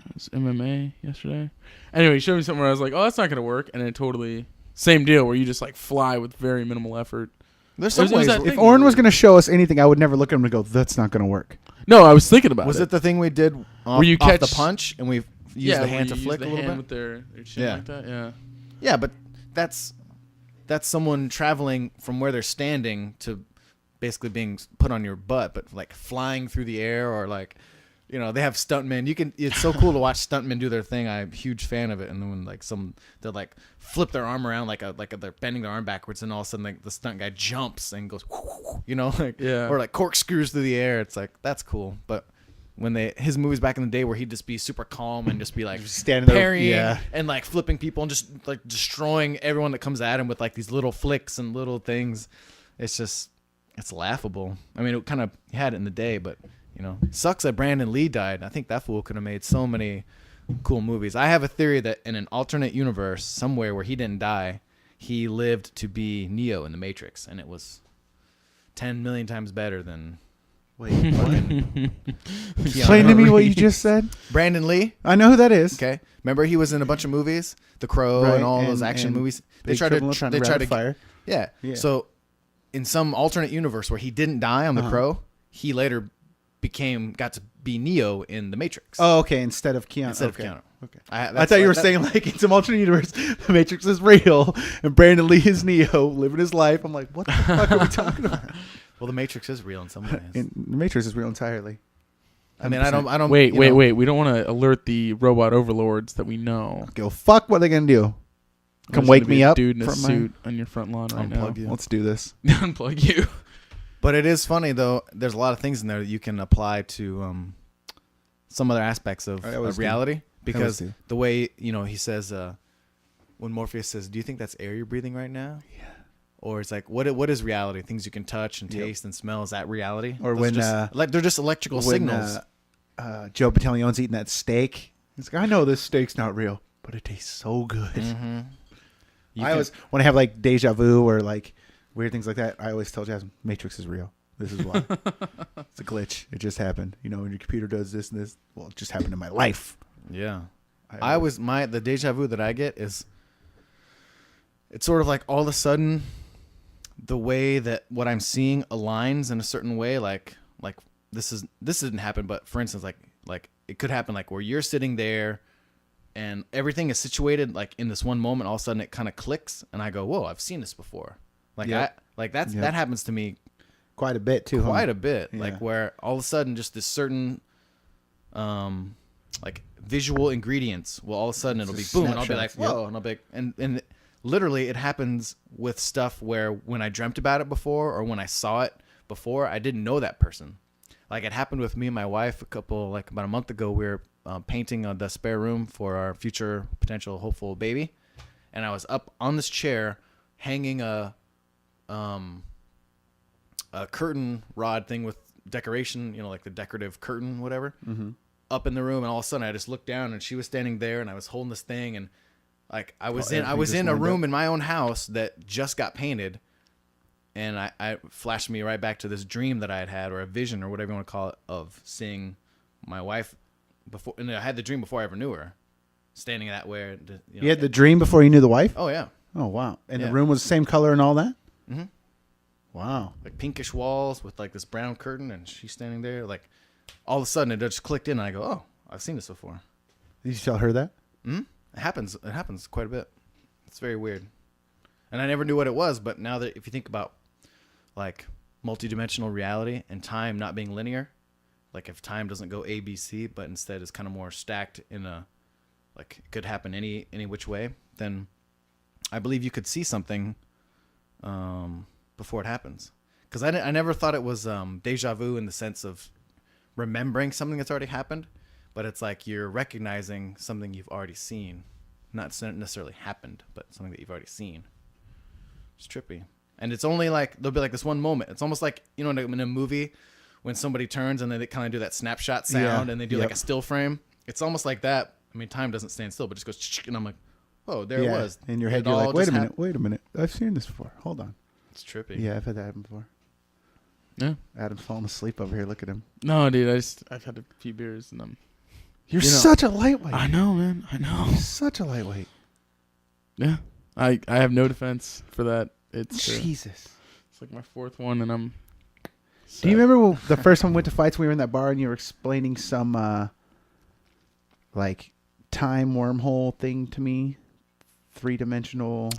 it was MMA yesterday. Anyway, he showed me something where I was like, "Oh, that's not gonna work," and it totally same deal where you just like fly with very minimal effort. There's some It was ways. that If thing. Oren was going to show us anything, I would never look at him and go, "That's not going to work." No, I was thinking about Was it. it the thing we did off, Where you off the catch- punch and we used the where hand to you use flick the a little hand bit? with their chin Yeah. like that. Yeah. Yeah, but that's someone traveling from where they're standing to basically being put on your butt, but like flying through the air, or like, they have stuntmen. It's so cool to watch stuntmen do their thing. I'm a huge fan of it. And then when like they'll like flip their arm around like they're bending their arm backwards, and all of a sudden like the stunt guy jumps and goes, like, Yeah. or like corkscrews through the air. It's like, that's cool. But when his movies back in the day where he'd just be super calm and just be like standing there, parrying yeah. and like flipping people and just like destroying everyone that comes at him with like these little flicks and little things. It's laughable. I mean, it kind of had it in the day, but sucks that Brandon Lee died. I think that fool could have made so many cool movies. I have a theory that in an alternate universe somewhere where he didn't die, he lived to be Neo in the Matrix, and it was 10 million times better than Wait, fucking explain to me what you just said. Brandon Lee. I know who that is. Okay, remember he was in a bunch of movies, The Crow, Right, and all those and- action and movies. They Big tried Trouble in to Little they tried to Fire. yeah. Yeah. So in some alternate universe where he didn't die on The Crow, he later got to be Neo in the Matrix. Oh, okay. Instead of Keanu. Instead okay. of Keanu. Okay. I I thought you were saying like in some alternate universe, the Matrix is real and Brandon Lee is Neo living his life. I'm like, what the fuck are we talking about? Well, the Matrix is real in some ways. The Matrix is real entirely. I mean, I don't. Wait. We don't want to alert the robot overlords that we know. Go fuck. What are they gonna do? Come There's wake gonna be me a up. dude in a from my- suit on your front lawn right Unplug now. you. Let's do this. Unplug you. But it is funny though. There's a lot of things in there that you can apply to some other aspects of I always do. reality, because do. the way he says when Morpheus says, "Do you think that's air you're breathing right now?" Yeah. Or it's like, what is reality? Things you can touch and taste and smell. Is that reality? Or Those when, are just, they're just electrical signals. Joe Battaglione's eating that steak. He's like, I know this steak's not real, but it tastes so good. Mm-hmm. I always, when I have like deja vu or like weird things like that, I always tell Jasmine, Matrix is real. This is why. It's a glitch. It just happened. When your computer does this and this, well, it just happened in my life. Yeah. The deja vu that I get is, it's sort of like all of a sudden the way that what I'm seeing aligns in a certain way, like this didn't happen, but for instance, like it could happen like where you're sitting there and everything is situated like in this one moment, all of a sudden it kind of clicks and I go, whoa, I've seen this before. Like Yep. that happens to me Quite a bit too. quite huh? a bit. Yeah. Like where all of a sudden just this certain like visual ingredients will all of a sudden it'll be Just boom and I'll be like, snapshots, whoa, and I'll be like, and literally it happens with stuff where when I dreamt about it before or when I saw it before, I didn't know that person. Like it happened with me and my wife about a month ago. We were painting the spare room for our future potential hopeful baby. And I was up on this chair hanging a curtain rod thing with decoration, like the decorative curtain, whatever, up in the room. And all of a sudden I just looked down and she was standing there and I was holding this thing. And like I was in a room in my own house that just got painted. And I flashed me right back to this dream that I had or a vision or whatever you want to call it of seeing my wife before. And I had the dream before I ever knew her standing that way. You had the dream before you knew the wife? Oh, yeah. Oh, wow. And Yeah. the room was the same color and all that? Mm-hmm. Wow. Like pinkish walls with like this brown curtain and she's standing there. Like all of a sudden it just clicked in and I go, oh, I've seen this before. Did you tell her that? Mm-hmm. It happens quite a bit. It's very weird. And I never knew what it was, but now that if you think about like multidimensional reality and time not being linear, like if time doesn't go A, B, C, but instead is kind of more stacked in a, like it could happen any which way, then I believe you could see something before it happens. Because I never thought it was deja vu in the sense of remembering something that's already happened, but it's like you're recognizing something you've already seen. Not necessarily happened, but something that you've already seen. It's trippy. And it's only like, there'll be like this one moment. It's almost like, in a movie when somebody turns and then they kind of do that snapshot sound and they do like a still frame. It's almost like that. I mean, time doesn't stand still, but it just goes, and I'm like, oh, there it was. In your head, It you're all like, wait just a minute. I've seen this before. Hold on. It's trippy. Yeah, I've had that happen before. Yeah. Adam's falling asleep over here. Look at him. No, dude. I've had a few beers and I'm. You're such a lightweight. I know, man. I know. You're such a lightweight. Yeah. I have no defense for that. It's Jesus. It's like my fourth one, and I'm. Do you remember the first time we went to fights? We were in that bar, and you were explaining some like time wormhole thing to me, 3-dimensional.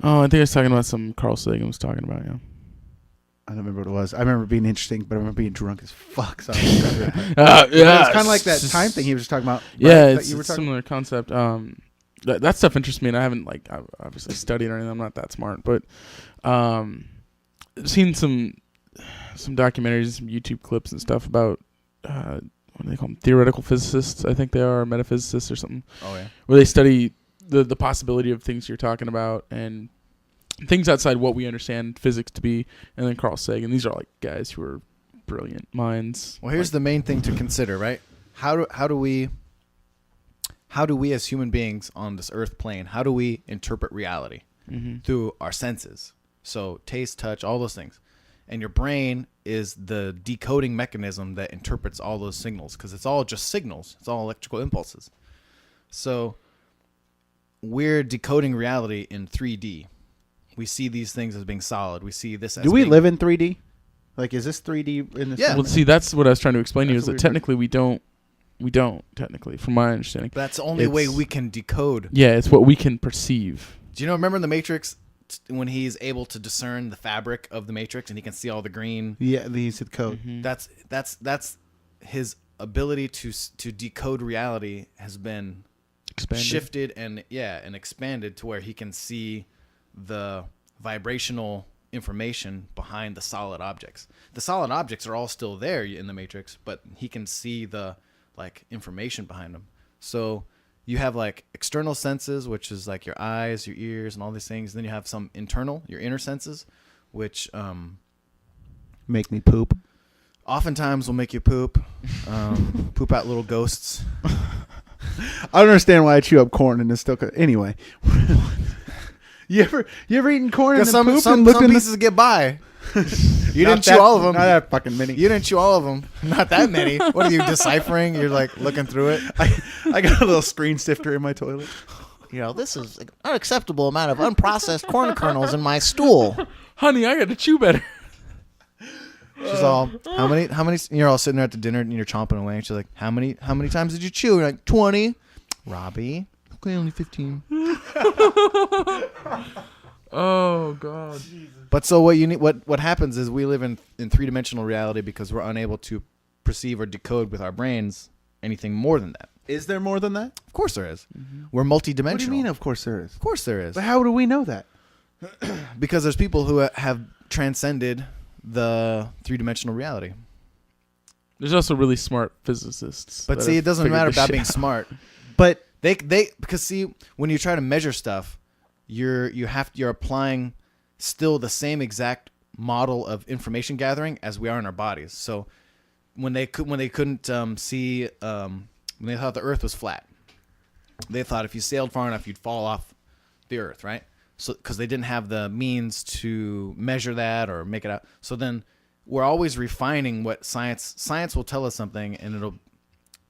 Oh, I think I was talking about some Carl Sagan was talking about. Yeah. I don't remember what it was. I remember being interesting, but I remember being drunk as fuck. So Yeah. it's kind of like that time thing he was just talking about. Yeah, right, it's a similar concept. That stuff interests me, and I haven't I've obviously studied or anything. I'm not that smart, but seen some documentaries, some YouTube clips and stuff about what do they call them? Theoretical physicists, I think they are, metaphysicists or something. Oh yeah. Where they study the possibility of things you're talking about and things outside what we understand physics to be. And then Carl Sagan. These are like guys who are brilliant minds. Well, here's the main thing to consider, right? How do we as human beings on this earth plane, how do we interpret reality? Through our senses. So taste, touch, all those things. And your brain is the decoding mechanism that interprets all those signals because it's all just signals. It's all electrical impulses. So we're decoding reality in 3D. We see these things as being solid. We see this as Do we live in 3D? Like, is this 3D in this? Yeah. Well, see, that's what I was trying to explain to you is That's that what technically we don't technically, from my understanding. That's the only way we can decode. Yeah, it's what we can perceive. Do you remember in the Matrix when he's able to discern the fabric of the Matrix and he can see all the green? Yeah, these the code. That's his ability to decode reality has been Expanded. shifted and expanded to where he can see the vibrational information behind the solid objects. The solid objects are all still there in the Matrix, but he can see the information behind them. So you have external senses, which is like your eyes, your ears, and all these things. Then you have some internal, your inner senses, which Make me poop. oftentimes will make you poop, poop out little ghosts. I don't understand why I chew up corn and it's still. Anyway, you ever eaten corn and then pooped Some and looked in pieces get by. You Not didn't chew that- all of them. Not that fucking many. You didn't chew all of them. Not that many. What are you deciphering? You're looking through it. I got a little screen sifter in my toilet. This is an unacceptable amount of unprocessed corn kernels in my stool. Honey, I got to chew better. She's all, how many? You're all sitting there at the dinner and you're chomping away. And she's like, how many times did you chew? You're like, 20. Robbie, okay, only 15. Oh God. But so what happens is we live in 3-dimensional reality because we're unable to perceive or decode with our brains anything more than that. Is there more than that? Of course there is. We're multidimensional. What do you mean? Of course there is. Of course there is. But how do we know that? Because there's people who have transcended the three-dimensional reality. There's also really smart physicists. But that see, have it doesn't figured matter this about shit being out. smart. But Because see, when you try to measure stuff, you're applying still the same exact model of information gathering as we are in our bodies. So when they couldn't see when they thought the Earth was flat, they thought if you sailed far enough you'd fall off the Earth, right? So because they didn't have the means to measure that or make it out. So then we're always refining what science will tell us something, and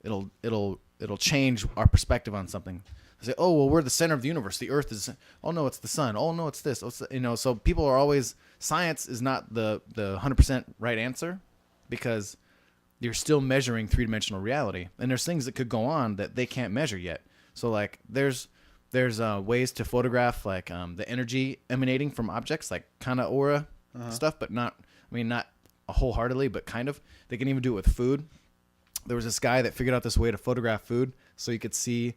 it'll change our perspective on something. They say, oh, well, we're the center of the universe. The Earth is, oh, no, it's the sun. Oh, no, it's this. Oh, so people are always, science is not the 100% right answer, because you're still measuring three-dimensional reality. And there's things that could go on that they can't measure yet. So, like, there's ways to photograph, like, the energy emanating from objects, like kind of aura stuff, but not wholeheartedly, but kind of. They can even do it with food. There was this guy that figured out this way to photograph food so you could see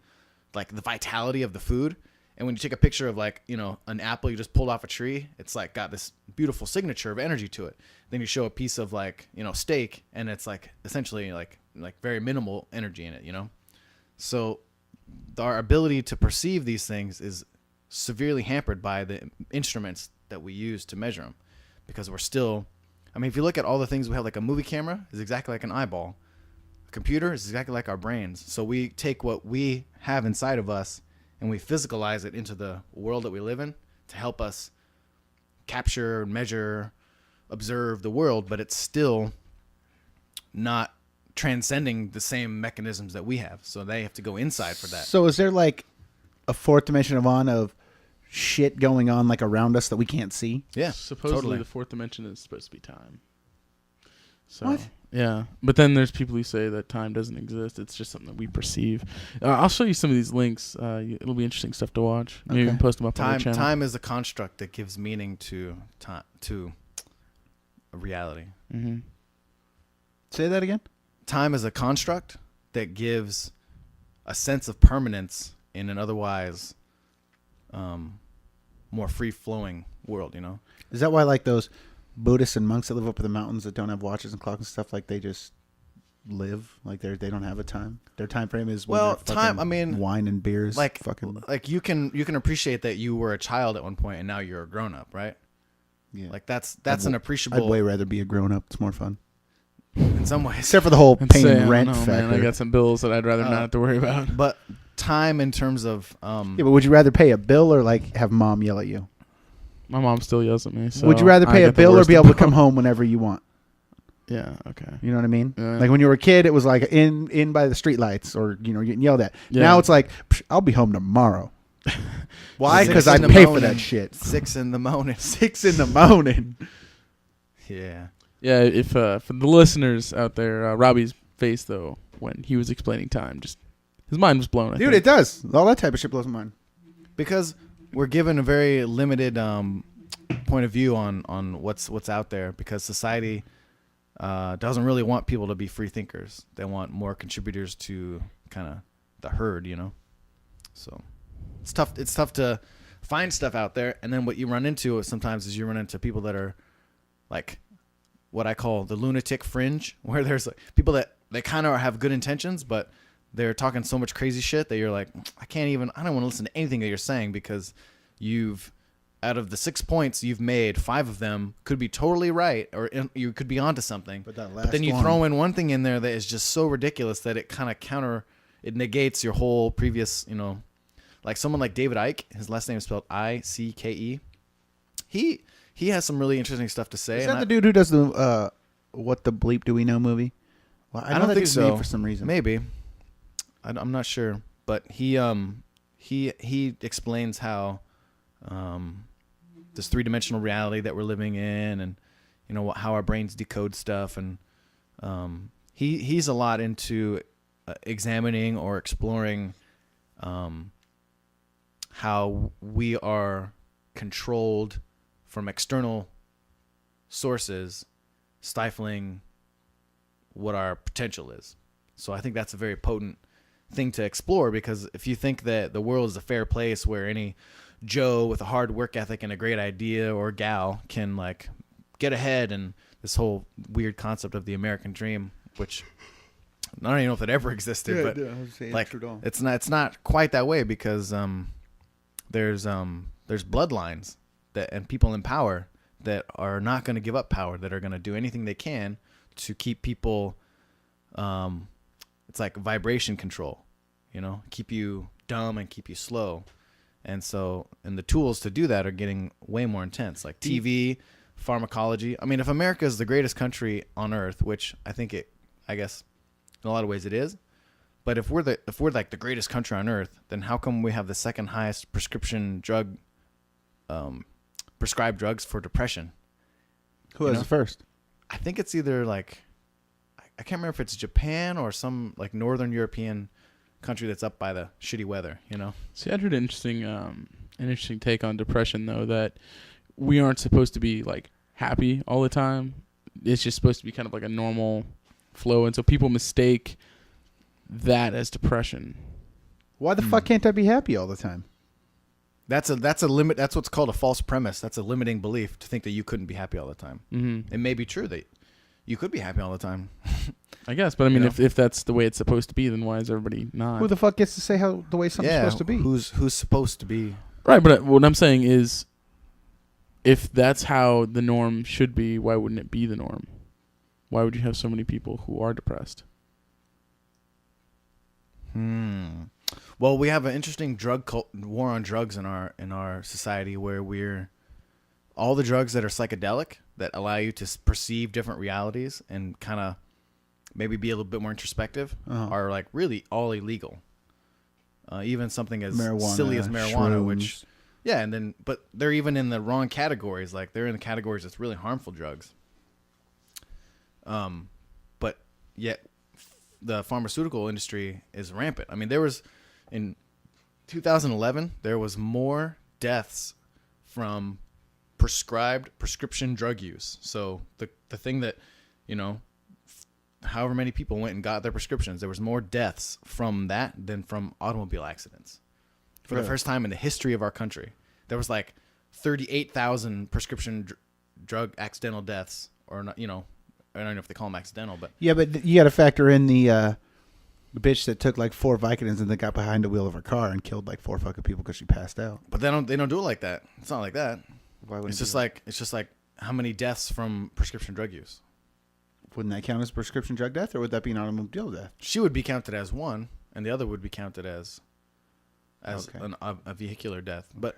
like the vitality of the food. And when you take a picture of like, an apple you just pulled off a tree, it's like got this beautiful signature of energy to it. Then you show a piece of like, steak, and it's like essentially like very minimal energy in it, So our ability to perceive these things is severely hampered by the instruments that we use to measure them, because we're still, if you look at all the things we have, like a movie camera is exactly like an eyeball. Computer is exactly like our brains. So we take what we have inside of us and we physicalize it into the world that we live in to help us capture, measure, observe the world, but it's still not transcending the same mechanisms that we have. So they have to go inside for that. So is there like a fourth dimension of shit going on like around us that we can't see? Yeah, Supposedly totally. the fourth dimension is supposed to be time. So, What? Yeah, but then there's people who say that time doesn't exist. It's just something that we perceive. I'll show you some of these links. It'll be interesting stuff to watch. Maybe Okay. even post them up on the channel. Time is a construct that gives meaning to time, to a reality. Mm-hmm. Say that again. Time is a construct that gives a sense of permanence in an otherwise more free-flowing world, Is that why like those Buddhists and monks that live up in the mountains that don't have watches and clocks and stuff, like they just live like they don't have a time? Their time frame is when Well, they're time, fucking wine and beers, like fucking you can appreciate that you were a child at one point and now you're a grown-up, right? yeah. Like that's an appreciable I'd way rather be a grown up. It's more fun, in some ways. except for the whole I'd paying say, I don't rent know, factor. man. I got some bills that I'd rather not have to worry about. But time in terms of Yeah, but would you rather pay a bill or like have mom yell at you? My mom still yells at me. So Would you rather I pay a get the bill or worst be of able to both. come home whenever you want? Yeah. Okay. You know what I mean? Yeah. Like when you were a kid, it was like in by the street lights, or you're getting yelled at. Yeah. Now it's like, I'll be home tomorrow. Why? 6 Because I in the pay for morning. that shit. 6 in the morning. 6 in the morning. Yeah. Yeah. If for the listeners out there, Robbie's face though when he was explaining time, just his mind was blown. I Dude, think. it does. All that type of shit blows my mind. Because we're given a very limited point of view on what's out there, because society doesn't really want people to be free thinkers. They want more contributors to kind of the herd, So it's tough to find stuff out there. And then what you run into sometimes is you run into people that are like what I call the lunatic fringe, where there's like people that they kind of have good intentions, but they're talking so much crazy shit that you're like, I don't want to listen to anything that you're saying, because out of the 6 points you've made, 5 of them could be totally right, or you could be onto something. But that But then you throw in one thing in there that is just so ridiculous that it kind of it negates your whole previous, like someone like David Icke. His last name is spelled Icke. He has some really interesting stuff to say. Is that the dude who does the What the Bleep Do We Know movie? Well, I don't that think dude's so. name for some reason. Maybe. I'm not sure, but he explains how this three-dimensional reality that we're living in, and how our brains decode stuff, and he's a lot into examining or exploring how we are controlled from external sources, stifling what our potential is. So I think that's a very potent thing to explore, because if you think that the world is a fair place where any Joe with a hard work ethic and a great idea, or gal, can like get ahead, and this whole weird concept of the American dream, which I don't even know if it ever existed, but like it's not quite that way, because there's bloodlines that and people in power that are not going to give up power, that are going to do anything they can to keep people. It's like vibration control, keep you dumb and keep you slow. And the tools to do that are getting way more intense, like TV, pharmacology. I mean, if America is the greatest country on earth, which I guess in a lot of ways it is, but if we're like the greatest country on earth, then how come we have the second highest prescribed drugs for depression? Who has it first? I think it's either like, I can't remember if it's Japan or some like Northern European country that's up by the shitty weather, See, I heard an interesting take on depression, though, that we aren't supposed to be like happy all the time. It's just supposed to be kind of like a normal flow, and so people mistake that as depression. Why the fuck can't I be happy all the time? That's a limit. That's what's called a false premise. That's a limiting belief to think that you couldn't be happy all the time. Mm-hmm. It may be true that you could be happy all the time. I guess, but I mean, if that's the way it's supposed to be, then why is everybody not? Who the fuck gets to say how the way something's supposed to be? Who's supposed to be? Right, but what I'm saying is, if that's how the norm should be, why wouldn't it be the norm? Why would you have so many people who are depressed? Well, we have an interesting war on drugs in our society, where all the drugs that are psychedelic, that allow you to perceive different realities and kind of maybe be a little bit more introspective, are like really all illegal. Even something as silly as marijuana, shrooms. but they're even in the wrong categories. Like they're in the categories that's really harmful drugs. But yet the pharmaceutical industry is rampant. I mean, in 2011, there was more deaths from prescription drug use. So the thing that, however many people went and got their prescriptions, there was more deaths from that than from automobile accidents. For the first time in the history of our country, there was like 38,000 prescription drug accidental deaths, or not, I don't know if they call them accidental, but yeah, but you got to factor in the bitch that took like 4 Vicodins and then got behind the wheel of her car and killed like 4 fucking people because she passed out. But they don't do it like that. It's not like that. Why wouldn't it's just like how many deaths from prescription drug use? Wouldn't that count as prescription drug death, or would that be an automobile death? She would be counted as one, and the other would be counted as a vehicular death. But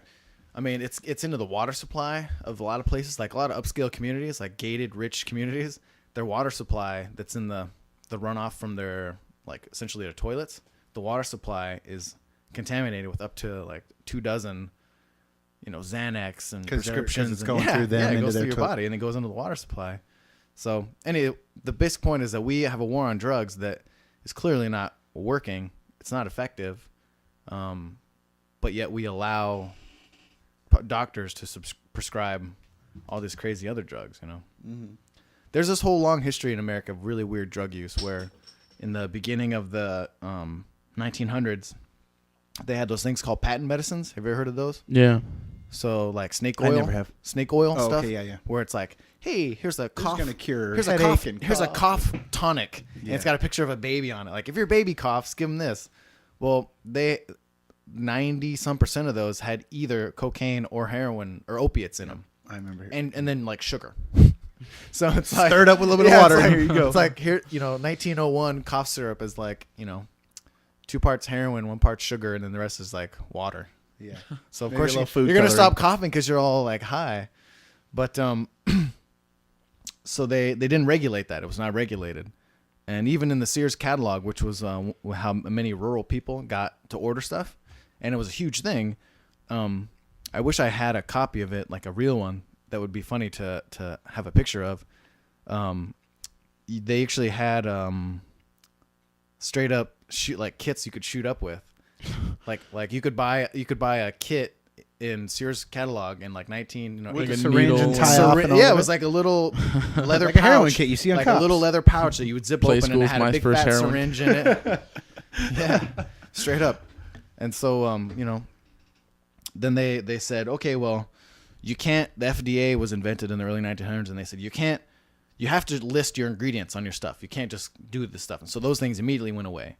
I mean, it's into the water supply of a lot of places, like a lot of upscale communities, like gated, rich communities. Their water supply that's in the runoff from their, like, essentially their toilets, the water supply is contaminated with up to like 2 dozen, Xanax and prescriptions. It's going through them it into goes their through your body and it goes into the water supply. So the basic point is that we have a war on drugs that is clearly not working. It's not effective, but yet we allow doctors to prescribe all these crazy other drugs. Mm-hmm. There's this whole long history in America of really weird drug use, where in the beginning of the 1900s, they had those things called patent medicines. Have you ever heard of those? Yeah. So like snake oil. I never have. Snake oil stuff. Okay, yeah. Where it's like, hey, here's a cough. Going to cure here's headache a cough tonic. Yeah. And it's got a picture of a baby on it. Like, if your baby coughs, give them this. Well, 90% of those had either cocaine or heroin or opiates in them. I remember. And then like sugar. So it's like stirred up with a little bit of water. Like, Here you go. It's like 1901 cough syrup is like 2 parts heroin, 1 part sugar, and then the rest is like water. Yeah. So of Maybe course a little you're food gonna coloring. stop coughing because you're all like high. But so they didn't regulate that. It was not regulated. And even in the Sears catalog, which was how many rural people got to order stuff, and it was a huge thing. I wish I had a copy of it, like a real one, that would be funny to have a picture of. They actually had straight up kits you could shoot up with. like you could buy a kit in Sears catalog in like 19, With Like a a syringe needle. and tie off and all yeah, of it was like a little leather Like a pouch, heroin kit you see on like cops. a little leather pouch that you would zip Play open and it School's had a my big first fat heroin. syringe in it. Yeah, straight up. And so, then they said, okay, well, you can't. The FDA was invented in the early 1900s, and they said you have to list your ingredients on your stuff. You can't just do this stuff. And so those things immediately went away.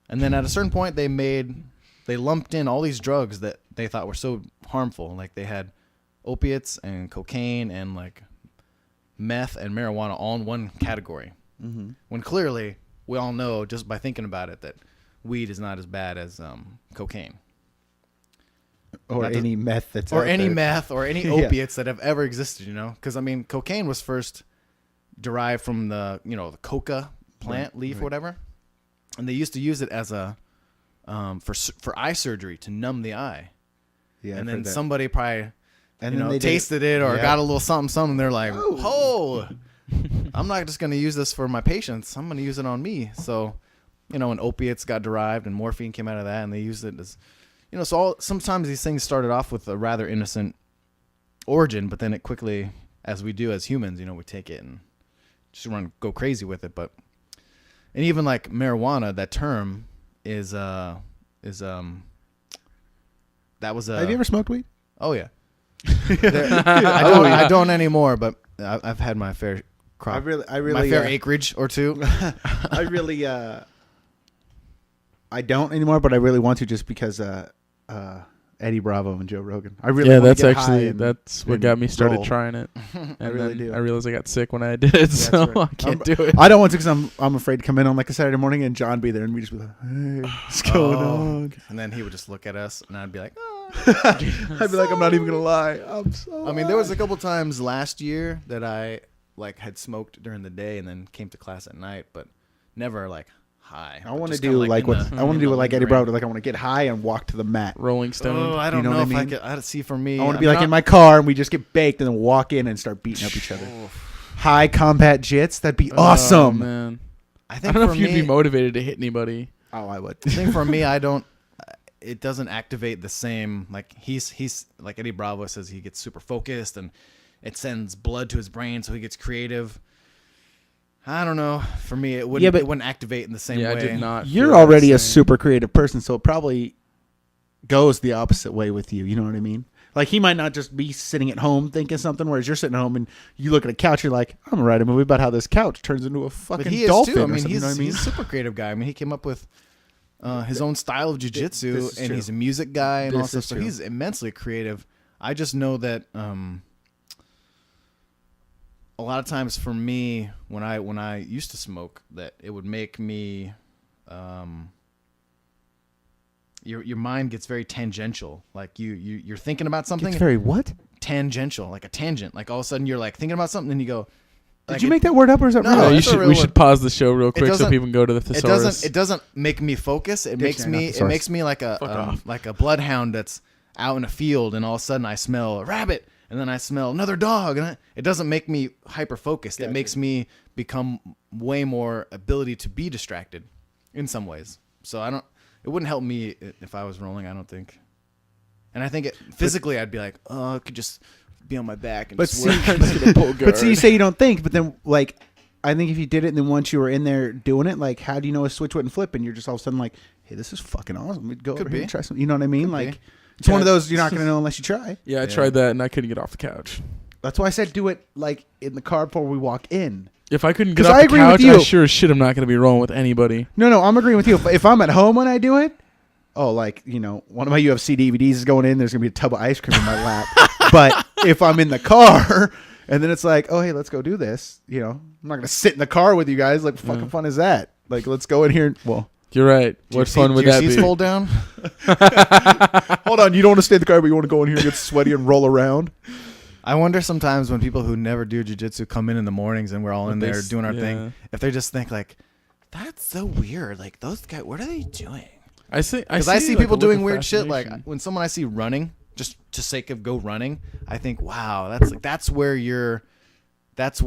And then at a certain point, they lumped in all these drugs that they thought were so harmful. Like they had opiates and cocaine and like meth and marijuana all in one category. Mm-hmm. When clearly we all know just by thinking about it that weed is not as bad as cocaine. Or That any meth that's Or out any there. meth or any Yeah. opiates that have ever existed, Because, cocaine was first derived from the coca plant leaf or whatever. And they used to use it as a for eye surgery to numb the eye. Yeah, and I've then heard that. somebody probably And then they did tasted it or Yeah. got a little something. They're like, oh, I'm not just going to use this for my patients. I'm going to use it on me. So, and opiates got derived and morphine came out of that, and they used it as, so sometimes these things started off with a rather innocent origin, but then it quickly, as we do as humans, we take it and just go crazy with it. And even like marijuana, that term is that was a. Have you ever smoked weed? Oh yeah. I don't anymore, but I've had my fair crop. I really, my fair acreage or two. I really, I don't anymore, but I really want to just because Eddie Bravo and Joe Rogan. I really want that's to get high actually and- that's what and got me started roll. trying it. And I really then do. I realized I got sick when I did it, so right. I can't do it. I don't want to because I'm afraid to come in on like a Saturday morning and John be there and we just be like, hey, what's going on? And then he would just look at us, and I'd be like, oh. I'd be like, I'm not even gonna lie. I'm so. There was a couple times last year that I had smoked during the day and then came to class at night, but never like high. I want to Just do kinda, like in what the- I want in to do the with like Eddie lingering. Bravo. Like I want to get high and walk to the mat. Rolling Stone. Oh, I don't know know, what I if I mean? could. I'd see for me. I want to be like in my car and we just get baked and then walk in and start beating up each other. High combat jits. That'd be Oh, awesome. man. I I think don't know for if you'd me, be motivated to hit anybody. Oh, I would. I think for me, I don't. It doesn't activate the same. Like he's like Eddie Bravo says, he gets super focused and it sends blood to his brain, so he gets creative. I don't know. For me, it wouldn't. Yeah, but- it wouldn't activate in the same Yeah, way. I did not. You're feel already the a same. super creative person, so it probably goes the opposite way with you. You know what I mean? Like he might not just be sitting at home thinking something, whereas you're sitting at home and you look at a couch, you're like, I'm gonna write a movie about how this couch turns into a fucking But he is dolphin. too. Or something, you know what I mean? he's a super creative guy. He came up with his own style of this jujitsu, is and true. he's a music guy and all This stuff. is So true. he's immensely creative. I just know that a lot of times for me, when I used to smoke, that it would make me your mind gets very tangential. Like you're thinking about something. It's very what? Tangential, like a tangent. Like all of a sudden you're like thinking about something, and you go. Did you make that word up or is that No, real? No, that's a real we word. should pause the show real quick so doesn't- people can go to the thesaurus. It doesn't make me focus. It makes Dictionary, me not thesaurus. like like a bloodhound that's out in a field, and all of a sudden I smell a rabbit, and then I smell another dog, and it doesn't make me hyper focused. It makes me become way more ability to be distracted in some ways. So it wouldn't help me if I was rolling, I don't think. And I think physically I'd be like, oh, I could just be on my back and But just see, work. I'm just gonna pull but see, you guard. say you don't think, but then like, I think if you did it and then once you were in there doing it, like, how do you know a switch wouldn't flip and you're just all of a sudden like, hey, this is fucking awesome. We'd go Could over here be. and try something. You know what I mean? Could like, be. it's one of those you're not going to know unless you try. Yeah, I Yeah. tried that and I couldn't get off the couch. That's why I said do it like in the car before we walk in. If I couldn't get 'Cause off I the agree with couch, you. I sure as shit I'm not going to be rolling with anybody. No, I'm agreeing with you. If I'm at home when I do it, like, one of my UFC DVDs is going in, there's going to be a tub of ice cream in my lap. But if I'm in the car and then it's like, oh, hey, let's go do this, I'm not going to sit in the car with you guys. Like, fucking fun is that? Like, let's go in here. Well, You're right. Do What your fun would do your that seats be? fold down? hold on. You don't want to stay in the car, but you want to go in here and get sweaty and roll around? I wonder sometimes when people who never do jiu-jitsu come in the mornings and we're all in What they there s- doing our yeah. thing, if they just think like, that's so weird. Like those guys, what are they doing? I see See like, people a look doing of weird shit. Like fascination. when someone I see running, just to sake of go running, I think, wow, that's where you're, because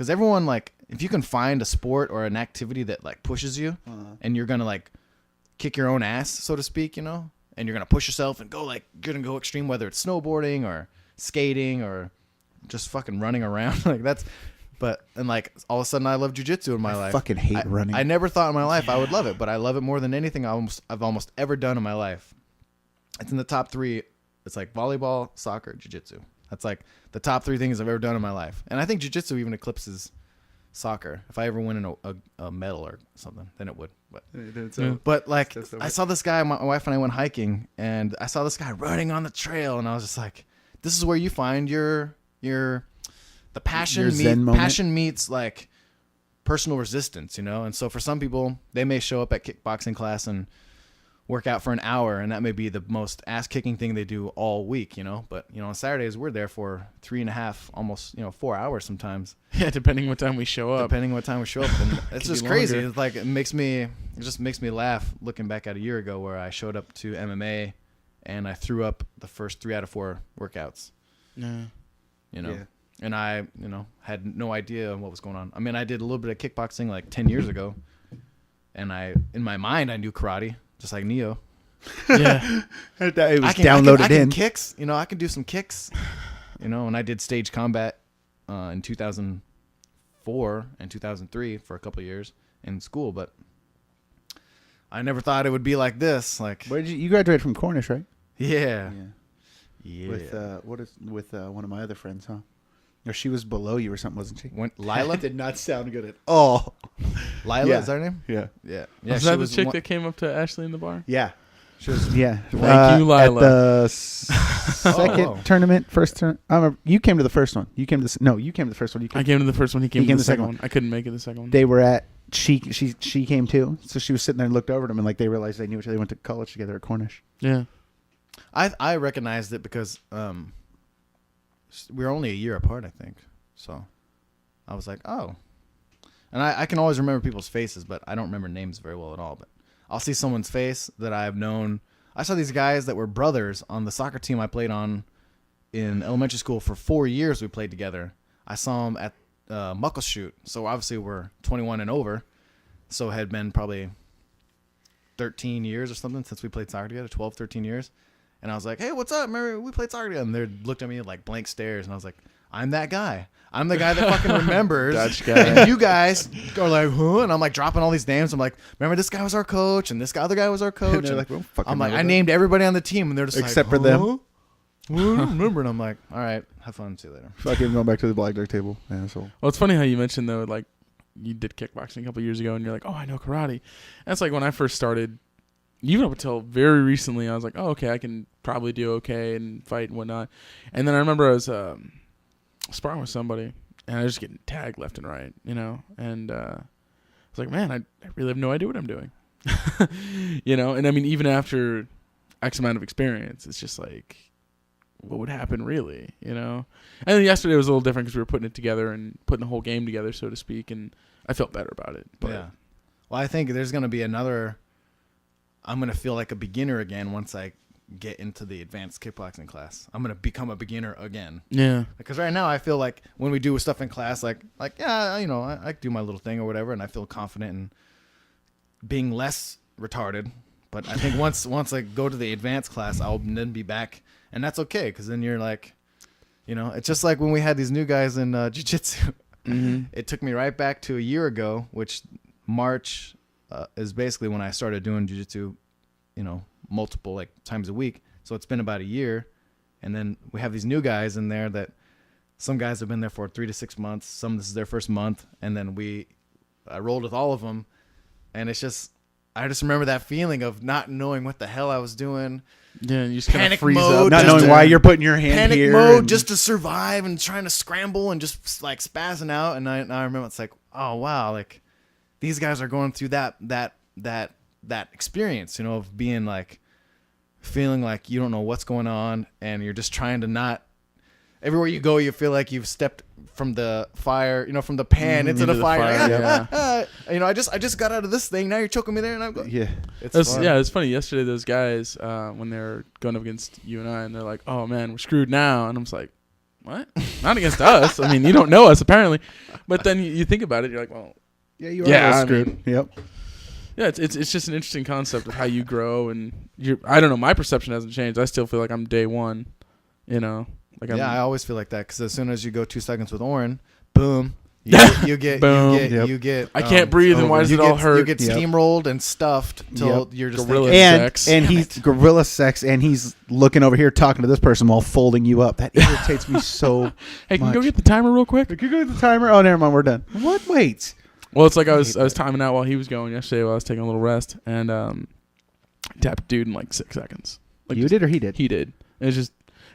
everyone like, if you can find a sport or an activity that like pushes you, and you're gonna like kick your own ass, so to speak, and and you're gonna push yourself and go like you're gonna go extreme, whether it's snowboarding or skating or just fucking running around. Like that's. But and like all of a sudden I love jiu-jitsu in my life. Fucking hate running. I never thought in my life I would love it, but I love it more than anything I've almost ever done in my life. It's in the top 3. It's like volleyball, soccer, jiu-jitsu. That's like the top 3 things I've ever done in my life. And I think jiu-jitsu even eclipses soccer. If I ever win a medal or something, then it would. But like I saw this guy, my wife and I went hiking, and I saw this guy running on the trail, and I was just like, this is where you find your the passion meets like personal resistance, you know? And so for some people, they may show up at kickboxing class and work out for an hour, and that may be the most ass-kicking thing they do all week, you know? But, you know, on Saturdays, we're there for 3.5, almost, 4 hours sometimes. Yeah, depending what time we show up. And it's just crazy. It's like, it just makes me laugh looking back at a year ago where I showed up to MMA and I threw up the first 3 out of 4 workouts. Yeah. You know? Yeah. And I, had no idea what was going on. I mean, I did a little bit of kickboxing like 10 years ago, and in my mind, I knew karate, just like Neo. Yeah. It was I can in. kicks, I can do some kicks, and I did stage combat in 2004 and 2003 for a couple of years in school, but I never thought it would be like this. Like, Where did you graduated from Cornish, right? yeah. With one of my other friends, huh? Or she was below you or something, wasn't she? Lila? That did not sound good at all. Lila, Yeah. is that her name? Yeah. Yeah. Was that the chick that came up to Ashley in the bar? Yeah. She was, yeah. Thank you, Lila. At the second whoa. tournament, first tournament. I remember you came to the first one. You came to the first one. I came to the first one. He came to the second one. I couldn't make it the second one. They were at she came too. So she was sitting there and looked over at them, and like they realized they knew each other. They went to college together at Cornish. Yeah. I recognized it because we were only a year apart, I think. So I was like, oh. And I can always remember people's faces, but I don't remember names very well at all. But I'll see someone's face that I've known. I saw these guys that were brothers on the soccer team I played on in elementary school for 4 years. We played together. I saw them at Muckleshoot. So obviously we're 21 and over. So it had been probably 13 years or something since we played soccer together, 12, 13 years. And I was like, hey, what's up? Remember we played soccer together? And they looked at me like blank stares. And I was like, I'm that guy. I'm the guy that fucking remembers. Dutch guy. And you guys are like, huh? And I'm like dropping all these names. I'm like, remember this guy was our coach, and this other guy was our coach. And they're like, we don't fucking I'm like, I remember. named everybody on the team, and they're just Except like, for them. huh? Well, I don't remember. And I'm like, all right, have fun. See you later. Fucking going back to the blackjack table. Asshole. Well, it's funny how you mentioned though, like you did kickboxing a couple years ago, and you're like, oh, I know karate. That's like when I first started. Even up until very recently, I was like, oh, okay, I can probably do okay and fight and whatnot. And then I remember I was sparring with somebody, and I was just getting tagged left and right, And I was like, man, I really have no idea what I'm doing, And I mean, even after X amount of experience, it's just like, what would happen really, And then yesterday was a little different because we were putting it together and putting the whole game together, so to speak, and I felt better about it. But Yeah. Well, I think there's going to be another. I'm going to feel like a beginner again once I get into the advanced kickboxing class. I'm going to become a beginner again. yeah, Because right now I feel like when we do stuff in class, like yeah, I do my little thing or whatever, and I feel confident in being less retarded. But I think once I go to the advanced class, I'll then be back, and that's okay because then you're like, it's just like when we had these new guys in jiu-jitsu. mm-hmm. It took me right back to a year ago, which March is basically when I started doing jiu-jitsu, multiple like times a week. So it's been about a year. And then we have these new guys in there that some guys have been there for 3 to 6 months. Some this is their first month. And then I rolled with all of them. And I just remember that feeling of not knowing what the hell I was doing. Yeah, you just kind of Panic freeze mode, up. Not knowing why you're putting your hand Panic here. mode and- just to survive and trying to scramble and just like spazzing out. And I remember it's like, oh wow, like these guys are going through that experience, of being like feeling like you don't know what's going on and you're just trying to not. Everywhere you go, you feel like you've stepped from the fire, from the pan into the fire. I just got out of this thing. Now you're choking me there, and I'm going. Yeah. It's fun. Yeah, it's funny. Yesterday, those guys, when they're going up against you and I, and they're like, "Oh man, we're screwed now," and I'm just like, "What? Not against us. I mean, you don't know us apparently." But then you think about it, you're like, "Well, Yeah, you are Yeah, a little I screwed. mean- Yep. Yeah, it's just an interesting concept of how you grow, and I don't know. My perception hasn't changed. I still feel like I'm day one. You know, like Yeah, I'm, I always feel like that because as soon as you go 2 seconds with Oren, boom. You get, Boom. you get. I can't breathe, and why does it all hurt? You get steamrolled and stuffed till you're just Gorilla thinking, sex. And he's gorilla sex, and he's looking over here talking to this person while folding you up. That irritates me so. Hey, can you go much. get the timer real quick? Can you go to the timer? Oh, never mind. We're done. What? Wait. Well, it's like I was timing out while he was going yesterday while I was taking a little rest, and tapped dude in like 6 seconds. Like You did or he did? He did. And it's just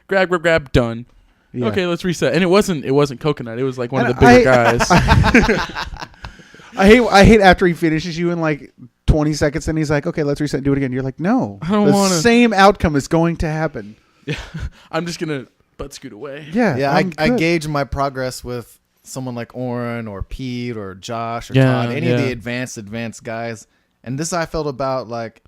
grab, done. Yeah. Okay, let's reset. And it wasn't coconut. It was like one of the bigger guys. I hate after he finishes you in like 20 seconds, and he's like, "Okay, let's reset and do it again." You're like, "No, I don't the wanna. same outcome is going to happen." Yeah, I'm just gonna butt scoot away. Yeah, Yeah, I'm I good. gauge my progress with someone like Oren or Pete or Josh or Yeah, Todd, any of yeah. the advanced guys. And this I felt about like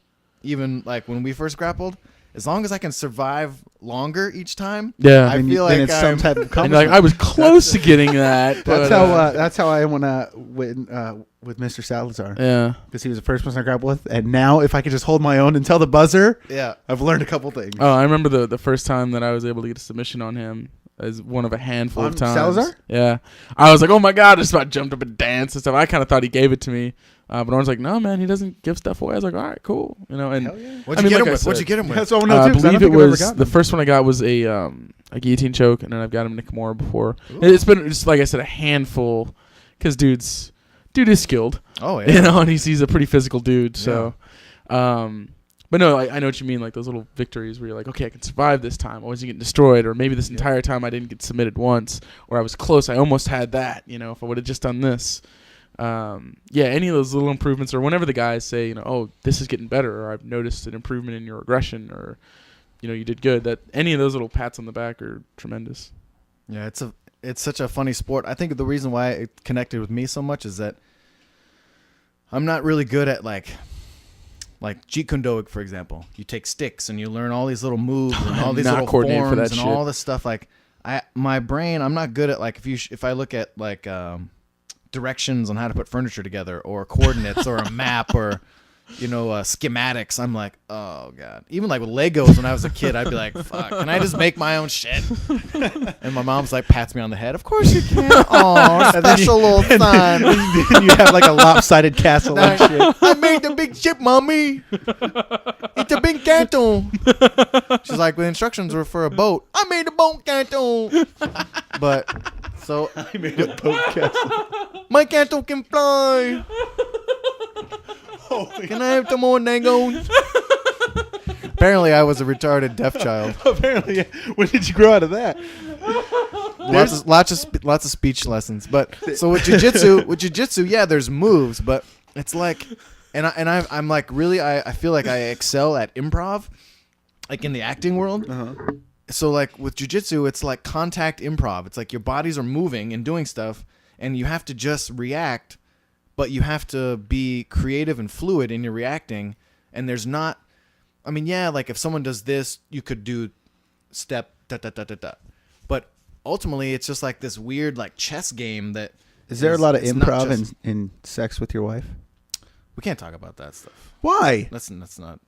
even like when we first grappled. As long as I can survive longer each time, Yeah. I Then feel then like it's some I'm- type of And accomplishment. like I was close to getting that. That's but, how that's how I am with Mr. Salazar, Yeah. because he was the first person I grappled with, and now if I could just hold my own until the buzzer, yeah. I've learned a couple things. Oh, I remember the first time that I was able to get a submission on him as one of a handful On of times. Salazar? Yeah. I was like, oh my God, I just about jumped up and danced and stuff. I kind of thought he gave it to me. But I was like, no, man, he doesn't give stuff away. I was like, all right, cool. You know, and Hell yeah. What'd I you mean, get like him I with? What'd said, you get him with? That's all I know I too. 'cause I don't believe it think I've ever was gotten the them. first one I got was a guillotine choke, and then I've got him Nakamura before. It's been just like I said, a handful, because dude is skilled, Oh yeah. you know, and he's a pretty physical dude. So, but no, I know what you mean, like those little victories where you're like, okay, I can survive this time. I wasn't getting destroyed, or maybe this entire time I didn't get submitted once, or I was close. I almost had that. You know, if I would have just done this. Yeah, any of those little improvements, or whenever the guys say, you know, oh, this is getting better, or I've noticed an improvement in your aggression, or you know, you did good. That any of those little pats on the back are tremendous. Yeah, it's such a funny sport. I think the reason why it connected with me so much is that I'm not really good at like Jeet Kune Do, for example. You take sticks and you learn all these little moves and all these Not little coordinated forms for that and shit. all this stuff. Like my brain, I'm not good at like if I look at like directions on how to put furniture together or coordinates or a map or schematics. I'm like, oh god. Even like with Legos when I was a kid, I'd be like, fuck, can I just make my own shit? And my mom's like pats me on the head. Of course you can. Oh, special little son. Then you have like a lopsided castle and shit. I made the big ship, mommy. It's a big canton. She's like, the instructions were for a boat. I made a boat canton. But so I made a boat castle. my canton can fly. Can I have some more nangos? Apparently, I was a retarded deaf child. Apparently, when did you grow out of that? Lots of speech lessons. But so with jujitsu, yeah, there's moves, but it's like, I'm like really, I feel like I excel at improv, like in the acting world. So like with jujitsu, it's like contact improv. It's like your bodies are moving and doing stuff, and you have to just react, but you have to be creative and fluid in your reacting. And there's not, I mean, yeah, like if someone does this, you could do step da da da da da, but ultimately it's just like this weird like chess game that. Is there a lot of it's not improv just- in sex with your wife? We can't talk about that stuff. Why? That's not.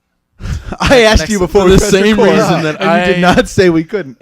I asked you before For we the pressed same record, reason that and you did I- not say we couldn't.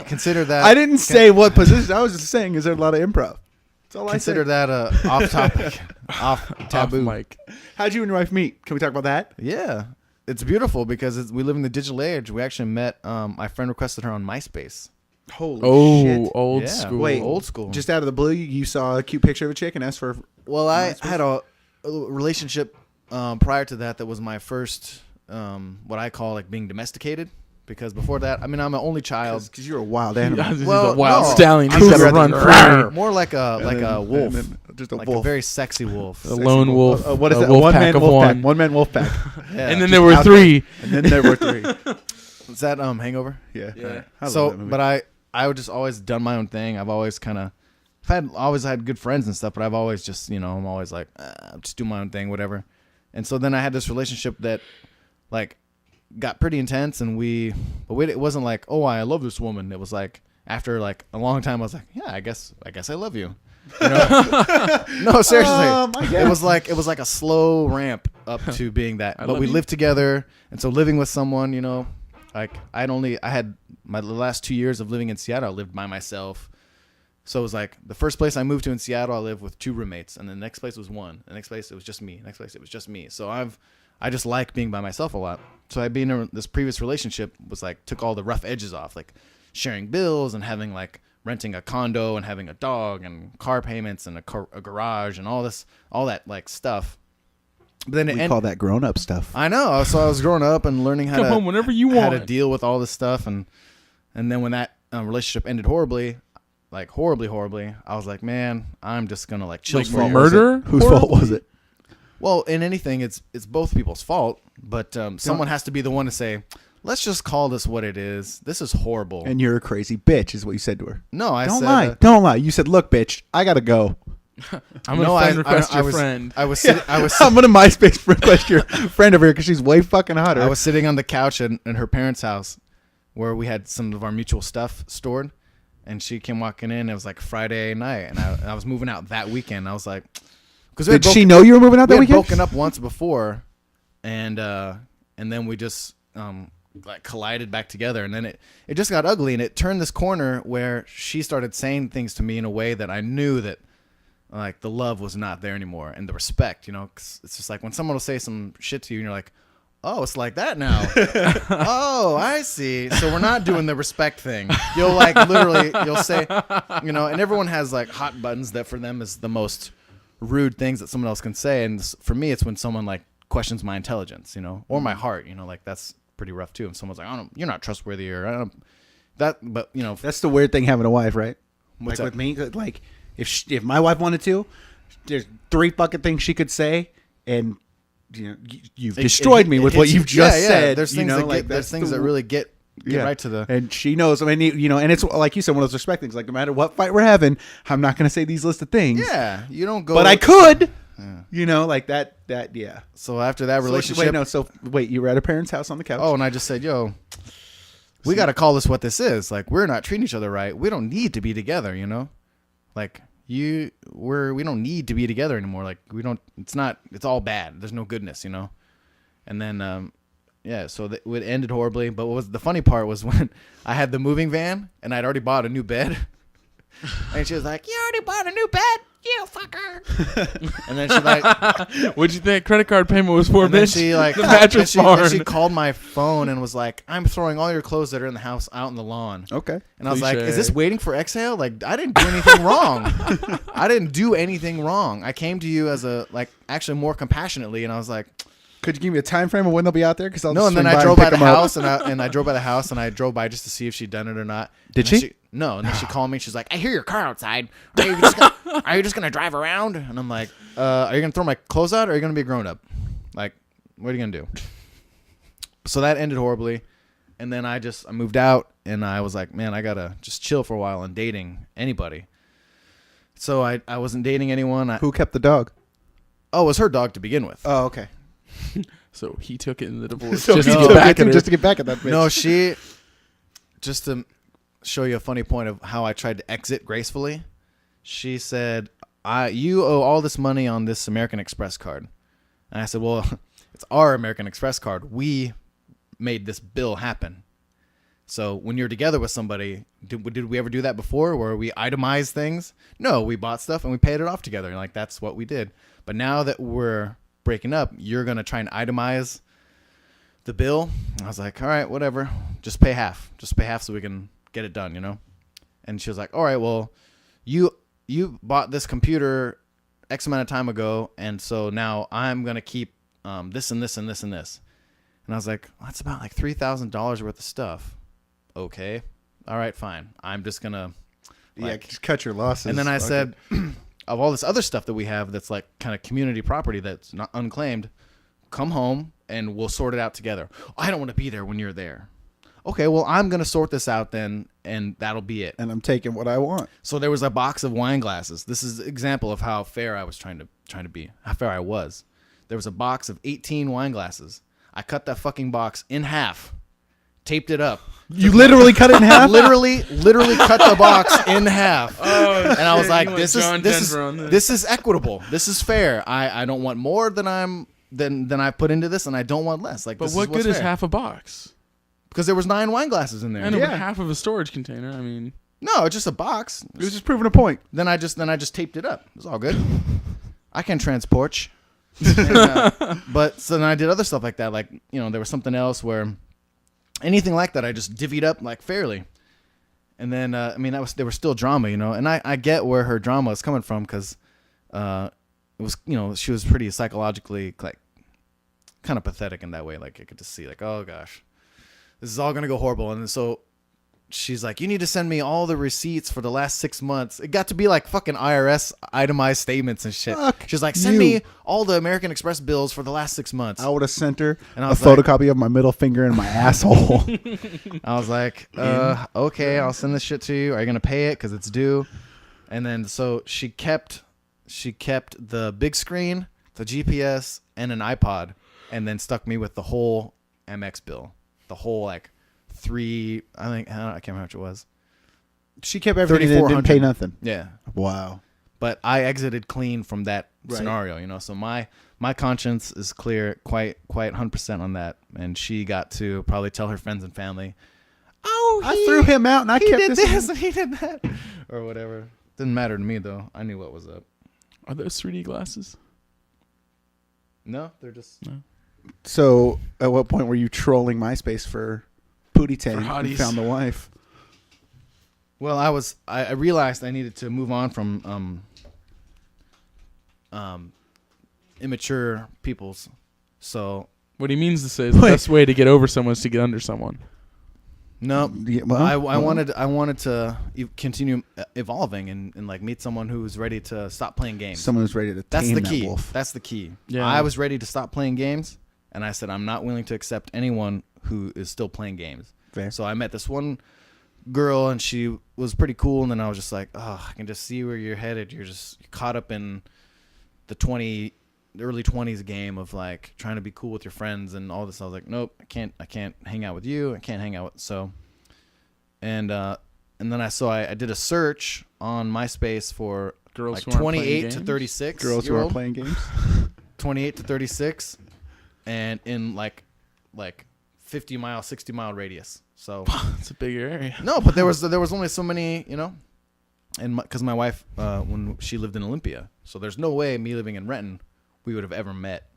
Consider that. I didn't say what position. I was just saying, is there a lot of improv? That's all Consider I said. that off topic, off taboo. Off mic. How'd you and your wife meet? Can we talk about that? Yeah, it's beautiful because we live in the digital age. We actually met. My friend requested her on MySpace. Holy Oh, shit. old Yeah. school. Wait, Old school. Just out of the blue, you saw a cute picture of a chick and asked for. Well, I MySpace? had a relationship prior to that was my first, what I call like being domesticated. Because before that, I mean, I'm an only child. Because you're a wild animal. He's Well, a wild no. stallion. He's Cougar got to at run the- free. More like a And wolf, then just a like wolf. a very sexy wolf. A lone wolf. What is a that? wolf One pack man of wolf one. pack. One man wolf pack. Yeah. And then there were out three. And then there were three. Is that Hangover? Yeah. Yeah. I love So, that movie. but I would just always done my own thing. I've always always had good friends and stuff, but I've always just, I'm always like, just do my own thing, whatever. And so then I had this relationship that, like, got pretty intense, and it wasn't like, oh, I love this woman. It was like after like a long time, I was like, yeah, I guess I love you. No, seriously, I guess. it was like a slow ramp, up to being that. I But love we you. lived together, and so living with someone, like I had the last 2 years of living in Seattle. I lived by myself. So it was like the first place I moved to in Seattle, I lived with 2 roommates, and the next place was 1. The next place it was just me. Next place it was just me. So I just like being by myself a lot. So I being in this previous relationship was like took all the rough edges off, like sharing bills and having like renting a condo and having a dog and car payments and a garage and all that like stuff. But then We call that grown up stuff. I know. So I was growing up and learning how Come home whenever you how want. to deal with all this stuff, and then when that relationship ended horribly, like horribly, I was like, man, I'm just gonna like chill Like for a year. murder? Whose fault was it? Well, in anything, it's both people's fault, but someone has to be the one to say, let's just call this what it is. This is horrible. And you're a crazy bitch, is what you said to her. No, I Don't said, lie. Don't lie. You said, look, bitch, I gotta go. I'm gonna friend request your was, friend. I was sitting, I'm gonna MySpace request your friend over here because she's way fucking hotter. I was sitting on the couch in her parents' house where we had some of our mutual stuff stored, and she came walking in. It was like Friday night, and I was moving out that weekend. I was like, because Did she know you were moving out that we had weekend? broken up once before, and then we just like collided back together, and then it just got ugly, and it turned this corner where she started saying things to me in a way that I knew that like the love was not there anymore, and the respect, 'cause it's just like when someone will say some shit to you and you're like, oh, it's like that now. Oh, I see. So we're not doing the respect thing. You'll like literally you'll say, and everyone has like hot buttons that for them is the most rude things that someone else can say, and for me it's when someone like questions my intelligence, or my heart, like that's pretty rough too. If someone's like, you're not trustworthy, or I don't that, but That's the weird thing having a wife, right? What's like up? with me, like if my wife wanted to, there's 3 fucking things she could say, and you've destroyed me with what you've just said. There's things there's things that really get right to the. And she knows. I mean, and it's like you said, one of those respect things. Like no matter what fight we're having, I'm not going to say these list of things. Yeah, you don't go. But I could. Like that. Yeah. So after that relationship, So wait, you were at a parent's house on the couch. oh, and I just said, yo, we got to call this what this is. Like we're not treating each other right. We don't need to be together. Like we don't need to be together anymore. Like we don't. It's all bad. There's no goodness. And then so it ended horribly. But what was the funny part was when I had the moving van and I'd already bought a new bed, and she was like, "You already bought a new bed, you fucker." And then she like, What'd you think credit card payment was for, and then bitch? she like, the mattress and barn. she called my phone and was like, "I'm throwing all your clothes that are in the house out in the lawn." Okay. And I was like, Cliche. "Is this waiting for exhale? Like, I didn't do anything wrong. I didn't do anything wrong. I came to you as actually more compassionately." And I was like, Could you give me a time frame of when they'll be out there? Because I'll "No." And then I drove by the house, and I drove by the house, and I drove by just to see if she'd done it or not. Did And she? No. And then she called me. She's like, "I hear your car outside. Are you just gonna drive around?" And I'm like, "Are you gonna throw my clothes out, or are you gonna be a grown up? Like, what are you gonna do?" So that ended horribly. And then I moved out, and I was like, man, I gotta just chill for a while on dating anybody. So I wasn't dating anyone. Who kept the dog? It was her dog to begin with. Oh, okay. So he took it in the divorce So just he to took get back it at her. just to get back at that bitch. No, she, just to show you a funny point of how I tried to exit gracefully, she said, you owe all this money on this American Express card. And I said, well, it's our American Express card. We made this bill happen. So when you're together with somebody, did we ever do that before where we itemize things? No, we bought stuff and we paid it off together. Like that's what we did. But now that we're breaking up, you're going to try and itemize the bill. I was like, all right, whatever. Just pay half. Just pay half so we can get it done, And she was like, all right, well, you bought this computer X amount of time ago, and so now I'm going to keep this and this and this and this. And I was like, well, that's about like $3,000 worth of stuff. Okay. All right, fine. I'm just going to Just cut your losses. and then I Fuck said, of all this other stuff that we have that's like kind of community property that's not unclaimed, come home and we'll sort it out together. I don't want to be there when you're there. Okay, well, I'm going to sort this out then, and that'll be it. and I'm taking what I want. So there was a box of wine glasses. This is an example of how fair I was trying to be, how fair I was. There was a box of 18 wine glasses. I cut that fucking box in half, taped it up. You literally cut it in half? literally cut the box in half. And I was shit, like, you went John Denver on this. this is equitable. This is fair. I don't want more than I'm than I put into this, and I don't want less. Like, But this what what's good is fair. half a box? Because there was 9 wine glasses in there. I know, Yeah. but half of a storage container. I mean, No, it's just a box. It was just proving a point. Then I just taped it up. It was all good. I can transport. But so then I did other stuff like that. Like, you know, there was something else where anything like that I just divvied up like fairly. And then I mean there was still drama, you know. And I get where her drama is coming from because it was, you know, she was pretty psychologically like kind of pathetic in that way. Like I could just see like, oh gosh, this is all gonna go horrible. And so she's like, you need to send me all the receipts for the last 6 months. It got to be like fucking IRS itemized statements and shit. Fuck She's like, send you. me all the American Express bills for the last 6 months. I would have sent her And I a was like- photocopy of my middle finger and my asshole. I was like, okay, I'll send this shit to you. Are you gonna pay it because it's due? And then so she kept the big screen, the GPS, and an iPod, and then stuck me with the whole MX bill, the whole like 3. I think I can't remember how much it was. She kept everything and didn't pay nothing. Yeah, Wow. but I exited clean from that Right. scenario, you know. So my conscience is clear, quite 100% on that. And she got to probably tell her friends and family, "Oh, I threw him out and I he kept did this. and he did that," or whatever. Didn't matter to me though. I knew what was up. are those 3D glasses? No, they're just. So, at what point were you trolling MySpace for Pootie Tang and hotties. found the wife? Well, I realized I needed to move on from immature peoples. So What he means to say is the best way to get over someone is to get under someone. no, Yeah, well, I well, wanted to continue evolving and like meet someone who was ready to stop playing games. someone who's ready to That's tame the that key. wolf. That's the key. Yeah. I was ready to stop playing games, and I said I'm not willing to accept anyone who is still playing games. Fair. So I met this one girl, and she was pretty cool. And then I was just like, oh, I can just see where you're headed. You're just caught up in the early 20s game of like trying to be cool with your friends and all this. I was like, nope, I can't hang out with you. I can't hang out with and then I did a search on MySpace for Girls like who aren't playing 28 to games? 36 Girls who year are old. playing games. 28 to 36, and in like 50-mile, 60-mile radius. So It's a big area. no, but there was only so many, you know, and because my wife when she lived in Olympia, so there's no way me living in Renton we would have ever met,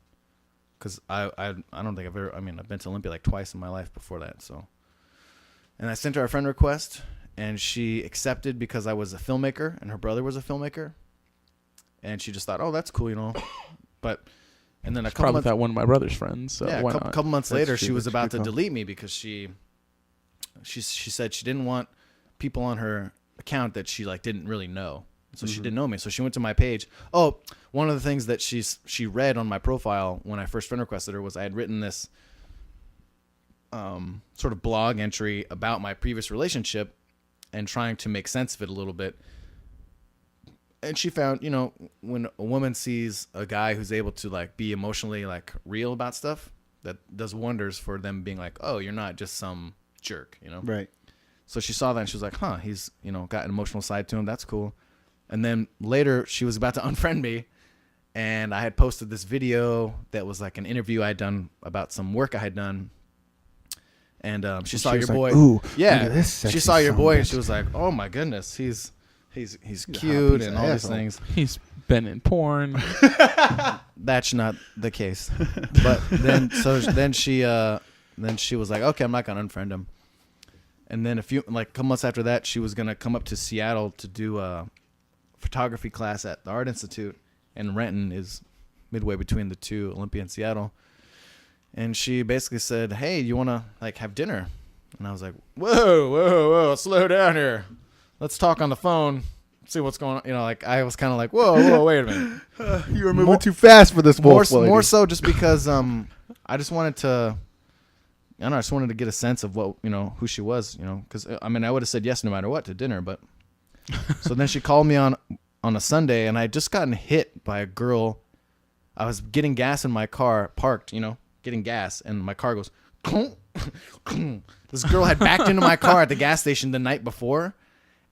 because I don't think I've ever. I mean, I've been to Olympia like twice in my life before that. So, and I sent her a friend request, and she accepted because I was a filmmaker and her brother was a filmmaker, and she just thought, oh, that's cool, you know, but. And then a couple Probably months, that one of my brother's friends. So yeah, why a not? couple months That's later, true, she was that's a about good to call. delete me because she said she didn't want people on her account that she like didn't really know. So she didn't know me. So she went to my page. Oh, one of the things that she read on my profile when I first friend requested her was I had written this sort of blog entry about my previous relationship and trying to make sense of it a little bit. And she found, you know, when a woman sees a guy who's able to like be emotionally like real about stuff, that does wonders for them being like, oh, you're not just some jerk, you know? Right. So she saw that and she was like, huh, he's, you know, got an emotional side to him. That's cool. And then later she was about to unfriend me, and I had posted this video that was like an interview I had done about some work I had done. And she saw she your was like, boy. "Ooh, yeah. look at this She sexy saw your son of boy a and bitch." she was like, oh my goodness, he's cute piece and of all these asshole. things. He's been in porn. That's not the case. But then she was like, okay, I'm not gonna unfriend him. And then a couple months after that, she was gonna come up to Seattle to do a photography class at the Art Institute, and Renton is midway between the two, Olympia and Seattle. And she basically said, hey, you wanna like have dinner? And I was like, whoa, slow down here. Let's talk on the phone. See what's going on. You know, like I was kind of like, whoa, wait a minute. You were moving too fast for this wolf lady. More so just because I just wanted to, I don't know, I just wanted to get a sense of what, you know, who she was, you know, because I mean, I would have said yes no matter what to dinner, but so then she called me on a Sunday, and I had just gotten hit by a girl. I was getting gas in my car, parked, you know, getting gas, and my car goes, this girl had backed into my car at the gas station the night before,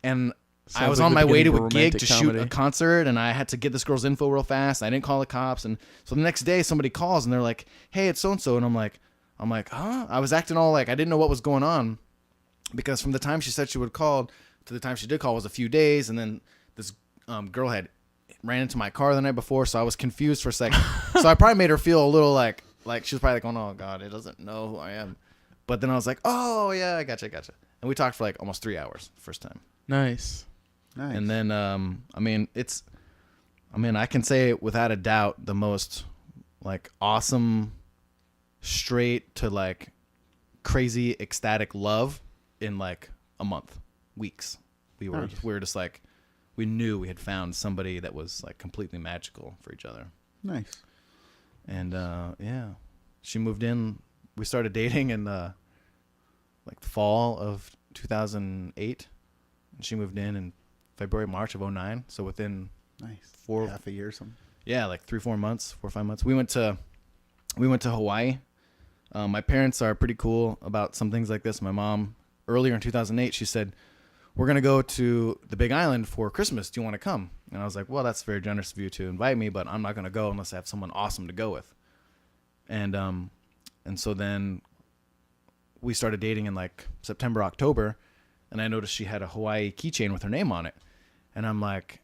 and I was like on the my way to beginning a of gig romantic to shoot a comedy. concert, and I had to get this girl's info real fast. I didn't call the cops, and so the next day somebody calls and they're like, "Hey, it's so and so," and I'm like, huh? I was acting all like I didn't know what was going on, because from the time she said she would call to the time she did call was a few days, and then this girl had ran into my car the night before, so I was confused for a second. So I probably made her feel a little like she was probably like, "Oh no, God, it doesn't know who I am." But then I was like, "Oh yeah, I gotcha. And we talked for like almost 3 hours the first time. Nice. Nice. And then, I can say without a doubt the most like awesome, straight to like crazy ecstatic love in like a month, weeks. We were just like, we knew we had found somebody that was like completely magical for each other. Nice. And yeah, she moved in. We started dating in like the fall of 2008, and she moved in February, March of 2009. So within Nice. half Half a year or something. yeah, like 4 or 5 months. We went to Hawaii. My parents are pretty cool about some things like this. My mom, earlier in 2008, she said, "We're going to go to the Big Island for Christmas. Do you want to come?" And I was like, "Well, that's very generous of you to invite me, but I'm not going to go unless I have someone awesome to go with." And so then we started dating in like September, October, and I noticed she had a Hawaii keychain with her name on it. And I'm like,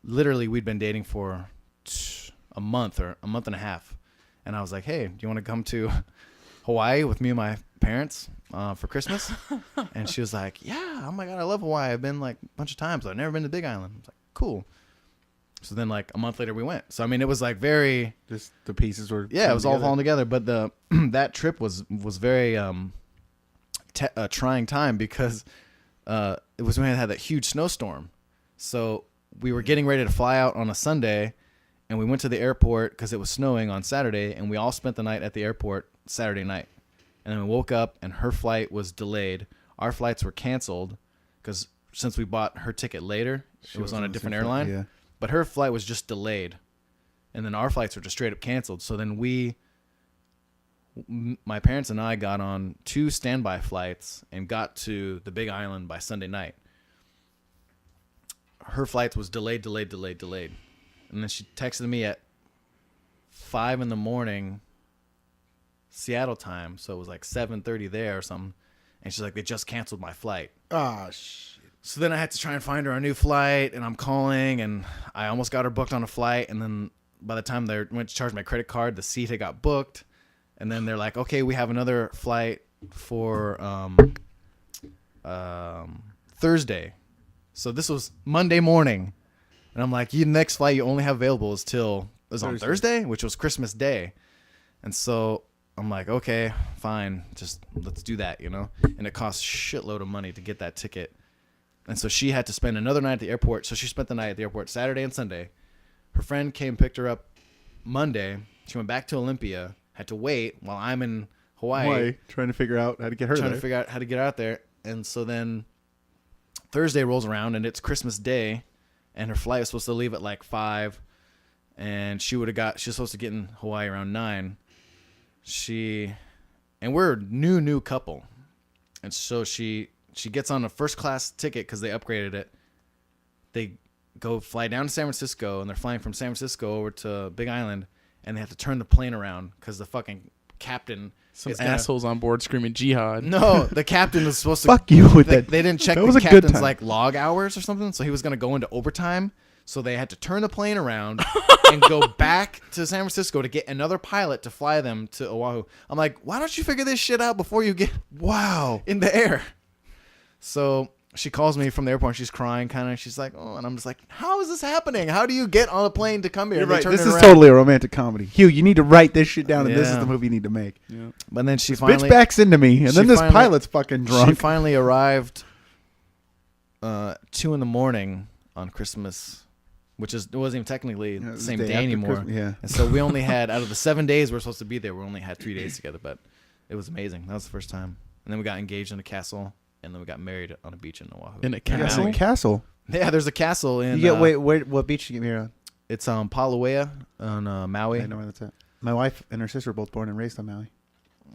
literally, we'd been dating for a month or a month and a half. And I was like, "Hey, do you want to come to Hawaii with me and my parents for Christmas?" And she was like, "Yeah, oh my God, I love Hawaii. I've been like a bunch of times. I've never been to Big Island." I was like, "Cool." So then like a month later we went. So I mean, it was like very, Just the pieces were. yeah, it was all falling together. But that trip was very trying time, because it was when I had that huge snowstorm. So we were getting ready to fly out on a Sunday, and we went to the airport because it was snowing on Saturday, and we all spent the night at the airport Saturday night. And then we woke up, and her flight was delayed. Our flights were canceled because since we bought her ticket later, it was on a different airline. Yeah. But her flight was just delayed, and then our flights were just straight up canceled. So then my parents and I got on 2 standby flights and got to the Big Island by Sunday night. Her flight was delayed. And then she texted me at 5 a.m. Seattle time. So it was like 7:30 there or something. And she's like, "They just canceled my flight." Oh, shit. So then I had to try and find her a new flight, and I'm calling, and I almost got her booked on a flight. And then by the time they went to charge my credit card, the seat had got booked. And then they're like, "Okay, we have another flight for Thursday." So this was Monday morning. And I'm like, "The next flight you only have available is on Thursday," which was Christmas Day. And so I'm like, "Okay, fine. Just let's do that, you know?" And it costs a shitload of money to get that ticket. And so she had to spend another night at the airport. So she spent the night at the airport Saturday and Sunday. Her friend came, picked her up Monday. She went back to Olympia, had to wait while I'm in Hawaii. Trying to figure out how to get her trying there. to figure out how to get out there. And so then Thursday rolls around, and it's Christmas Day, and her flight was supposed to leave at like 5, and she was supposed to get in Hawaii around 9. And we're a new couple. And so she gets on a first class ticket because they upgraded it. They go fly down to San Francisco, and they're flying from San Francisco over to Big Island, and they have to turn the plane around because the fucking captain. Some assholes on board screaming jihad. No, the captain was supposed to. Fuck you with that. They didn't check That the was a good captain's time. like log hours or something, so he was going to go into overtime. So they had to turn the plane around and go back to San Francisco to get another pilot to fly them to Oahu. I'm like, why don't you figure this shit out before you get in the air? So she calls me from the airport, and she's crying kind of. She's like, "Oh," and I'm just like, "How is this happening? How do you get on a plane to come here?" You're They right. turn This it is around. totally a romantic comedy. Hugh, you need to write this shit down, and this is Yeah. the movie you need to make. Yeah. But then she Bitch finally backs into me, and she then this finally- pilot's fucking She drunk. finally arrived 2 a.m. on Christmas, which it wasn't even technically Yeah, it the was same the day after anymore. Christmas, yeah. And so we only had, out of the 7 days we were supposed to be there, we only had 3 days together. But it was amazing. That was the first time. And then we got engaged in a castle, and then we got married on a beach in Oahu. In a Yeah, castle? it's a castle. Yeah, there's a castle in. You get what beach did you get married on? It's Palauea on Maui. I know where that's at. My wife and her sister were both born and raised on Maui.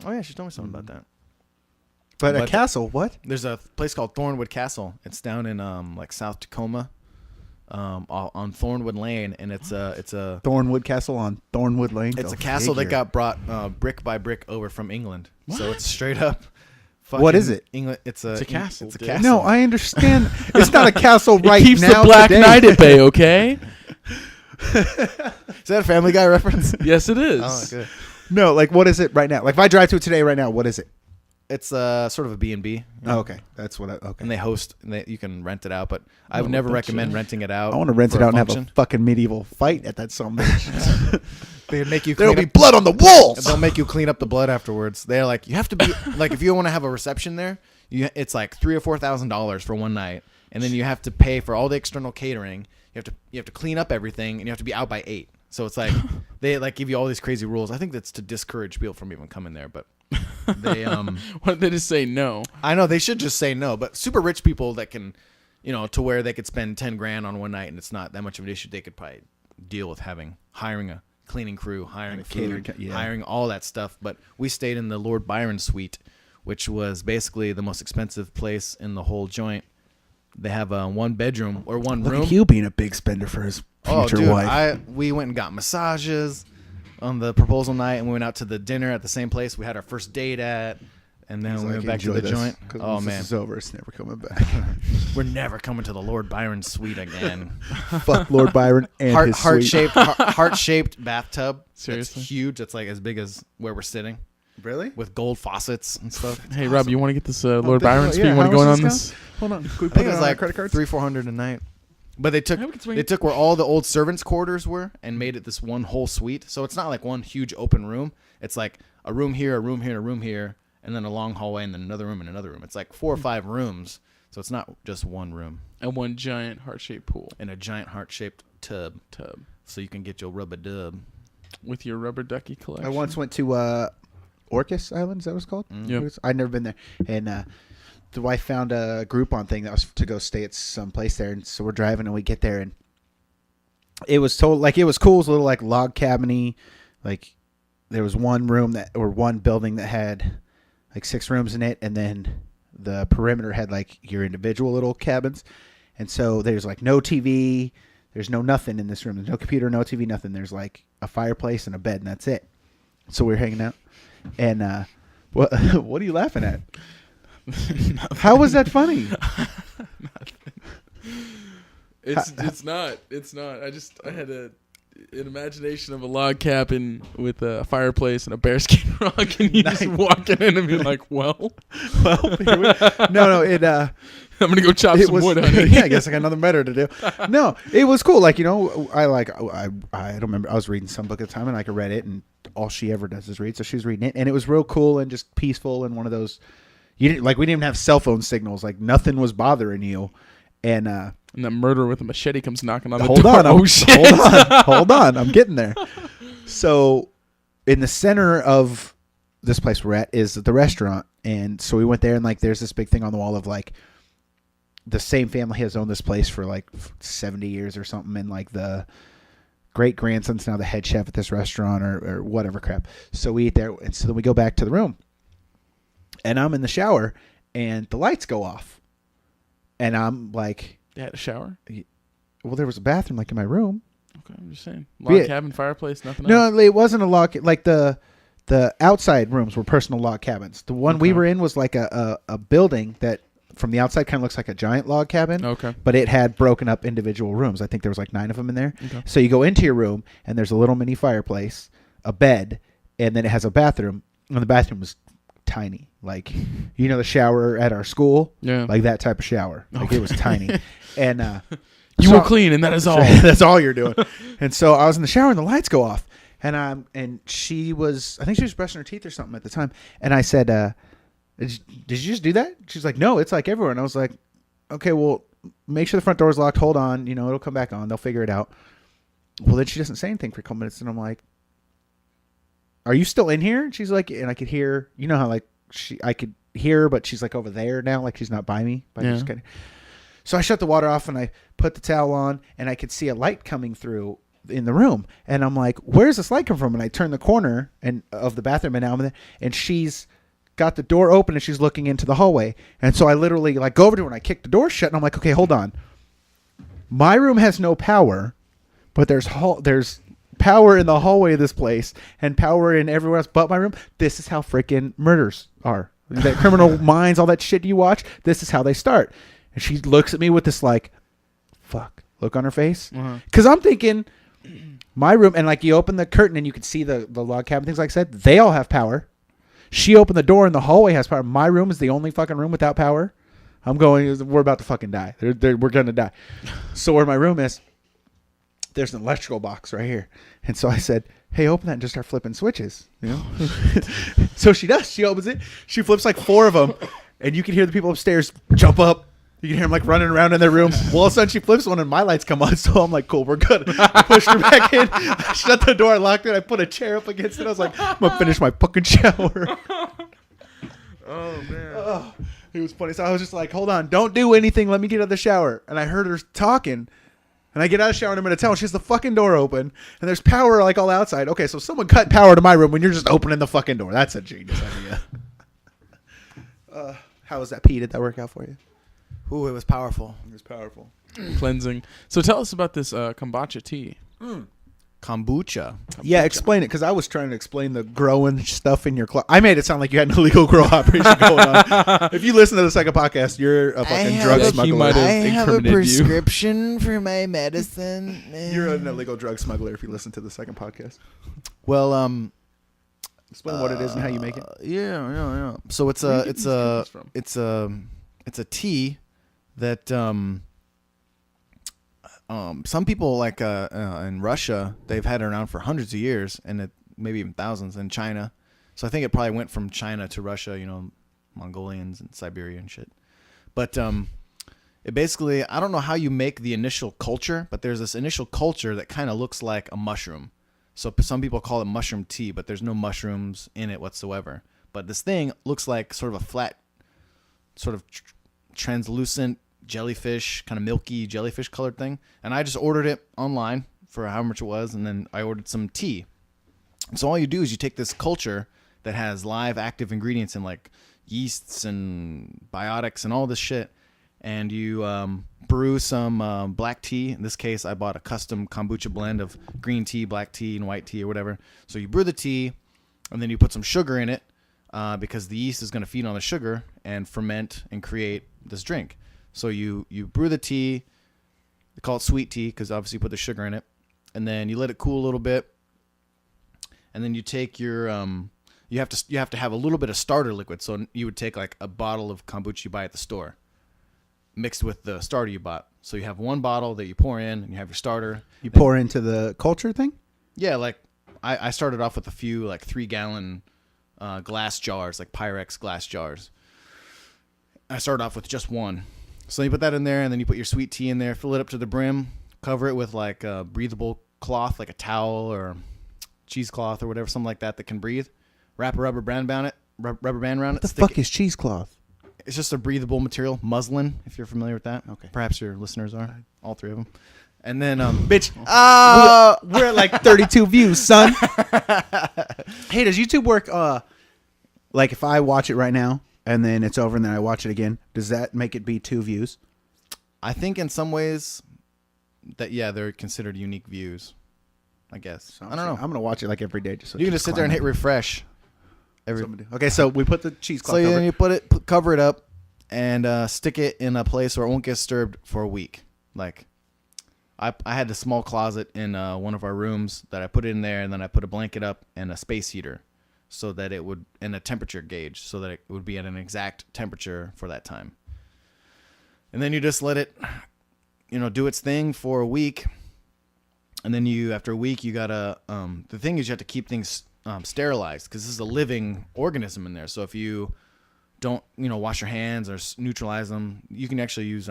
Oh yeah, she told me something about that. But a But- castle, what? There's a place called Thornwood Castle. It's down in like South Tacoma, on Thornwood Lane, and it's a Thornwood Castle on Thornwood Lane. it's Go a castle that figure. got brought brick by brick over from England. So it's straight up. What is fucking it? England. It's a castle, It's a dude. castle. No, I understand. It's not a castle right it keeps now. the Black today. Knight at bay, okay? Is that a Family Guy reference? Yes, it is. Oh, good. No, like what is it right now? Like if I drive to it today, right now, what is it? It's sort of a B&B. Oh, okay, that's what. Okay, And they host. And you can rent it out, but I would Oh, never that's recommend it. renting it out. I want to rent for it out and have function. a fucking medieval fight at that some bitch. They'd make you. There'll clean be up- blood on the walls. They'll make you clean up the blood afterwards. They're like, you have to be like, if you want to have a reception there, it's like $3,000 or $4,000 for one night, and then you have to pay for all the external catering. You have to clean up everything, and you have to be out by 8. So it's like they like give you all these crazy rules. I think that's to discourage people from even coming there, but they Why don't they just say no? I know they should just say no, but super rich people that can, to where they could spend 10 grand on one night and it's not that much of an issue. They could probably deal with hiring a cleaning crew, hiring a catering food, yeah. hiring all that stuff. But we stayed in the Lord Byron suite, which was basically the most expensive place in the whole joint. They have a 1 bedroom or 1 Look room. at Hugh being a big spender for his future dude, wife. we went and got massages on the proposal night, and we went out to the dinner at the same place we had our first date at, and then He's we like, went back to "Enjoy the this, joint. 'cause Oh once man, this is over. It's never coming back. we're never coming to the Lord Byron suite again. Fuck Lord Byron and his suite. heart-shaped bathtub. Seriously? That's huge. That's like as big as where we're sitting, Really? with gold faucets and stuff. Hey, Rob, you want to get this Lord big- Byron yeah, speed? You want how to go in much on this this? Hold on. Can we I put think it it was on our like credit cards? $300-400 a night. But they took Yeah, we can swing they it. took where all the old servants' quarters were and made it this one whole suite. So it's not like one huge open room. It's like a room here, a room here, a room here, and then a long hallway, and then another room and another room. It's like 4 or 5 rooms. So it's not just one room And one giant heart-shaped pool and a giant heart-shaped tub, so you can get your rubber dub. with your rubber ducky collection. I once went to Orcas Island. Is that what it's called? Yep. I'd never been there. And the wife found a Groupon thing that was to go stay at some place there. And so we're driving and we get there. And it was told, like, it was cool. It was a little, like, log cabin-y. Like, there was one room one building that had, like, 6 rooms in it. And then the perimeter had, like, your individual little cabins. And so there's, like, no TV. There's no nothing in this room. There's no computer, no TV, nothing. There's, like, a fireplace and a bed, and that's it. So we're hanging out. And what are you laughing at? How was that funny? It's not. I had an imagination of a log cabin with a fireplace and a bearskin rug, and you just walking in and be like, "Well, No, it I'm gonna go chop it some was wood, honey." yeah, I guess I got nothing better to do. No, it was cool. Like, I don't remember. I was reading some book at the time, and I read it, and all she ever does is read. So she was reading it, and it was real cool and just peaceful, and one of those we didn't even have cell phone signals. Like, nothing was bothering you. And And that murderer with a machete comes knocking on the hold door. on, Oh shit! hold on, I'm getting there. So, in the center of this place we're at is the restaurant, and so we went there, and, like, there's this big thing on the wall of, like, the same family has owned this place for, like, 70 years or something, and, like, the great grandson's now the head chef at this restaurant or whatever crap. So we eat there, and so then we go back to the room, and I'm in the shower, and the lights go off, and I'm like, They had a shower. well, there was a bathroom, like, in my room. Okay, I'm just saying. Log Yeah. cabin, fireplace, nothing else. No, it wasn't a log. Like, the outside rooms were personal log cabins. The one we Okay. were in was like a building that from the outside kind of looks like a giant log cabin. Okay. But it had broken up individual rooms. I think there was like 9 of them in there. Okay. So you go into your room, and there's a little mini fireplace, a bed, and then it has a bathroom. And the bathroom was tiny. Like, the shower at our school? Yeah. Like that type of shower. Like, it was tiny. And You so- will clean, and that is all. That's all you're doing. And so I was in the shower, and the lights go off. And she was, I think she was brushing her teeth or something at the time. And I said, did you just do that? She's like, no, it's like everywhere. And I was like, okay, well, make sure the front door is locked. Hold on. It'll come back on. They'll figure it out. Well, then she doesn't say anything for a couple minutes. And I'm like, are you still in here? And she's like, and I could hear, how, like, I could hear her, but she's like over there now. Like, she's not by me. But Yeah. just kinda, so I shut the water off, and I put the towel on, and I could see a light coming through in the room. And I'm like, where's this light come from? And I turn the corner of the bathroom, and now I'm there, and she's got the door open and she's looking into the hallway. And so I literally like go over to her and I kick the door shut and I'm like, okay, hold on. My room has no power, but there's power in the hallway of this place and power in everywhere else but my room. This is how freaking murders are. That Criminal Minds, all that shit you watch, this is how they start. And she looks at me with this like, fuck, look on her face. Because I'm thinking, my room, and like you open the curtain and you can see the log cabin, things like I said, they all have power. She opened the door and the hallway has power. My room is the only fucking room without power. We're about to fucking die. We're going to die. So where my room is, there's an electrical box right here. And so I said, hey, open that and just start flipping switches. You know? So she does. She opens it. She flips like 4 of them. And you can hear the people upstairs jump up. You can hear them like running around in their room. Well, all of a sudden she flips one and my lights come on. So I'm like, cool, we're good. I pushed her back in. I shut the door. I locked it. I put a chair up against it. I was like, I'm going to finish my fucking shower. Oh, man. Oh, it was funny. So I was just like, hold on. Don't do anything. Let me get out of the shower. And I heard her talking. And I get out of the shower and I'm going to tell her. She has the fucking door open. And there's power like all outside. Okay, so someone cut power to my room when you're just opening the fucking door. That's a genius idea. How was that, Pete? Did that work out for you? Ooh, it was powerful. It was powerful. Cleansing. So tell us about this kombucha tea. Kombucha. Yeah, explain it, because I was trying to explain the growing stuff in your closet. I made it sound like you had an illegal grow operation going on. If you listen to the second podcast, you're a fucking drug he smuggler. might have I have a incriminated you. prescription for my medicine. You're an illegal drug smuggler if you listen to the second podcast. Well, Explain what it is and how you make it. yeah. So it's Where a do you get these it's a tea that some people like in Russia, they've had it around for hundreds of years, and maybe even thousands in China. So I think it probably went from China to Russia, Mongolians and Siberia and shit. But it basically, I don't know how you make the initial culture, but there's this initial culture that kind of looks like a mushroom. So some people call it mushroom tea, but there's no mushrooms in it whatsoever. But this thing looks like sort of a flat, sort of translucent jellyfish, kind of milky jellyfish colored thing. And I just ordered it online for how much it was, and then I ordered some tea. So all you do is you take this culture that has live active ingredients in like yeasts and biotics and all this shit, and you brew some black tea. In this case, I bought a custom kombucha blend of green tea, black tea, and white tea or whatever. So you brew the tea, and then you put some sugar in it because the yeast is going to feed on the sugar and ferment and create this drink. So you brew the tea. They call it sweet tea because obviously you put the sugar in it. And then you let it cool a little bit. And then you take your you have to have a little bit of starter liquid. So you would take like a bottle of kombucha you buy at the store mixed with the starter you bought. So you have one bottle that you pour in and you have your starter. You pour into the culture thing? Yeah, like I started off with a few like 3-gallon glass jars, like Pyrex glass jars. I started off with just one. So you put that in there, and then you put your sweet tea in there, fill it up to the brim, cover it with like a breathable cloth, like a towel or cheesecloth or whatever, something like that can breathe. Wrap a rubber band around it. What the fuck is cheesecloth? It's just a breathable material, muslin, if you're familiar with that. Okay. Perhaps your listeners are, all 3 of them. And then, Bitch, we're at like 32 views, son. Hey, does YouTube work? Like if I watch it right now and then it's over and then I watch it again, does that make it be 2 views? I think in some ways that, yeah, they're considered unique views, I guess. I don't know. I'm going to watch it like every day. Just so You can just sit there and hit refresh. Okay, so we put the cheesecloth So over. you cover it up and stick it in a place where it won't get disturbed for a week. Like I had a small closet in one of our rooms that I put it in there, and then I put a blanket up and a space heater so that it would, and a temperature gauge so that it would be at an exact temperature for that time. And then you just let it, do its thing for a week. And then after a week, you gotta, the thing is you have to keep things sterilized because this is a living organism in there. So if you don't, wash your hands or neutralize them, you can actually use,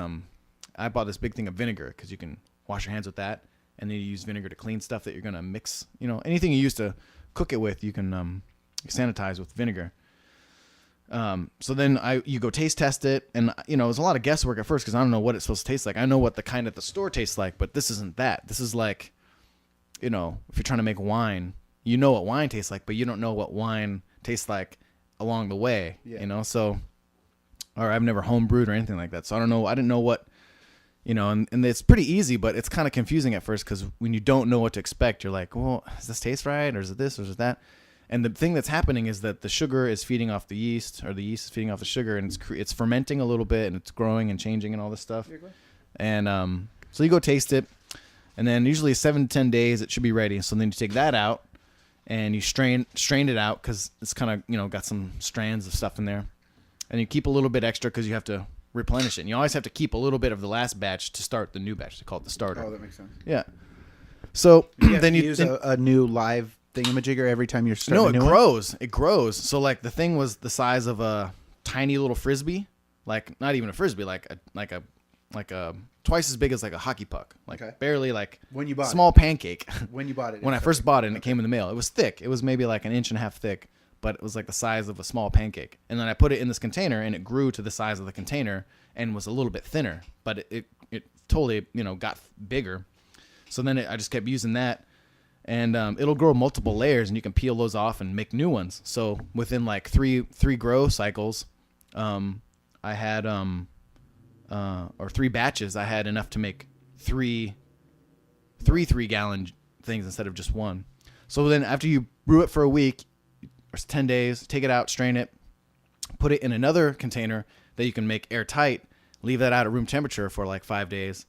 I bought this big thing of vinegar because you can wash your hands with that. And then you use vinegar to clean stuff that you're going to mix, anything you use to cook it with, you can sanitize with vinegar. So then you go taste test it, and it was a lot of guesswork at first because I don't know what it's supposed to taste like. I know what the kind at the store tastes like, but this isn't that. This is like, if you're trying to make wine, you know what wine tastes like, but you don't know what wine tastes like along the way, Yeah. you know. So, or I've never home brewed or anything like that, so I don't know. I didn't know what, you know, and it's pretty easy, but it's kind of confusing at first because when you don't know what to expect, you're like, well, does this taste right, or is it this, or is it that? And the thing that's happening is that the sugar is feeding off the yeast, or the yeast is feeding off the sugar, and it's fermenting a little bit, and it's growing and changing and all this stuff. And so you go taste it, and then usually 7 to 10 days it should be ready. So then you take that out, and you strain it out because it's kind of, you know, got some strands of stuff in there, and you keep a little bit extra because you have to replenish it. And you always have to keep a little bit of the last batch to start the new batch. They call it the starter. Oh, that makes sense. Yeah. So Then you use a new live thingamajigger every time you're starting. No, a new it one? grows. It grows. So like the thing was the size of a tiny little frisbee, like not even a frisbee, like a twice as big as like a hockey puck, like Okay. barely like When you bought small pancake. When you bought it. When I first bought it and it came in the mail, it was thick. It was maybe like 1.5 inches thick, but it was like the size of a small pancake. And then I put it in this container, and it grew to the size of the container and was a little bit thinner, but it totally, you know, got bigger. So then I just kept using that. And it'll grow multiple layers, and you can peel those off and make new ones. So within like three grow cycles, I had or 3 batches, I had enough to make three 3-gallon things instead of just one. So then after you brew it for a week or 10 days, take it out, strain it, put it in another container that you can make airtight, leave that out at room temperature for like 5 days.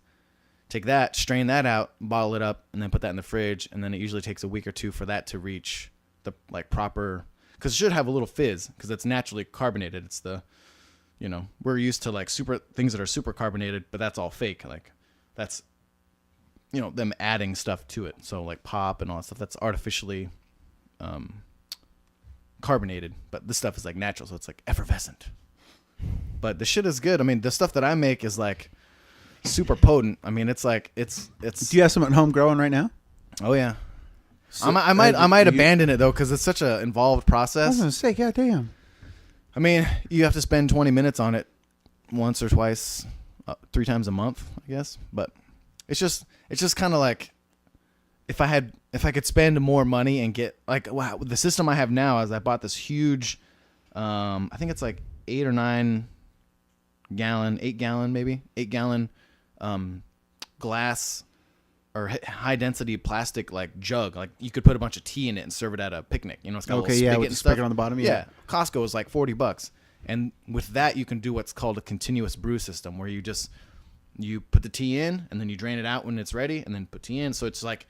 Take that, strain that out, bottle it up, and then put that in the fridge. And then it usually takes a week or 2 for that to reach the like proper, because it should have a little fizz because it's naturally carbonated. It's the, you know, we're used to like super things that are super carbonated, but that's all fake. Like that's, you know, them adding stuff to it. So like pop and all that stuff, that's artificially carbonated, but this stuff is like natural, so it's like effervescent. But the shit is good. I mean, the stuff that I make is like super potent. I mean, it's like it's. Do you have some at home growing right now? Oh yeah. So, I might abandon it though because it's such a involved I process. was gonna say, God damn. I mean, you have to spend 20 minutes on it once or twice, 3 times a month, I guess. But it's just kind of like if I could spend more money and get like, wow, the system I have now is I bought this huge, I think it's like 8 or 9 gallon, 8 gallon maybe, 8 gallon glass or high density plastic like jug. Like you could put a bunch of tea in it and serve it at a picnic. You know, it's got a little spigot with and the stuff. spigot on the bottom. Yeah. Costco is like $40. And with that, you can do what's called a continuous brew system where you put the tea in and then you drain it out when it's ready and then put tea in. So it's like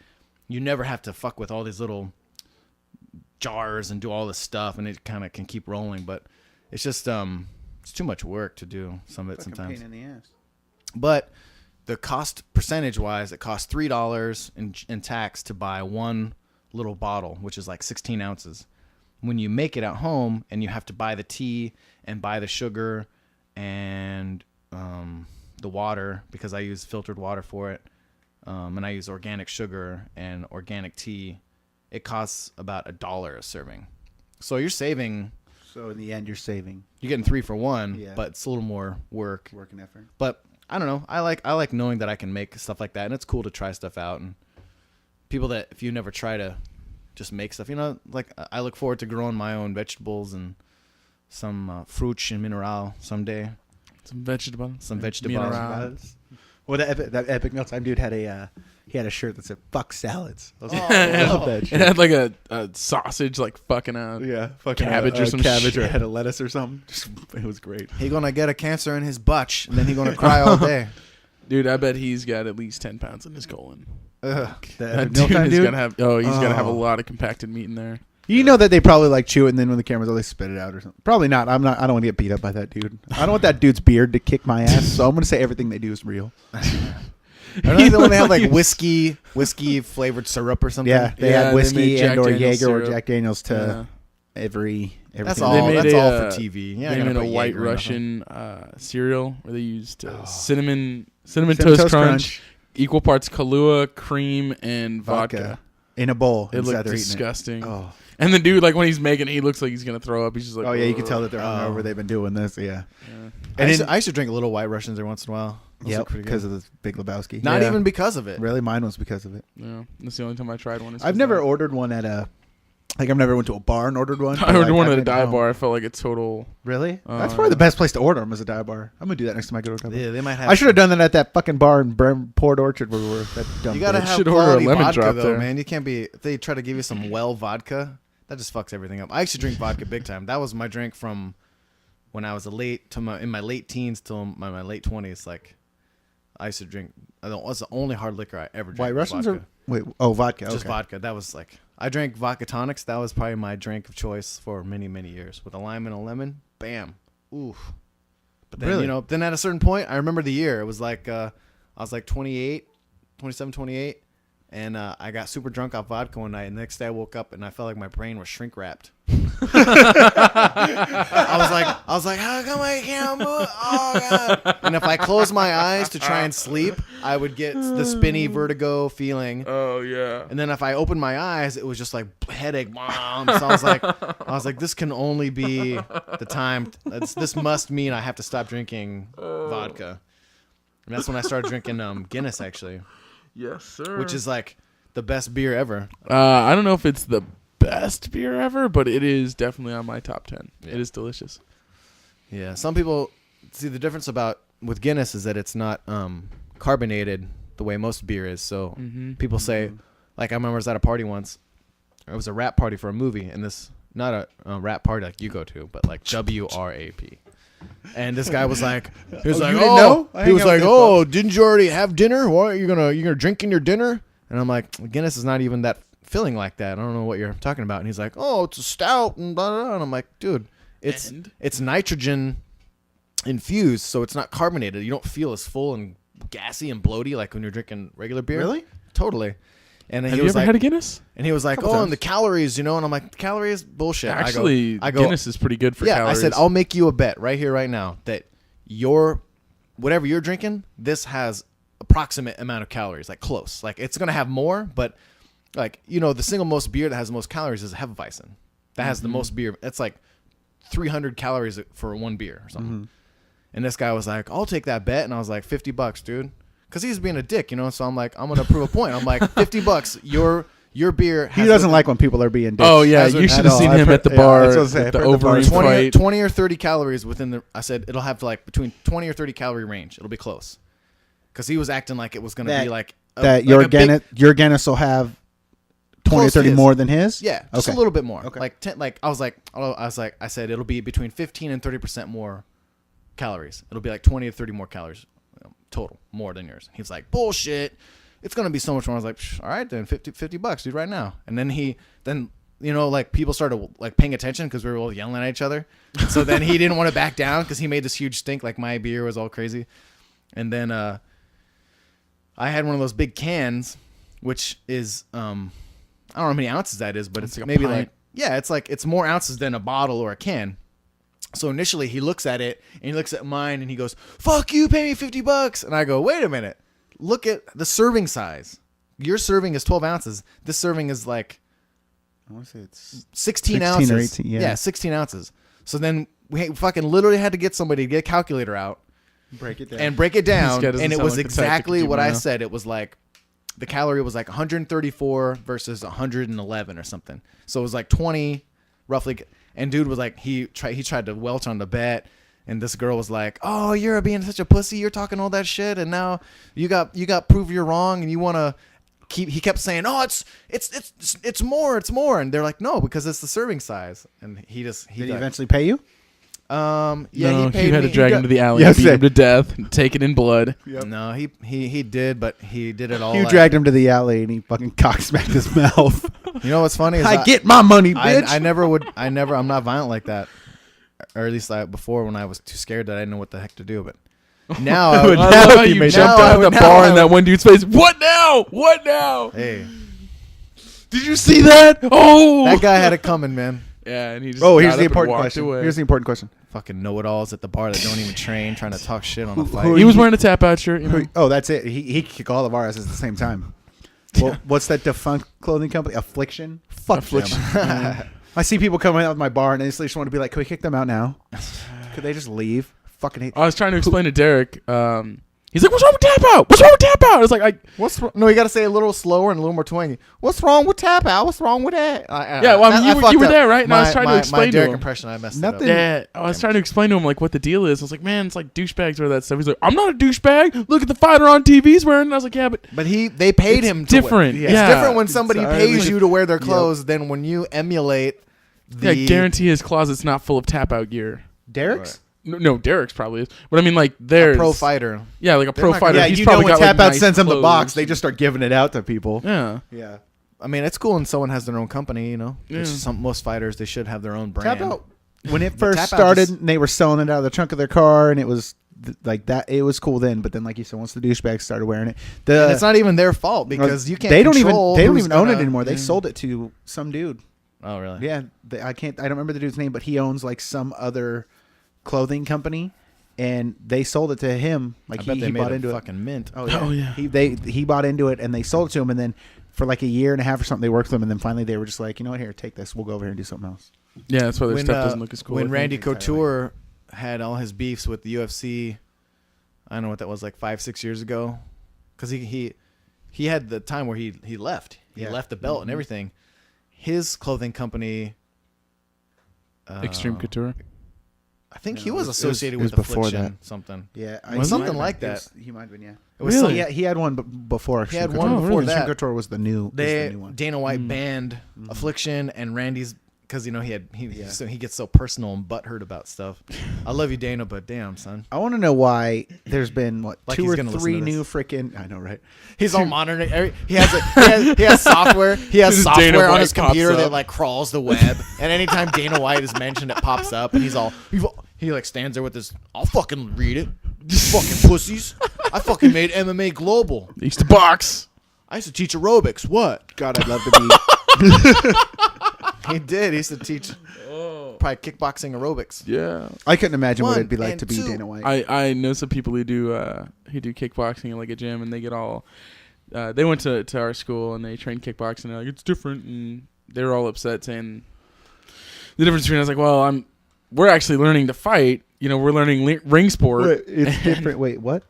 you never have to fuck with all these little jars and do all this stuff, and it kind of can keep rolling. But it's just it's too much work to do some of it sometimes. Pain in the ass. But the cost percentage wise, it costs $3 in tax to buy one little bottle, which is like 16 ounces. When you make it at home and you have to buy the tea and buy the sugar and the water, because I use filtered water for it, and I use organic sugar and organic tea, it costs about $1 a serving. So you're saving. So in the end, you're saving. You're getting 3 for 1, Yeah. but it's a little more work. Work and effort. But I don't know. I like knowing that I can make stuff like that, and it's cool to try stuff out. And people that if you never try to just make stuff, you know, like I look forward to growing my own vegetables and some fruits and mineral someday. Some vegetables. Some vegetables. Mineral. Well, that epic meal time dude had he had a shirt that said "fuck salads." I was like, Oh, I love that It shit. had like a sausage like fucking out. Yeah, fucking cabbage or some cabbage or a shit. head of lettuce or something. It was great. He gonna get a cancer in his butt, and then he gonna cry all day. Dude, I bet he's got at least 10 pounds in his colon. Ugh. That That epic meal dude time is dude. gonna have gonna have a Oh. lot of compacted meat in there. You know that they probably like chew it, and then when the camera's on, they spit it out or something. Probably not. I don't want to get beat up by that dude. I don't want that dude's beard to kick my ass. So I'm gonna say everything they do is real. Are they the one they have like whiskey flavored syrup or something? Yeah, they Yeah, had they whiskey made Jack and or Daniel's Jaeger or syrup. Jack Daniels to Yeah. everything. That's They all. made That's a, all for TV. Yeah, They made a white Russian cereal where they used cinnamon toast crunch, equal parts Kahlua, cream, and vodka. in a bowl. It and looked sat there eating disgusting. Oh. And the dude, like when he's making it, he looks like he's gonna throw up. He's just like, Oh yeah, you can tell that they're Oh. hungover. They've been doing this. Yeah. I used to drink a little White Russians every once in a while. Those are Yep. pretty good. Because of the Big Lebowski. Not Yeah. even because of it. Really, mine was because of it. Yeah, that's the only time I tried one. I've never ordered one at a Like I've never went to a bar and ordered one. I ordered one at a I've been dive home. bar. I felt like a total. Really? That's probably the best place to order them, is a dive bar. I'm gonna do that next time I go to a dive bar. Yeah, they might have. I should have done that at that fucking bar in Port Orchard where we were. That dumb You gotta bitch. have Should order a quality lemon vodka drop though, there. man. You can't be. If they try to give you some well vodka, that just fucks everything up. I actually drink vodka big time. That was my drink from when I was in my late teens till my late 20s. Like I used to drink. That was the only hard liquor I ever drank. White was Russians vodka. vodka. Just Okay. vodka. That was like I drank vodka tonics. That was probably my drink of choice for many years with a lime and a lemon. Bam. Oof. But then Really? then at a certain point, I remember the year. It was like I was like 28, 27, 28. And I got super drunk off vodka one night. And the next day I woke up and I felt like my brain was shrink wrapped. I was like, how come I can't move? Oh God! And if I closed my eyes to try and sleep, I would get the spinny vertigo feeling. Oh yeah. And then if I opened my eyes, it was just like headache. So I was like, this can only be the time. This must mean I have to stop drinking vodka. And that's when I started drinking Guinness actually. Yes, sir. Which is like the best beer ever. I don't know if it's the best beer ever, but it is definitely on my top 10. Yeah. It is delicious. Yeah, some people see the difference with Guinness is that it's not carbonated the way most beer is. So people say, like I remember I was at a party once. It was a rap party for a movie, and this not a rap party like you go to, but like WRAP. And this guy was like, he was like, you didn't know? I he hang was out with like, this oh, didn't you already have dinner? What you're gonna drink in your dinner? And I'm like, Guinness is not even that filling like that. I don't know what you're talking about. And he's like, oh, it's a stout and blah blah. blah. And I'm like, dude, it's nitrogen infused, so it's not carbonated. You don't feel as full and gassy and bloaty like when you're drinking regular beer. Really? Totally. And Have he you was ever like, had a Guinness? and he was like, Couple oh, times. and the calories, and I'm like, calories, bullshit. Actually, I go, Guinness is pretty good for yeah. calories. I said, I'll make you a bet right here, right now, that whatever you're drinking, this has approximate amount of calories, like close. Like it's gonna have more, but like the single most beer that has the most calories is Hefeweizen. That has the most beer. That's like 300 calories for one beer or something. And this guy was like, I'll take that bet, and I was like, $50, dude. Because he was being a dick, so I'm like, I'm gonna prove a point. I'm like, $50. Your beer. He doesn't like when people are being dicks. Oh yeah, Has you it should at have all. seen I've him heard- at the yeah, bar. that's what I was saying. At I've the heard the bar. Overeem 20, fight. 20 or 30 calories within the. I said it'll have to like between 20 or 30 calorie range. It'll be close. Because he was acting like it was gonna That- be like that like your Guinness will have 20 or Close 30 his. more than his? Yeah, just Okay. a little bit more. Okay. Like 10, like I said it'll be between 15 and 30% more calories. It'll be like 20 to 30 more calories total, more than yours. He's like, bullshit. It's gonna be so much more. I was like, all right, then $50, dude, right now. And then like people started like paying attention because we were all yelling at each other. So then he didn't want to back down because he made this huge stink. Like my beer was all crazy. And then I had one of those big cans, which is I don't know how many ounces that is, but it's like a maybe pint. it's more ounces than a bottle or a can. So initially he looks at it and he looks at mine and he goes, "Fuck you, pay me $50." And I go, "Wait a minute, look at the serving size. Your serving is 12 ounces. This serving is like I want to say it's 16 16 ounces. or 18, yeah. 16 ounces. So then we fucking literally had to get somebody to get a calculator out break it down. and break it down, This guy doesn't and it sound was like the type to exactly keep what him I around. said. It was like the calorie was like 134 versus 111 or something. So it was like 20 roughly. And dude was like, he tried to welch on the bet, and this girl was like, "Oh, you're being such a pussy. You're talking all that shit, and now you got proof you're wrong, and you want to keep." He kept saying, "Oh, it's more," and they're like, "No, because it's the serving size." And Did he got- eventually pay you? yeah, No, he paid you had me. to drag him to the alley, Yes, beat sir. him to death, and take it in blood. Yep. No, he did, but he did it all. You like- dragged him to the alley and he fucking cocksmacked his mouth. You know what's funny? Is I get my money, I, bitch. I'm not violent like that. Or at least before when I was too scared that I didn't know what the heck to do. But now, I would, Now I love how you you made jumped that- out of the now bar I in that would- one dude's face. What now? What now? hey, Did you see that? Oh, that guy had it coming, man. Yeah, and he just Oh, got here's up the and important walked question. away. Here's the important question. Fucking know-it-alls at the bar that don't even train, trying to talk shit on a Who fight. He was wearing a tap out shirt. You know? Oh, that's it. He could kick all of our asses at the same time. Well, what's that defunct clothing company? Affliction? Fuck Affliction. them. I see people coming out of my bar and they just want to be like, can we kick them out now? Could they just leave? Fucking hate. I was trying to explain to Derek. He's like, "What's wrong with tap out? What's wrong with tap out?" It's like, What's wrong? No, you got to say it a little slower and a little more twangy. What's wrong with tap out? What's wrong with that? Yeah, well, I mean, you were fucked there, up. right? And I was trying to explain my to Derek him. impression. I messed Nothing- it up. yeah, I was trying to explain to him like what the deal is. I was like, "Man, it's like douchebags wear that stuff." He's like, "I'm not a douchebag. Look at the fighter on TV. He's wearing." And I was like, "Yeah, but But they paid It's him to different. wear. Yeah. It's different when somebody Sorry, pays we- you to wear their clothes than when you emulate yeah, the. guarantee his closet's not full of tap out gear." Derek's. No, Derek's probably is. But I mean, like, there's a pro fighter. Yeah, like a pro not fighter. gonna- Yeah, He's you know probably when got Tap like, Out nice sends them the box, clothes. they just start giving it out to people. Yeah. Yeah. I mean, it's cool when someone has their own company. You know, Yeah. Which most fighters they should have their own brand. Tap Out. When it But first Tap Out started, just- and they were selling it out of the trunk of their car, and it was like that. It was cool then, but then, like you said, once the douchebags started wearing it, And it's not even their fault because you can't. They don't control even who's own it gonna- anymore. They sold it to some dude. Oh really? Yeah, I don't remember the dude's name, but he owns like some other clothing company, and they sold it to him. Like I bet they he made bought a into it. fucking mint. Oh yeah. Oh, yeah. He bought into it, and they sold it to him, and then for like a year and a half or something, they worked with him, and then finally they were just like, you know what, here, take this. We'll go over here and do something else. Yeah, that's why their stuff doesn't look as cool. I When think. Randy entirely. Couture had all his beefs with the UFC, I don't know what that was, like 5-6 years ago, because he had the time where he left. He Yeah. left the belt and everything. His clothing company, Extreme Couture. I think No, he it was was- associated it was with before Affliction, something. Yeah, Was something like that. He might have been, yeah. It was Really? some- He had one before. He had Extreme one Couture. before Extreme that. Couture was the new. One. Dana White Mm. banned Affliction and Randy's because Yeah. so he gets so personal and butthurt about stuff. I love you, Dana, but damn, son, I want to know why there's been what Like 2 he's or gonna listen 3 to this. new freaking. I know, right? he's all monitoring. He has software. He has Just software Dana on White his pops computer up. that like crawls the web, and anytime Dana White is mentioned, it pops up, and he like stands there with his. I'll fucking read it. You fucking pussies. I fucking made MMA global. They used to box. I used to teach aerobics. What? God, I'd love to be. He did. He used to teach probably kickboxing aerobics. Yeah. I couldn't imagine what One it'd be like and to be two. Dana White. I know some people who do kickboxing in like a gym, and they get all they went to our school and they trained kickboxing, and they're like, it's different, and they were all upset saying the difference between. I was like, well, we're actually learning to fight. You know, we're learning ring sport. Wait, it's different. Wait, what?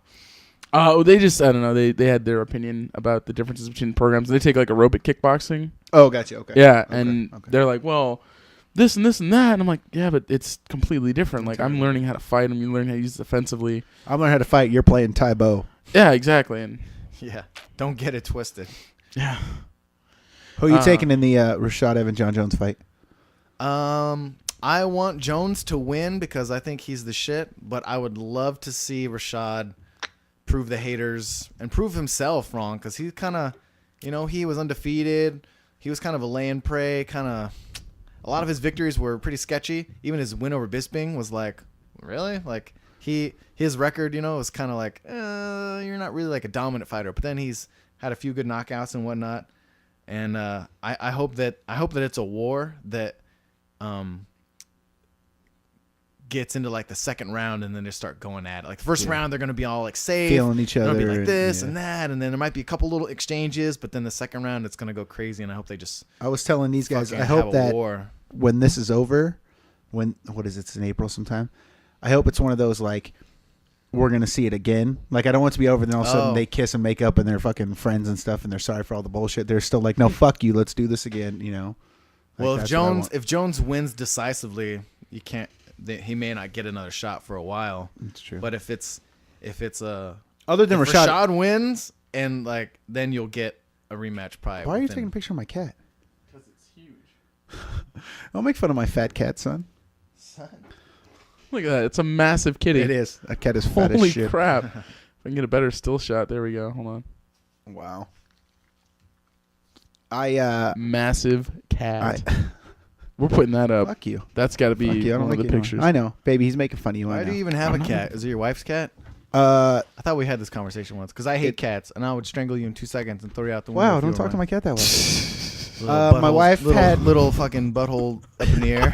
They just, I don't know, they had their opinion about the differences between programs. They take like aerobic kickboxing. Oh, gotcha. Okay. Yeah, Okay, and okay. they're like, well, this and this and that, and I'm like, yeah, but it's completely different. Like, I'm learning how to fight, and you learn how to use it offensively. I'm learning how to fight. You're playing Tai Bo. Yeah, exactly, and Yeah. Don't get it twisted. yeah, Who are you taking in the Rashad Evans John Jones fight? I want Jones to win because I think he's the shit, but I would love to see Rashad prove the haters and prove himself wrong because he kind of, he was undefeated. He was kind of a lay and pray, kind of. A lot of his victories were pretty sketchy. Even his win over Bisping was like, really? Like, his record, was kind of like, you're not really like a dominant fighter. But then he's had a few good knockouts and whatnot. And I hope that it's a war that gets into like the second round and then they start going at it. Like the first round they're gonna be all like safe, Feeling each they're gonna be other, like this yeah. and that, and then there might be a couple little exchanges, but then the second round it's gonna go crazy. And I hope they just I was telling these guys, fucking I have hope a that war. when this is over, what is it? It's in April sometime. I hope it's one of those like we're gonna see it again. Like I don't want it to be over, then all of a sudden Oh. they kiss and make up and they're fucking friends and stuff, and they're sorry for all the bullshit. They're still like, no, fuck you, let's do this again. Like, Well, that's what I want. if Jones wins decisively, you can't. He may not get another shot for a while. It's true. But if it's a Other than if Rashad, Rashad wins and like then you'll get a rematch probably. why are you within- taking a picture of my cat? because it's huge. Don't make fun of my fat cat, son. Look at that, it's a massive kitty. It is. That cat is fat Holy as shit. crap! If I can get a better still shot, there we go. Hold on, Wow. massive cat. I We're putting that up. fuck you. That's got to Fuck be you. I don't one of like the you. pictures. I know, baby. He's making fun of you. I Why know. do you even have a cat? Is it your wife's cat? Uh, I thought we had this conversation once because I hate cats and I would strangle you in 2 seconds and throw you out the window. wow! if you Don't were talk to mine. my cat that way. Little my buttholes- wife little, had- little fucking butthole up in the air.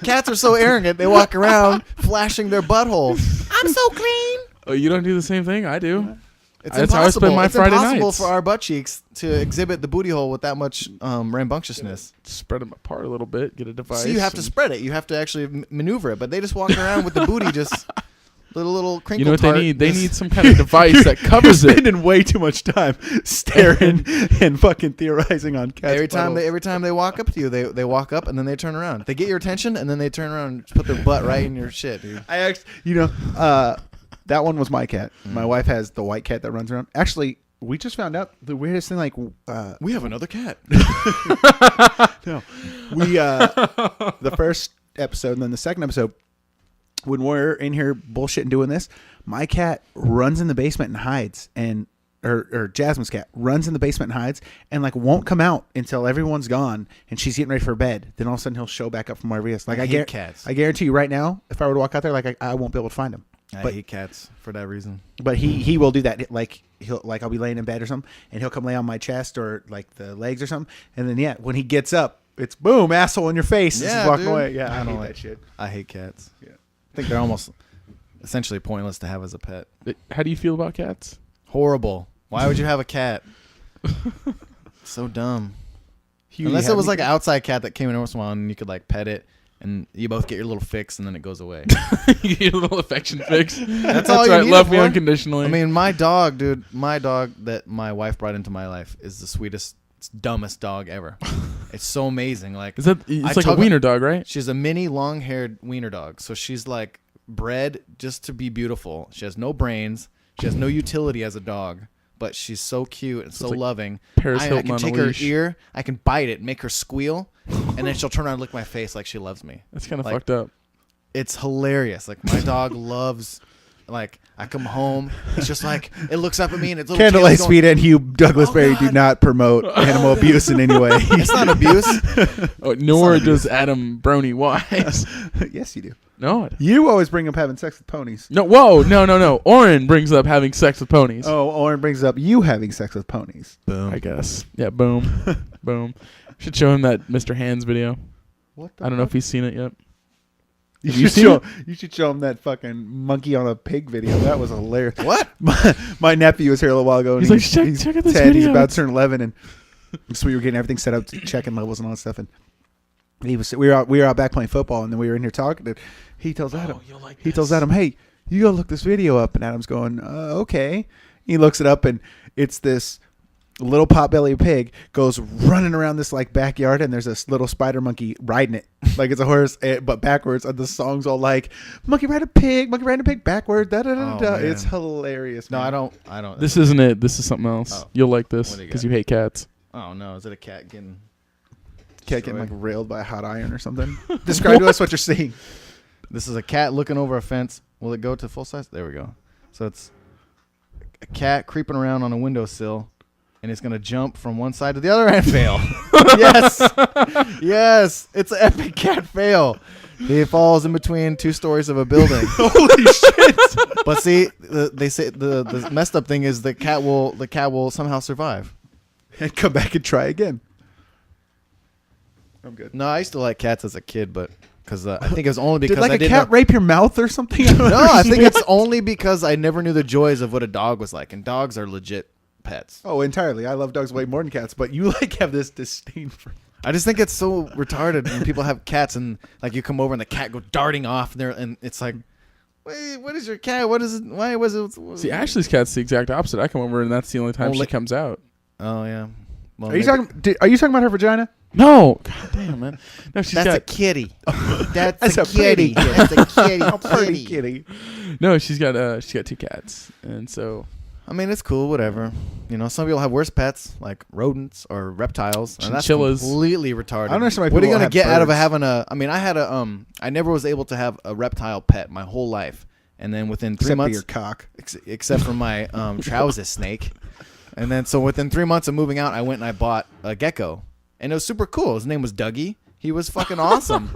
Cats are so arrogant; they walk around flashing their butthole. I'm so clean. Oh, you don't do the same thing I do. It's That's how I spend impossible. my It's Friday impossible nights. for our butt cheeks to exhibit the booty hole with that much rambunctiousness. Spread them apart a little bit. Get a device. So you have to and- spread it. You have to actually maneuver it. But they just walk around with the booty just Little crinkle. You know what they tart. need? They need some kind of device that covers You're it. spending way too much time staring and fucking theorizing on cats. Every time they walk up to you, they walk up and then they turn around. They get your attention and then they turn around and put their butt right in your shit, dude. I actually, that one was my cat. My wife has the white cat that runs around. Actually, we just found out the weirdest thing. Like, We have another cat. no, we the first episode and then the second episode, when we're in here bullshitting doing this, my cat runs in the basement and hides, and or Jasmine's cat runs in the basement and hides, and like won't come out until everyone's gone and she's getting ready for bed. Then all of a sudden he'll show back up from wherever he is. Like I hate cats. I guarantee you right now, if I were to walk out there, like I won't be able to find him. I But- hate cats for that reason. But he will do that. Like I'll be laying in bed or something, and he'll come lay on my chest or like the legs or something, and then when he gets up, it's boom, asshole in your face. Yeah, He's walking dude. away. Yeah, I I don't hate like- that shit. I hate cats. Yeah. I think they're almost essentially pointless to have as a pet. How do you feel about cats? Horrible. Why would you have a cat? So dumb. Hugh, Unless you it was have like an outside cat that came in once in a while and you could like pet it and you both get your little fix and then it goes away. You get a little affection fix. That's all you right. need Love it me for. unconditionally. I mean, my dog that my wife brought into my life is the sweetest, dumbest dog ever. It's so amazing. Like, it's like a wiener dog, right? she's a mini long-haired wiener dog. So she's like bred just to be beautiful. She has no brains. She has no utility as a dog. But she's so cute and so like loving. Paris I Hilton can on a take her leash. ear, I can bite it, make her squeal, and then she'll turn around and lick my face like she loves me. That's kind of Like, fucked up. It's hilarious. Like my dog loves. Like I come home, it's just like it looks up at me and it's little Candlelight tail's Speed and Hugh Douglas Oh, Berry do God. not promote animal abuse in any way. going. It's not abuse. Oh, nor not does Adam Brony Wise. Yes, you do. No. You always bring up having sex with ponies. No. Whoa. No. Oren brings up having sex with ponies. Oh, Oren brings up you having sex with ponies. Boom. I guess. Yeah. Boom. Boom. Should show him that Mr. Hands video. What the I don't know if he's seen it yet. You Have you should seen show. You should show him that fucking monkey on a pig video. That was hilarious. What? My nephew was here a little while ago. And He's like, check out this 10, He's video. about to turn 11, and so we were getting everything set up, checking levels and all that stuff. And we were out back playing football, and then we were in here talking. And he tells Adam, Oh, you'll like he this. tells Adam, hey, you go look this video up. And Adam's going, okay. He looks it up, and it's this little potbelly pig goes running around this like backyard, and there's this little spider monkey riding it like it's a horse, but backwards. And the song's all like monkey riding a pig backward. Da, da, da, Oh, da. man. It's hilarious. No, man. I don't. This isn't it. This is something else. Oh. You'll like this What do you because got? you hate cats. Oh no, is it a cat getting? Cat getting like destroyed? railed by a hot iron or something. Describe to us what you're seeing. This is a cat looking over a fence. Will it go to full size? There we go. So it's a cat creeping around on a windowsill, and it's gonna jump from one side to the other and fail. Yes, it's an epic cat fail. He falls in between two stories of a building. Holy shit! But see, they say the messed up thing is the cat will somehow survive. And come back and try again. I'm good. No, I used to like cats as a kid, but because I think it was only Did because like I a didn't cat know- rape your mouth or something? No, I think it's only because I never knew the joys of what a dog was like, and dogs are legit pets. Oh, entirely. I love dogs way more than cats, but you like have this disdain for. I just think it's so retarded when people have cats and like you come over and the cat go darting off there, and it's like, wait, what is your cat? What is it? Why was it? See, Ashley's cat's the exact opposite. I come over and that's the only time Oh, she like- comes out. Oh yeah. Well, Are you maybe- talking? Are you talking about her vagina? No, god damn man. No, she's That's a got kitty. That's That's a a kitty. pretty That's a kitty. A pretty kitty. no. She's got two cats, and so I mean, it's cool, whatever. You know, some people have worse pets like rodents or reptiles, and that's Chinchillas. completely retarded. I don't understand why What are you people gonna have get out of birds. having a? I mean, I had a I never was able to have a reptile pet my whole life, and then within 3 Except for months, your cock. except for my trouser snake. And then so within 3 months of moving out, I went and I bought a gecko, and it was super cool. His name was Dougie. He was fucking awesome.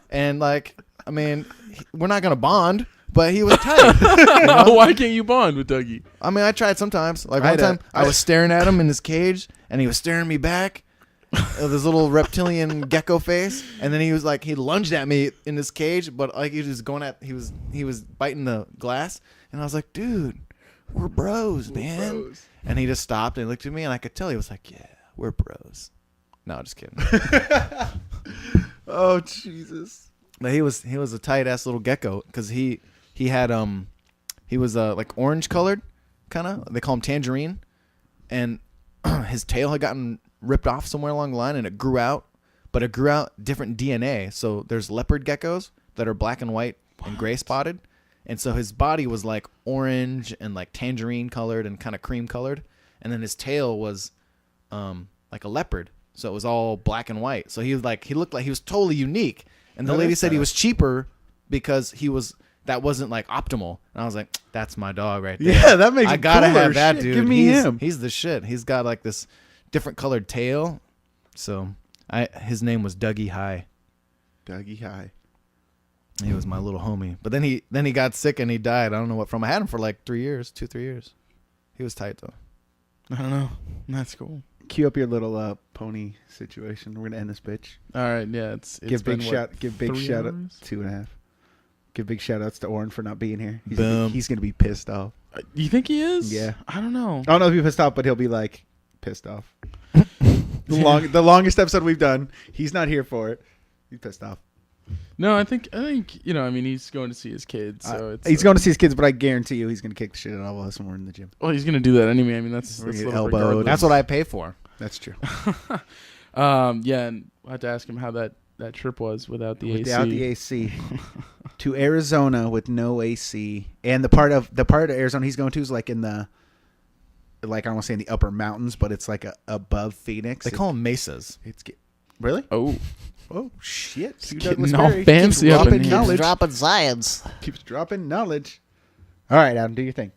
And like, I mean, we're not gonna bond, but he was tight. You know? why can't you bond with Dougie? I mean, I tried sometimes. Like I one had time, I was staring at him in his cage, and he was staring me back with his little reptilian gecko face. And then he was like, he lunged at me in his cage, but like he was going at, he was biting the glass, and I was like, dude, we're bros, man. bros. And he just stopped and looked at me, and I could tell he was like, yeah, we're bros. No, just kidding. Oh Jesus! But he was a tight ass little gecko because he had He was like orange colored, kind of. They call him tangerine, and his tail had gotten ripped off somewhere along the line, and it grew out. But it grew out different DNA. So there's leopard geckos that are black and white and gray spotted, and so his body was like orange and like tangerine colored and kind of cream colored, and then his tail was like a leopard. So it was all black and white. So he looked like he was totally unique. And the lady said he was cheaper because that wasn't like optimal. And I was like, that's my dog right there. Yeah, that makes I it gotta cooler. have that, Shit, dude. give me him. He's the shit. He's got like this different colored tail. So his name was Dougie High. Dougie High. He was my little homie. But then he got sick and he died. I don't know what from. I had him for like 3 years, 2-3 years. He was tight though. I don't know. That's cool. Cue up your little pony situation. We're gonna end this bitch. All right, yeah, it's Give been, big what, shout. Give big 3 shout out. hours? 2.5. Give big shout outs to Oren for not being here. Boom. He's gonna be pissed off. You think he is? Yeah. I don't know. I don't know if he'll be pissed off, but he'll be like pissed off. The longest episode we've done. He's not here for it. He's pissed off. No, I think I mean, he's going to see his kids, so it's He's going to see his kids, but I guarantee you he's gonna kick the shit out of us when we're in the gym. Well, he's gonna do that anyway. I mean, that's We're gonna sort get of elbowed. regardless. That's what I pay for. That's true. Yeah, and I have to ask him how that trip was without the Without AC. the AC to Arizona with no AC, and the part of Arizona he's going to is like in the, like I don't want to say in the upper mountains, but it's like above Phoenix. They call them mesas. Really? Oh, Oh shit! It's Hugh getting Douglas all Berry fancy keeps up in dropping here. knowledge. Dropping science. Keeps dropping knowledge. All right, Adam, do your thing.